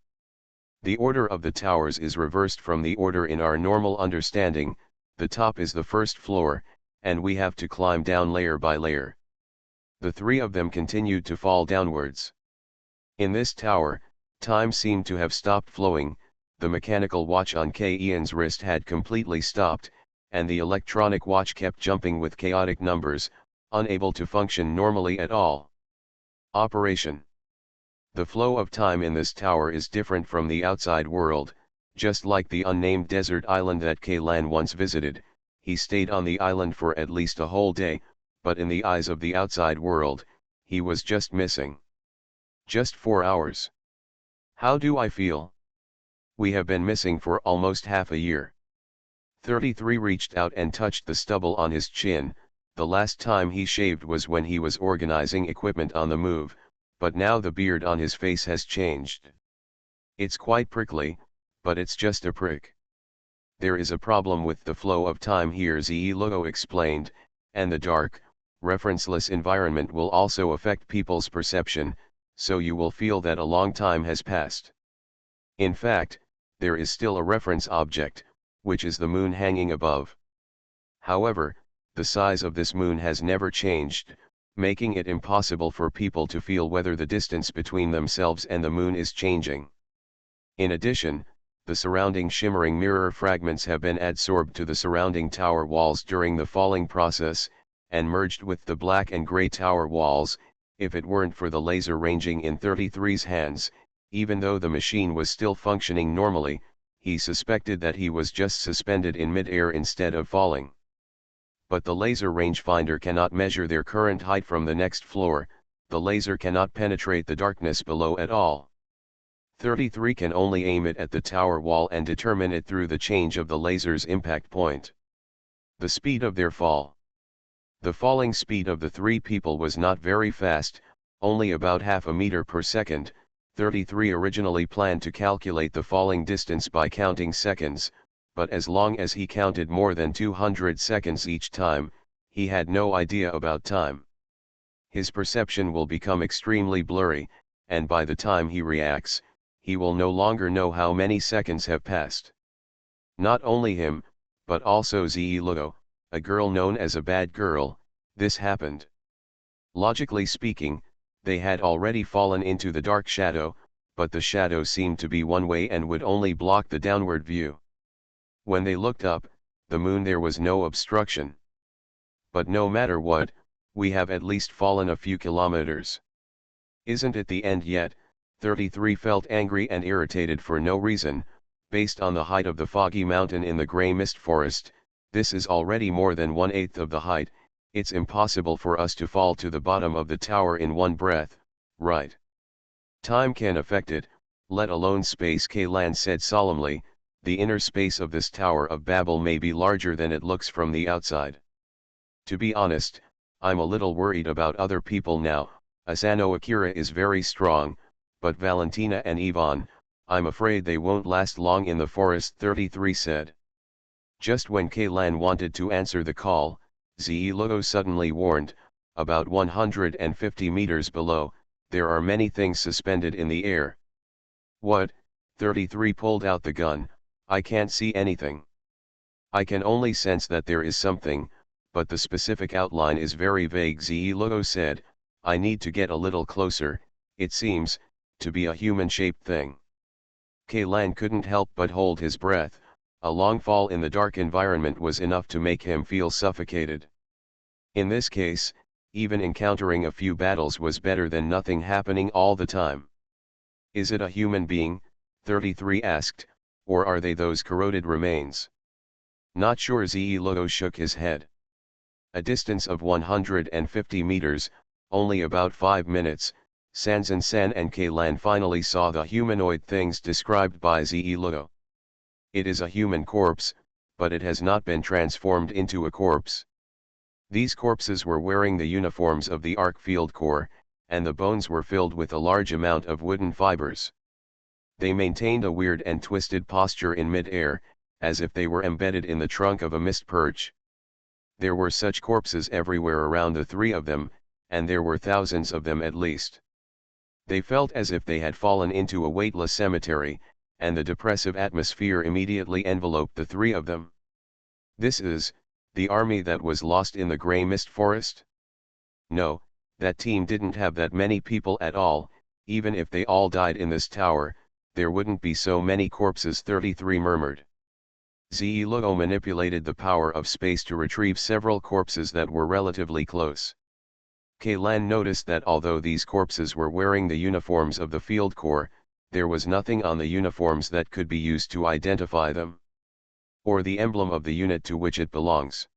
The order of the towers is reversed from the order in our normal understanding. The top is the first floor, and we have to climb down layer by layer. The three of them continued to fall downwards. In this tower, time seemed to have stopped flowing. The mechanical watch on Ian's wrist had completely stopped, and the electronic watch kept jumping with chaotic numbers, unable to function normally at all. Operation. The flow of time in this tower is different from the outside world, just like the unnamed desert island that Kaylan once visited. he stayed on the island for at least a whole day, but in the eyes of the outside world, he was just missing. Just 4 hours. How do I feel? We have been missing for almost half a year. 33 reached out and touched the stubble on his chin. The last time he shaved was when he was organizing equipment on the move, but now the beard on his face has changed. It's quite prickly, but it's just a prick. There is a problem with the flow of time here, Logo explained, and the dark, referenceless environment will also affect people's perception, so you will feel that a long time has passed. In fact, there is still a reference object, which is the moon hanging above. However, the size of this moon has never changed, making it impossible for people to feel whether the distance between themselves and the moon is changing. In addition, the surrounding shimmering mirror fragments have been adsorbed to the surrounding tower walls during the falling process, and merged with the black and gray tower walls. If it weren't for the laser ranging in 33's hands, even though the machine was still functioning normally, he suspected that he was just suspended in mid-air instead of falling. But the laser rangefinder cannot measure their current height from the next floor. The laser cannot penetrate the darkness below at all. 33 can only aim it at the tower wall and determine it through the change of the laser's impact point. The speed of their fall. The falling speed of the three people was not very fast, only about half a meter per second. 33 originally planned to calculate the falling distance by counting seconds, but as long as he counted more than 200 seconds each time, he had no idea about time. His perception will become extremely blurry, and by the time he reacts, he will no longer know how many seconds have passed. Not only him, but also Logo, a girl known as a bad girl, this happened. Logically speaking, they had already fallen into the dark shadow, but the shadow seemed to be one way and would only block the downward view. When they looked up, the moon, there was no obstruction. But no matter what, we have at least fallen a few kilometers. Isn't it the end yet? 33 felt angry and irritated for no reason. Based on the height of the foggy mountain in the grey mist forest, this is already more than 1/8 of the height. It's impossible for us to fall to the bottom of the tower in one breath, right? Time can affect it, let alone space, Kaylan said solemnly. The inner space of this Tower of Babel may be larger than it looks from the outside. To be honest, I'm a little worried about other people now. Asano Akira is very strong, but Valentina and Yvonne, I'm afraid they won't last long in the forest, 33 said. Just when Kaylan wanted to answer the call, Logo suddenly warned, about 150 meters below, there are many things suspended in the air. What? 33 pulled out the gun. I can't see anything. I can only sense that there is something, but the specific outline is very vague, Logo said. I need to get a little closer. It seems to be a human-shaped thing. Kaylan couldn't help but hold his breath. A long fall in the dark environment was enough to make him feel suffocated. In this case, even encountering a few battles was better than nothing happening all the time. Is it a human being? 33 asked, or are they those corroded remains? Not sure, Logo shook his head. A distance of 150 meters, only about 5 minutes, Sanzan-san and Kaylan finally saw the humanoid things described by Logo. It is a human corpse, but it has not been transformed into a corpse. These corpses were wearing the uniforms of the Arc Field Corps, and the bones were filled with a large amount of wooden fibers. They maintained a weird and twisted posture in mid-air, as if they were embedded in the trunk of a mist perch. There were such corpses everywhere around the three of them, and there were thousands of them at least. They felt as if they had fallen into a weightless cemetery, and the depressive atmosphere immediately enveloped the three of them. This is the army that was lost in the grey mist forest? No, that team didn't have that many people at all. Even if they all died in this tower, there wouldn't be so many corpses, 33 murmured. Logo manipulated the power of space to retrieve several corpses that were relatively close. Kaylan noticed that although these corpses were wearing the uniforms of the Field Corps, there was nothing on the uniforms that could be used to identify them. or the emblem of the unit to which it belongs.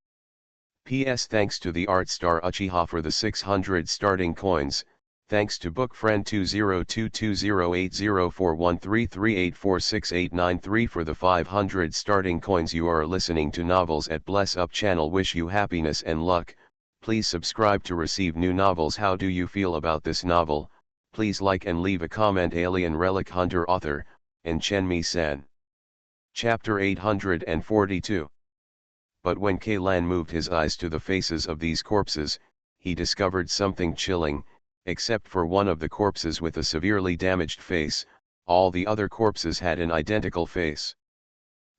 P.S. Thanks to the art star Uchiha for the 600 starting coins, thanks to bookfriend 2022080413384689 for the 500 starting coins. You are listening to Novels at Bless Up channel. Wish you happiness and luck. Please subscribe to receive new novels. How do you feel about this novel? Please like and leave a comment. Alien Relic Hunter, author, and Chenmi-san. Chapter 842. But when Keilan moved his eyes to the faces of these corpses, he discovered something chilling. Except for one of the corpses with a severely damaged face, all the other corpses had an identical face.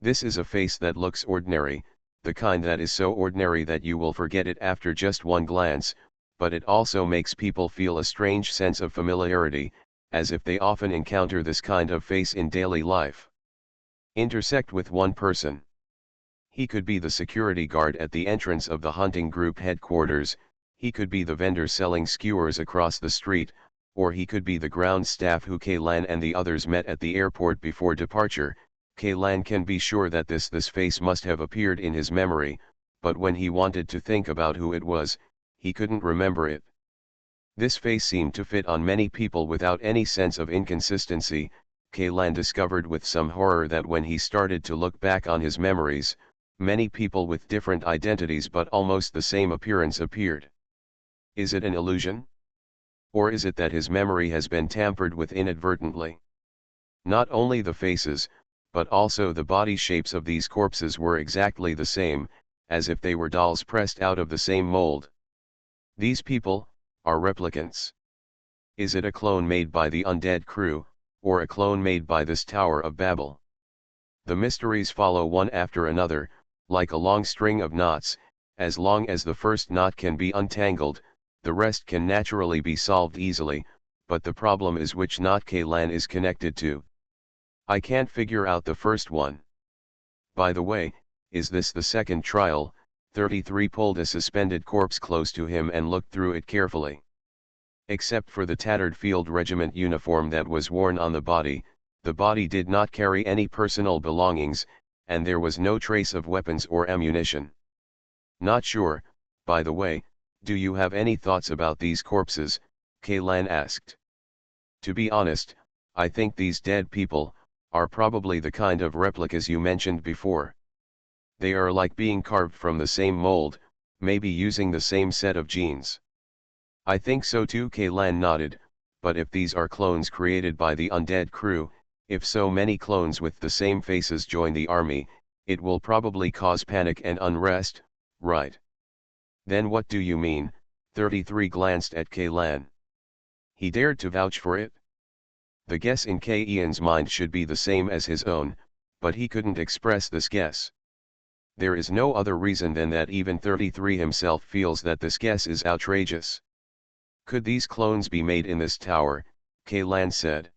This is a face that looks ordinary, the kind that is so ordinary that you will forget it after just one glance, but it also makes people feel a strange sense of familiarity, as if they often encounter this kind of face in daily life. Intersect with one person. He could be the security guard at the entrance of the hunting group headquarters, he could be the vendor selling skewers across the street, or he could be the ground staff who Keilan and the others met at the airport before departure. Keilan can be sure that this face must have appeared in his memory, but when he wanted to think about who it was, he couldn't remember it. This face seemed to fit on many people without any sense of inconsistency. Keilan discovered with some horror that when he started to look back on his memories, many people with different identities but almost the same appearance appeared. Is it an illusion? Or is it that his memory has been tampered with inadvertently? Not only the faces, but also the body shapes of these corpses were exactly the same, as if they were dolls pressed out of the same mold. These people are replicants. Is it a clone made by the undead crew, or a clone made by this Tower of Babel? The mysteries follow one after another, like a long string of knots. As long as the first knot can be untangled, the rest can naturally be solved easily, but the problem is which knot Keilan is connected to. I can't figure out the first one. By the way, is this the second trial? 33 pulled a suspended corpse close to him and looked through it carefully. Except for the tattered field regiment uniform that was worn on the body did not carry any personal belongings, and there was no trace of weapons or ammunition. Not sure, by the way, do you have any thoughts about these corpses? Keilan asked. To be honest, I think these dead people are probably the kind of replicas you mentioned before. They are like being carved from the same mold, maybe using the same set of genes. I think so too, Keilan nodded, but if these are clones created by the undead crew, if so many clones with the same faces join the army, it will probably cause panic and unrest, right? Then what do you mean? 33 glanced at Keilan. He dared to vouch for it. The guess in Keilan's mind should be the same as his own, but he couldn't express this guess. There is no other reason than that even 33 himself feels that this guess is outrageous. Could these clones be made in this tower? Keilan said.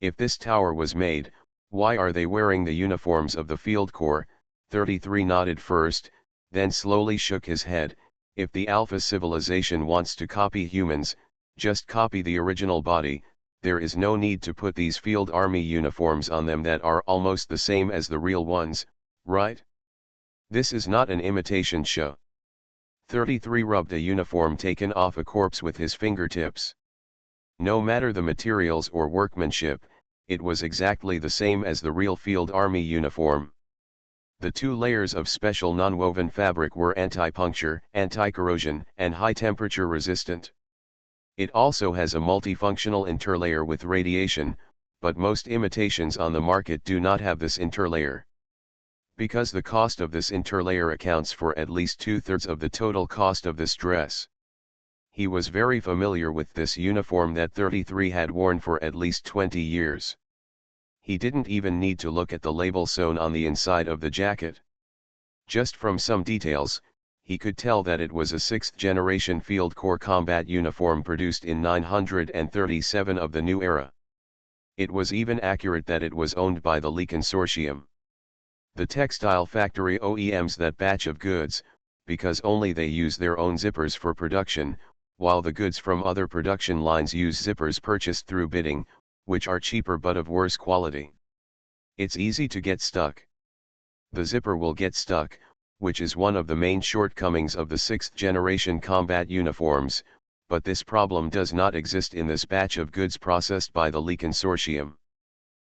If this tower was made, why are they wearing the uniforms of the field corps? 33 nodded first, then slowly shook his head. If the Alpha civilization wants to copy humans, just copy the original body. There is no need to put these field army uniforms on them that are almost the same as the real ones, right? This is not an imitation show. 33 rubbed a uniform taken off a corpse with his fingertips. No matter the materials or workmanship, it was exactly the same as the real field army uniform. The 2 layers of special non-woven fabric were anti-puncture, anti-corrosion, and high-temperature resistant. It also has a multifunctional interlayer with radiation, but most imitations on the market do not have this interlayer. Because the cost of this interlayer accounts for at least 2/3 of the total cost of this dress. He was very familiar with this uniform that 33 had worn for at least 20 years. He didn't even need to look at the label sewn on the inside of the jacket. Just from some details, he could tell that it was a 6th-generation Field Corps combat uniform produced in 937 of the new era. It was even accurate that it was owned by the Lee Consortium. The textile factory OEMs that batch of goods, because only they use their own zippers for production, while the goods from other production lines use zippers purchased through bidding, which are cheaper but of worse quality. It's easy to get stuck. The zipper will get stuck, which is one of the main shortcomings of the 6th generation combat uniforms, but this problem does not exist in this batch of goods processed by the Lee Consortium.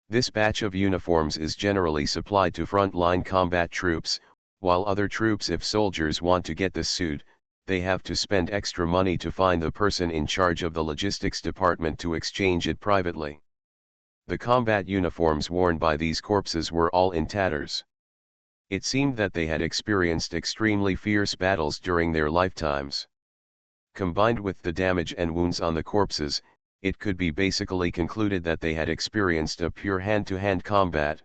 This batch of uniforms is generally supplied to front-line combat troops, while other troops, if soldiers want to get this suit, they have to spend extra money to find the person in charge of the logistics department to exchange it privately. The combat uniforms worn by these corpses were all in tatters. It seemed that they had experienced extremely fierce battles during their lifetimes. Combined with the damage and wounds on the corpses, it could be basically concluded that they had experienced a pure hand-to-hand combat.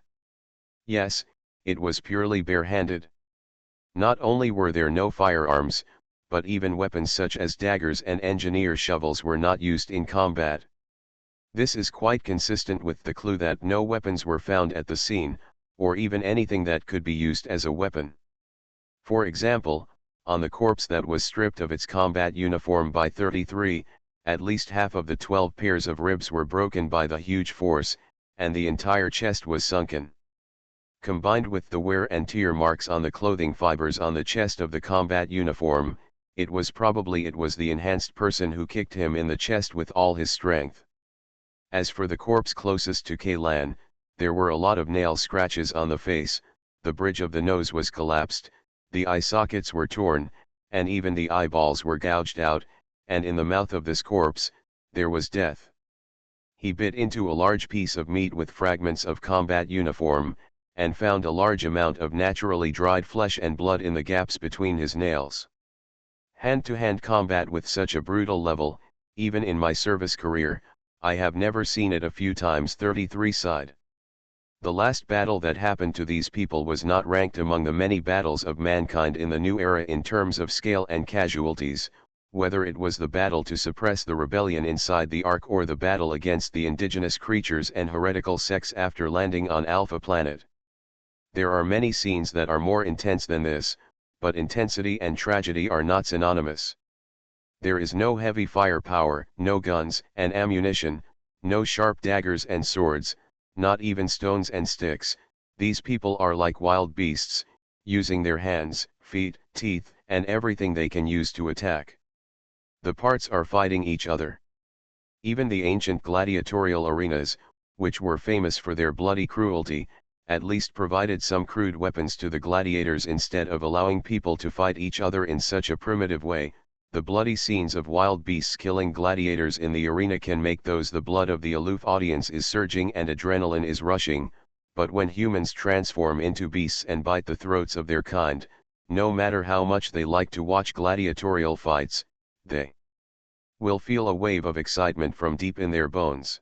Yes, it was purely bare-handed. Not only were there no firearms, but even weapons such as daggers and engineer shovels were not used in combat. This is quite consistent with the clue that no weapons were found at the scene, or even anything that could be used as a weapon. For example, on the corpse that was stripped of its combat uniform by 33, at least half of the 12 pairs of ribs were broken by the huge force, and the entire chest was sunken. Combined with the wear and tear marks on the clothing fibers on the chest of the combat uniform, it was the enhanced person who kicked him in the chest with all his strength. As for the corpse closest to Kaylan, there were a lot of nail scratches on the face, the bridge of the nose was collapsed, the eye sockets were torn, and even the eyeballs were gouged out, and in the mouth of this corpse, there was death. He bit into a large piece of meat with fragments of combat uniform, and found a large amount of naturally dried flesh and blood in the gaps between his nails. Hand-to-hand combat with such a brutal level, even in my service career, I have never seen it. A few times 33 sighed. The last battle that happened to these people was not ranked among the many battles of mankind in the new era in terms of scale and casualties, whether it was the battle to suppress the rebellion inside the Ark or the battle against the indigenous creatures and heretical sects after landing on Alpha Planet. There are many scenes that are more intense than this, but intensity and tragedy are not synonymous. There is no heavy firepower, no guns and ammunition, no sharp daggers and swords, not even stones and sticks. These people are like wild beasts, using their hands, feet, teeth, and everything they can use to attack. The parts are fighting each other. Even the ancient gladiatorial arenas, which were famous for their bloody cruelty, at least provided some crude weapons to the gladiators instead of allowing people to fight each other in such a primitive way. The bloody scenes of wild beasts killing gladiators in the arena can make the blood of the aloof audience is surging and adrenaline is rushing, but when humans transform into beasts and bite the throats of their kind, no matter how much they like to watch gladiatorial fights, they will feel a wave of excitement from deep in their bones.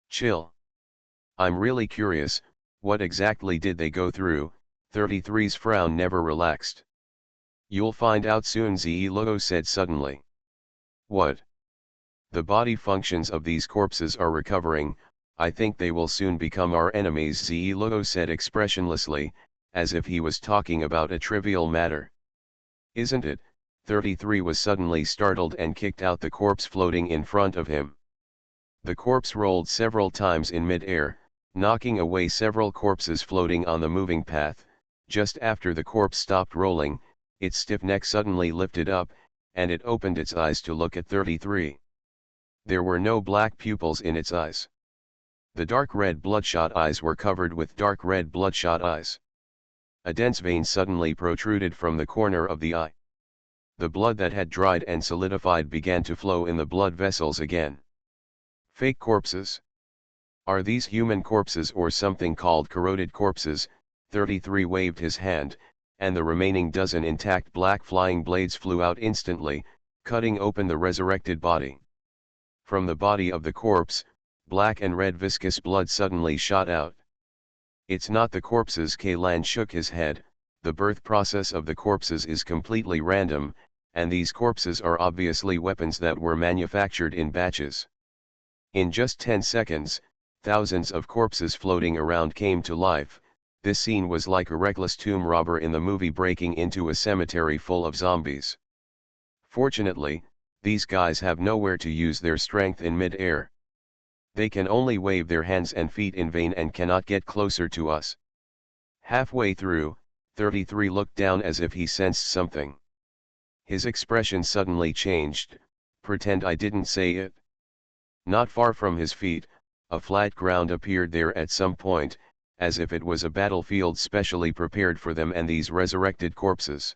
Chill. I'm really curious, what exactly did they go through? 33's frown never relaxed. You'll find out soon, Ze Logo said suddenly. What? The body functions of these corpses are recovering. I think they will soon become our enemies, Ze Logo said expressionlessly, as if he was talking about a trivial matter. Isn't it? 33 was suddenly startled and kicked out the corpse floating in front of him. The corpse rolled several times in mid-air, knocking away several corpses floating on the moving path. Just after the corpse stopped rolling, its stiff neck suddenly lifted up, and it opened its eyes to look at 33. There were no black pupils in its eyes. The dark red bloodshot eyes were covered with dark red bloodshot eyes. A dense vein suddenly protruded from the corner of the eye. The blood that had dried and solidified began to flow in the blood vessels again. Fake corpses. Are these human corpses or something called corroded corpses? 33 waved his hand, and the remaining dozen intact black flying blades flew out instantly, cutting open the resurrected body. From the body of the corpse, black and red viscous blood suddenly shot out. It's not the corpses. Kaylan shook his head. The birth process of the corpses is completely random, and these corpses are obviously weapons that were manufactured in batches. In just 10 seconds, thousands of corpses floating around came to life. This scene was like a reckless tomb robber in the movie breaking into a cemetery full of zombies. Fortunately, these guys have nowhere to use their strength in mid-air. They can only wave their hands and feet in vain and cannot get closer to us. Halfway through, 33 looked down as if he sensed something. His expression suddenly changed. Pretend I didn't say it. Not far from his feet, a flat ground appeared there at some point, as if it was a battlefield specially prepared for them and these resurrected corpses.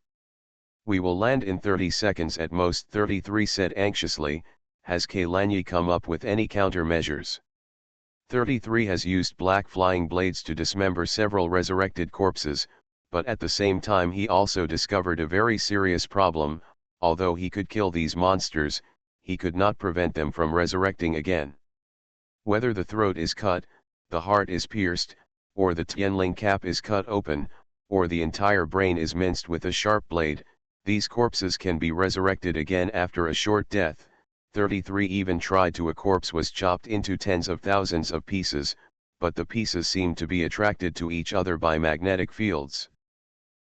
We will land in 30 seconds at most, 33 said anxiously. Has Kalanyi come up with any countermeasures? 33 has used black flying blades to dismember several resurrected corpses, but at the same time he also discovered a very serious problem. Although he could kill these monsters, he could not prevent them from resurrecting again. Whether the throat is cut, the heart is pierced, or the Tianling cap is cut open, or the entire brain is minced with a sharp blade, these corpses can be resurrected again after a short death. 33 even tried to. A corpse was chopped into tens of thousands of pieces, but the pieces seemed to be attracted to each other by magnetic fields.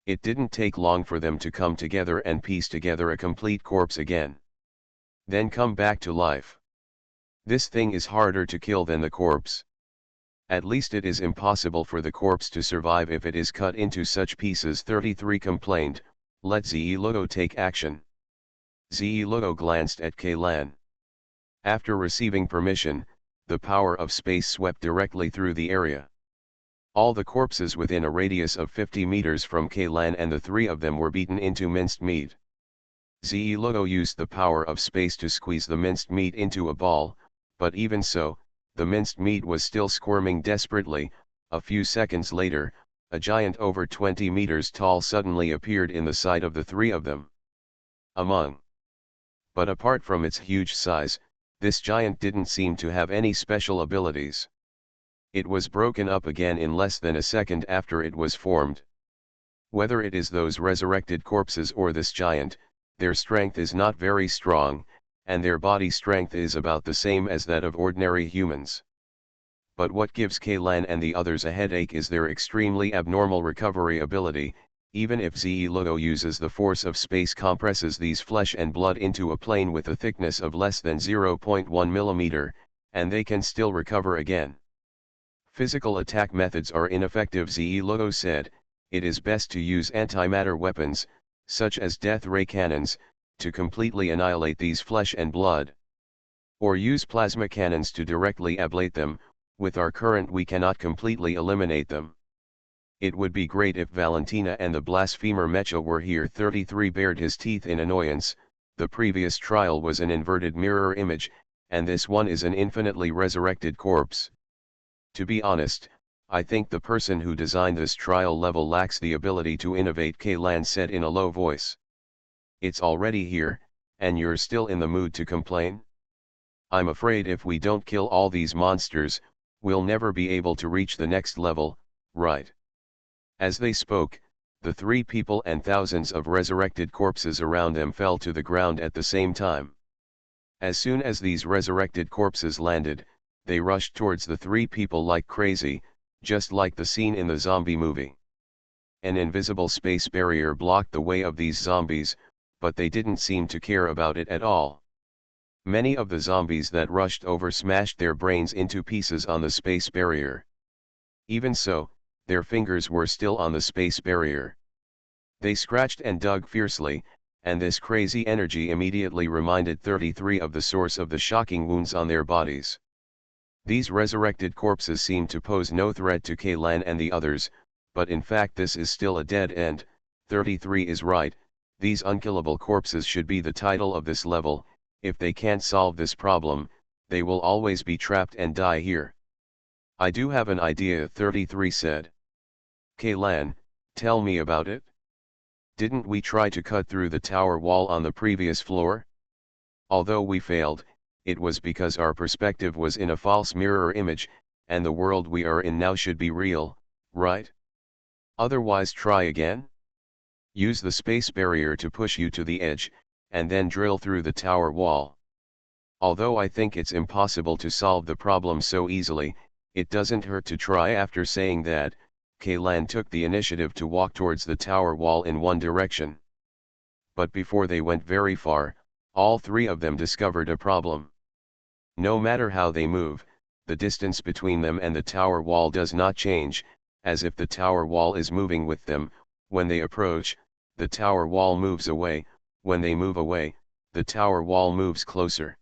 It didn't take long for them to come together and piece together a complete corpse again. Then come back to life. This thing is harder to kill than the corpse. At least it is impossible for the corpse to survive if it is cut into such pieces, 33 complained. Let Ziluo take action. Ziluo glanced at Kaylan. After receiving permission, the power of space swept directly through the area. All the corpses within a radius of 50 meters from Kaylan and the three of them were beaten into minced meat. Ziluo used the power of space to squeeze the minced meat into a ball, but even so, the minced meat was still squirming desperately. A few seconds later, a giant over 20 meters tall suddenly appeared in the sight of the three of them. But apart from its huge size, this giant didn't seem to have any special abilities. It was broken up again in less than a second after it was formed. Whether it is those resurrected corpses or this giant, their strength is not very strong, and their body strength is about the same as that of ordinary humans. But what gives Kaylan and the others a headache is their extremely abnormal recovery ability. Even if Ziluo uses the force of space, compresses these flesh and blood into a plane with a thickness of less than 0.1 mm, and they can still recover again. Physical attack methods are ineffective, Ziluo said. It is best to use antimatter weapons, such as death ray cannons, to completely annihilate these flesh and blood. Or use plasma cannons to directly ablate them. With our current we cannot completely eliminate them. It would be great if Valentina and the blasphemer Mecha were here. 33 bared his teeth in annoyance. The previous trial was an inverted mirror image, and this one is an infinitely resurrected corpse. To be honest, I think the person who designed this trial level lacks the ability to innovate, Kaylan said in a low voice. It's already here, and you're still in the mood to complain? I'm afraid if we don't kill all these monsters, we'll never be able to reach the next level, right? As they spoke, the three people and thousands of resurrected corpses around them fell to the ground at the same time. As soon as these resurrected corpses landed, they rushed towards the three people like crazy, just like the scene in the zombie movie. An invisible space barrier blocked the way of these zombies, but they didn't seem to care about it at all. Many of the zombies that rushed over smashed their brains into pieces on the space barrier. Even so, their fingers were still on the space barrier. They scratched and dug fiercely, and this crazy energy immediately reminded 33 of the source of the shocking wounds on their bodies. These resurrected corpses seemed to pose no threat to Kaylan and the others, but in fact this is still a dead end. 33 is right, these unkillable corpses should be the title of this level. If they can't solve this problem, they will always be trapped and die here. I do have an idea, 33 said. Kaylan, tell me about it. Didn't we try to cut through the tower wall on the previous floor? Although we failed, it was because our perspective was in a false mirror image, and the world we are in now should be real, right? Otherwise try again? Use the space barrier to push you to the edge, and then drill through the tower wall. Although I think it's impossible to solve the problem so easily, it doesn't hurt to try. After saying that, Kaylan took the initiative to walk towards the tower wall in one direction. But before they went very far, all three of them discovered a problem. No matter how they move, the distance between them and the tower wall does not change, as if the tower wall is moving with them. When they approach, the tower wall moves away. When they move away, the tower wall moves closer.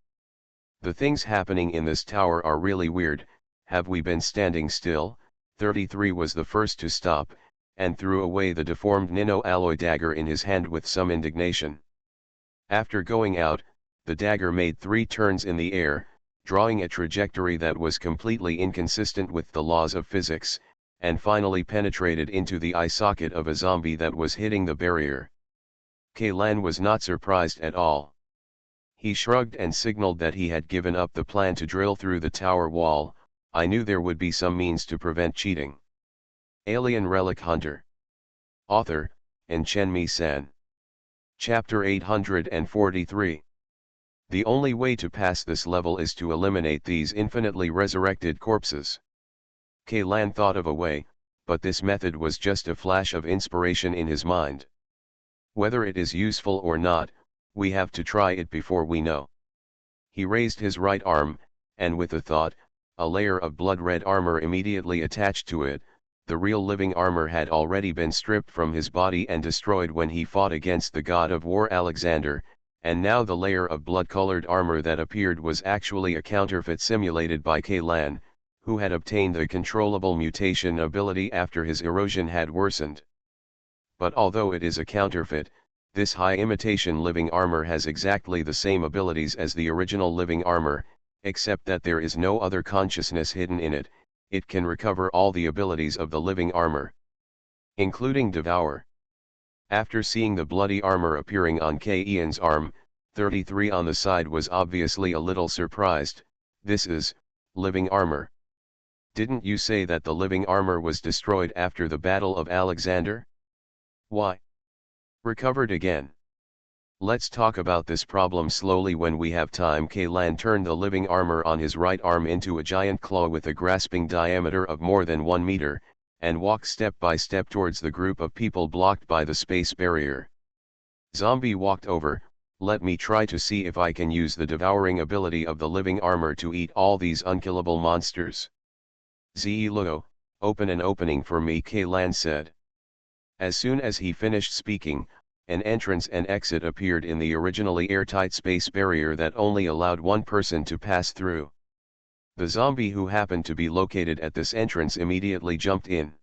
The things happening in this tower are really weird. Have we been standing still? 33 was the first to stop, and threw away the deformed nano-alloy dagger in his hand with some indignation. After going out, the dagger made 3 turns in the air, drawing a trajectory that was completely inconsistent with the laws of physics, and finally penetrated into the eye socket of a zombie that was hitting the barrier. Kaylan was not surprised at all. He shrugged and signaled that he had given up the plan to drill through the tower wall. I knew there would be some means to prevent cheating. Alien Relic Hunter. Author, Chen San. Chapter 843. The only way to pass this level is to eliminate these infinitely resurrected corpses. Kaylan thought of a way, but this method was just a flash of inspiration in his mind. Whether it is useful or not, we have to try it before we know. He raised his right arm, and with the thought, a layer of blood-red armor immediately attached to it. The real living armor had already been stripped from his body and destroyed when he fought against the god of war Alexander, and now the layer of blood-colored armor that appeared was actually a counterfeit simulated by Kaylan, who had obtained a controllable mutation ability after his erosion had worsened. But although it is a counterfeit, this high imitation living armor has exactly the same abilities as the original living armor, except that there is no other consciousness hidden in it. It can recover all the abilities of the living armor, including Devour. After seeing the bloody armor appearing on Ian's arm, 33 on the side was obviously a little surprised. This is living armor. Didn't you say that the living armor was destroyed after the Battle of Alexander? Why? Recovered again. Let's talk about this problem slowly when we have time. Kaylan turned the living armor on his right arm into a giant claw with a grasping diameter of more than 1 meter, and walked step by step towards the group of people blocked by the space barrier. Zombie walked over. Let me try to see if I can use the devouring ability of the living armor to eat all these unkillable monsters. Zelo, open an opening for me, Kaylan said. As soon as he finished speaking, an entrance and exit appeared in the originally airtight space barrier that only allowed one person to pass through. The zombie who happened to be located at this entrance immediately jumped in.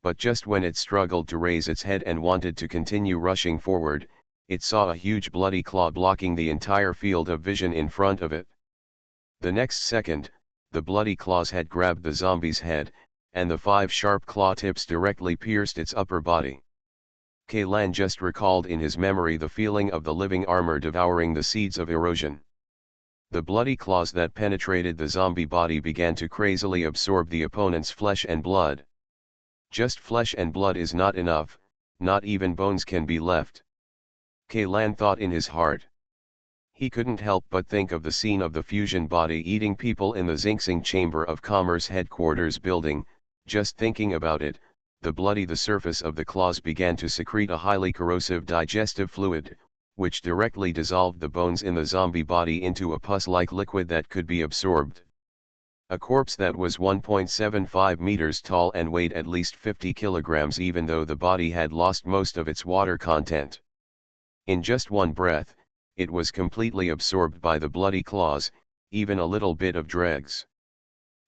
But just when it struggled to raise its head and wanted to continue rushing forward, it saw a huge bloody claw blocking the entire field of vision in front of it. The next second, the bloody claws had grabbed the zombie's head, and the 5 sharp claw tips directly pierced its upper body. Kaylan just recalled in his memory the feeling of the living armor devouring the seeds of erosion. The bloody claws that penetrated the zombie body began to crazily absorb the opponent's flesh and blood. Just flesh and blood is not enough, not even bones can be left. Kaylan thought in his heart. He couldn't help but think of the scene of the fusion body eating people in the Xinxing Chamber of Commerce headquarters building. Just thinking about it, the surface of the claws began to secrete a highly corrosive digestive fluid, which directly dissolved the bones in the zombie body into a pus-like liquid that could be absorbed. A corpse that was 1.75 meters tall and weighed at least 50 kilograms even though the body had lost most of its water content. In just one breath, it was completely absorbed by the bloody claws, even a little bit of dregs.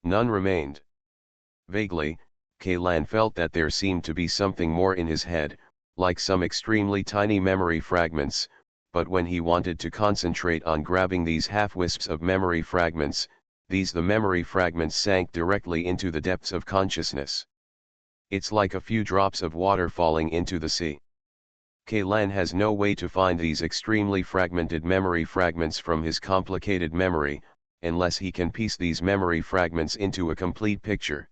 None remained. Vaguely, Kaylan felt that there seemed to be something more in his head, like some extremely tiny memory fragments, but when he wanted to concentrate on grabbing these half-wisps of memory fragments, the memory fragments sank directly into the depths of consciousness. It's like a few drops of water falling into the sea. Kaylan has no way to find these extremely fragmented memory fragments from his complicated memory, unless he can piece these memory fragments into a complete picture.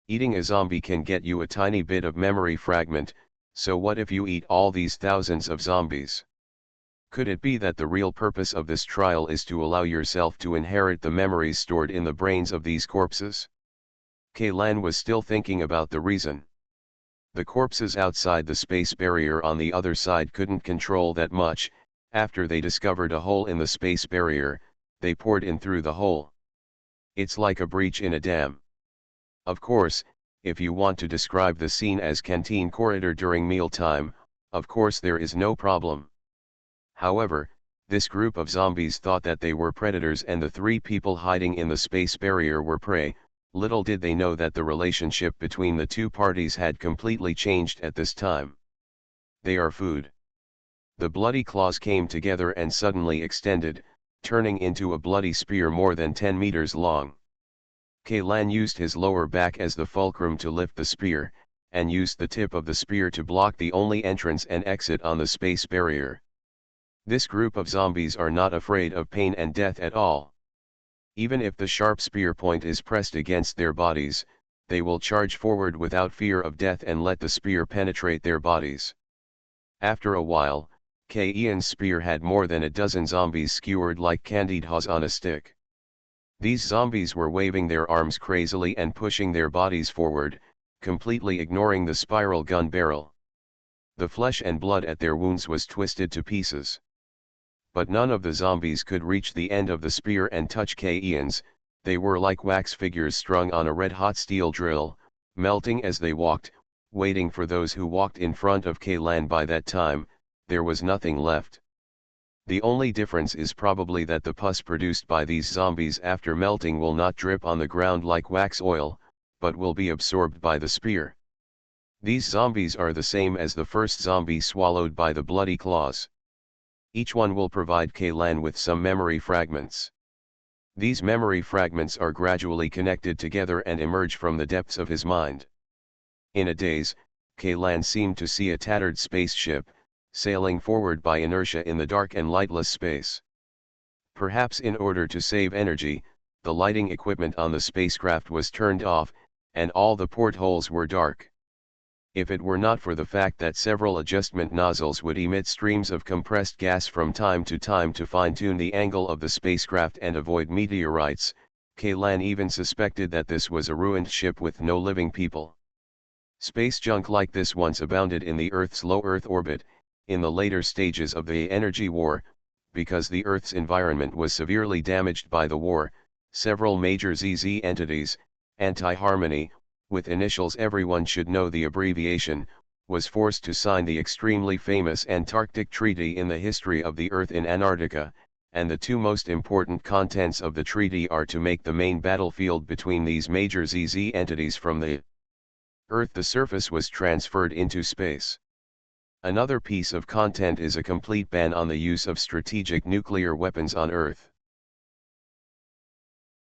Eating a zombie can get you a tiny bit of memory fragment, so what if you eat all these thousands of zombies? Could it be that the real purpose of this trial is to allow yourself to inherit the memories stored in the brains of these corpses? Kaylan was still thinking about the reason. The corpses outside the space barrier on the other side couldn't control that much. After they discovered a hole in the space barrier, they poured in through the hole. It's like a breach in a dam. Of course, If you want to describe the scene as canteen corridor during mealtime, of course there is no problem. However, this group of zombies thought that they were predators and the three people hiding in the space barrier were prey. Little did they know that the relationship between the two parties had completely changed at this time. They are food. The bloody claws came together and suddenly extended, turning into a bloody spear more than 10 meters long. K'lan used his lower back as the fulcrum to lift the spear, and used the tip of the spear to block the only entrance and exit on the space barrier. This group of zombies are not afraid of pain and death at all. Even if the sharp spear point is pressed against their bodies, they will charge forward without fear of death and let the spear penetrate their bodies. After a while, K'lan's spear had more than a dozen zombies skewered like candied haws on a stick. These zombies were waving their arms crazily and pushing their bodies forward, completely ignoring the spiral gun barrel. The flesh and blood at their wounds was twisted to pieces. But none of the zombies could reach the end of the spear and touch K'lan's. They were like wax figures strung on a red-hot steel drill, melting as they walked, waiting for those who walked in front of K'lan. By that time, there was nothing left. The only difference is probably that the pus produced by these zombies after melting will not drip on the ground like wax oil, but will be absorbed by the spear. These zombies are the same as the first zombie swallowed by the bloody claws. Each one will provide K'lan with some memory fragments. These memory fragments are gradually connected together and emerge from the depths of his mind. In a daze, K'lan seemed to see a tattered spaceship, sailing forward by inertia in the dark and lightless space. Perhaps in order to save energy, the lighting equipment on the spacecraft was turned off, and all the portholes were dark. If it were not for the fact that several adjustment nozzles would emit streams of compressed gas from time to fine-tune the angle of the spacecraft and avoid meteorites, K'lan even suspected that this was a ruined ship with no living people. Space junk like this once abounded in the Earth's low Earth orbit. In the later stages of the Energy War, because the Earth's environment was severely damaged by the war, several major ZZ entities, Anti-Harmony, with initials everyone should know the abbreviation, was forced to sign the extremely famous Antarctic Treaty in the history of the Earth in Antarctica, and the two most important contents of the treaty are to make the main battlefield between these major ZZ entities from the Earth. The surface was transferred into space. Another piece of content is a complete ban on the use of strategic nuclear weapons on Earth.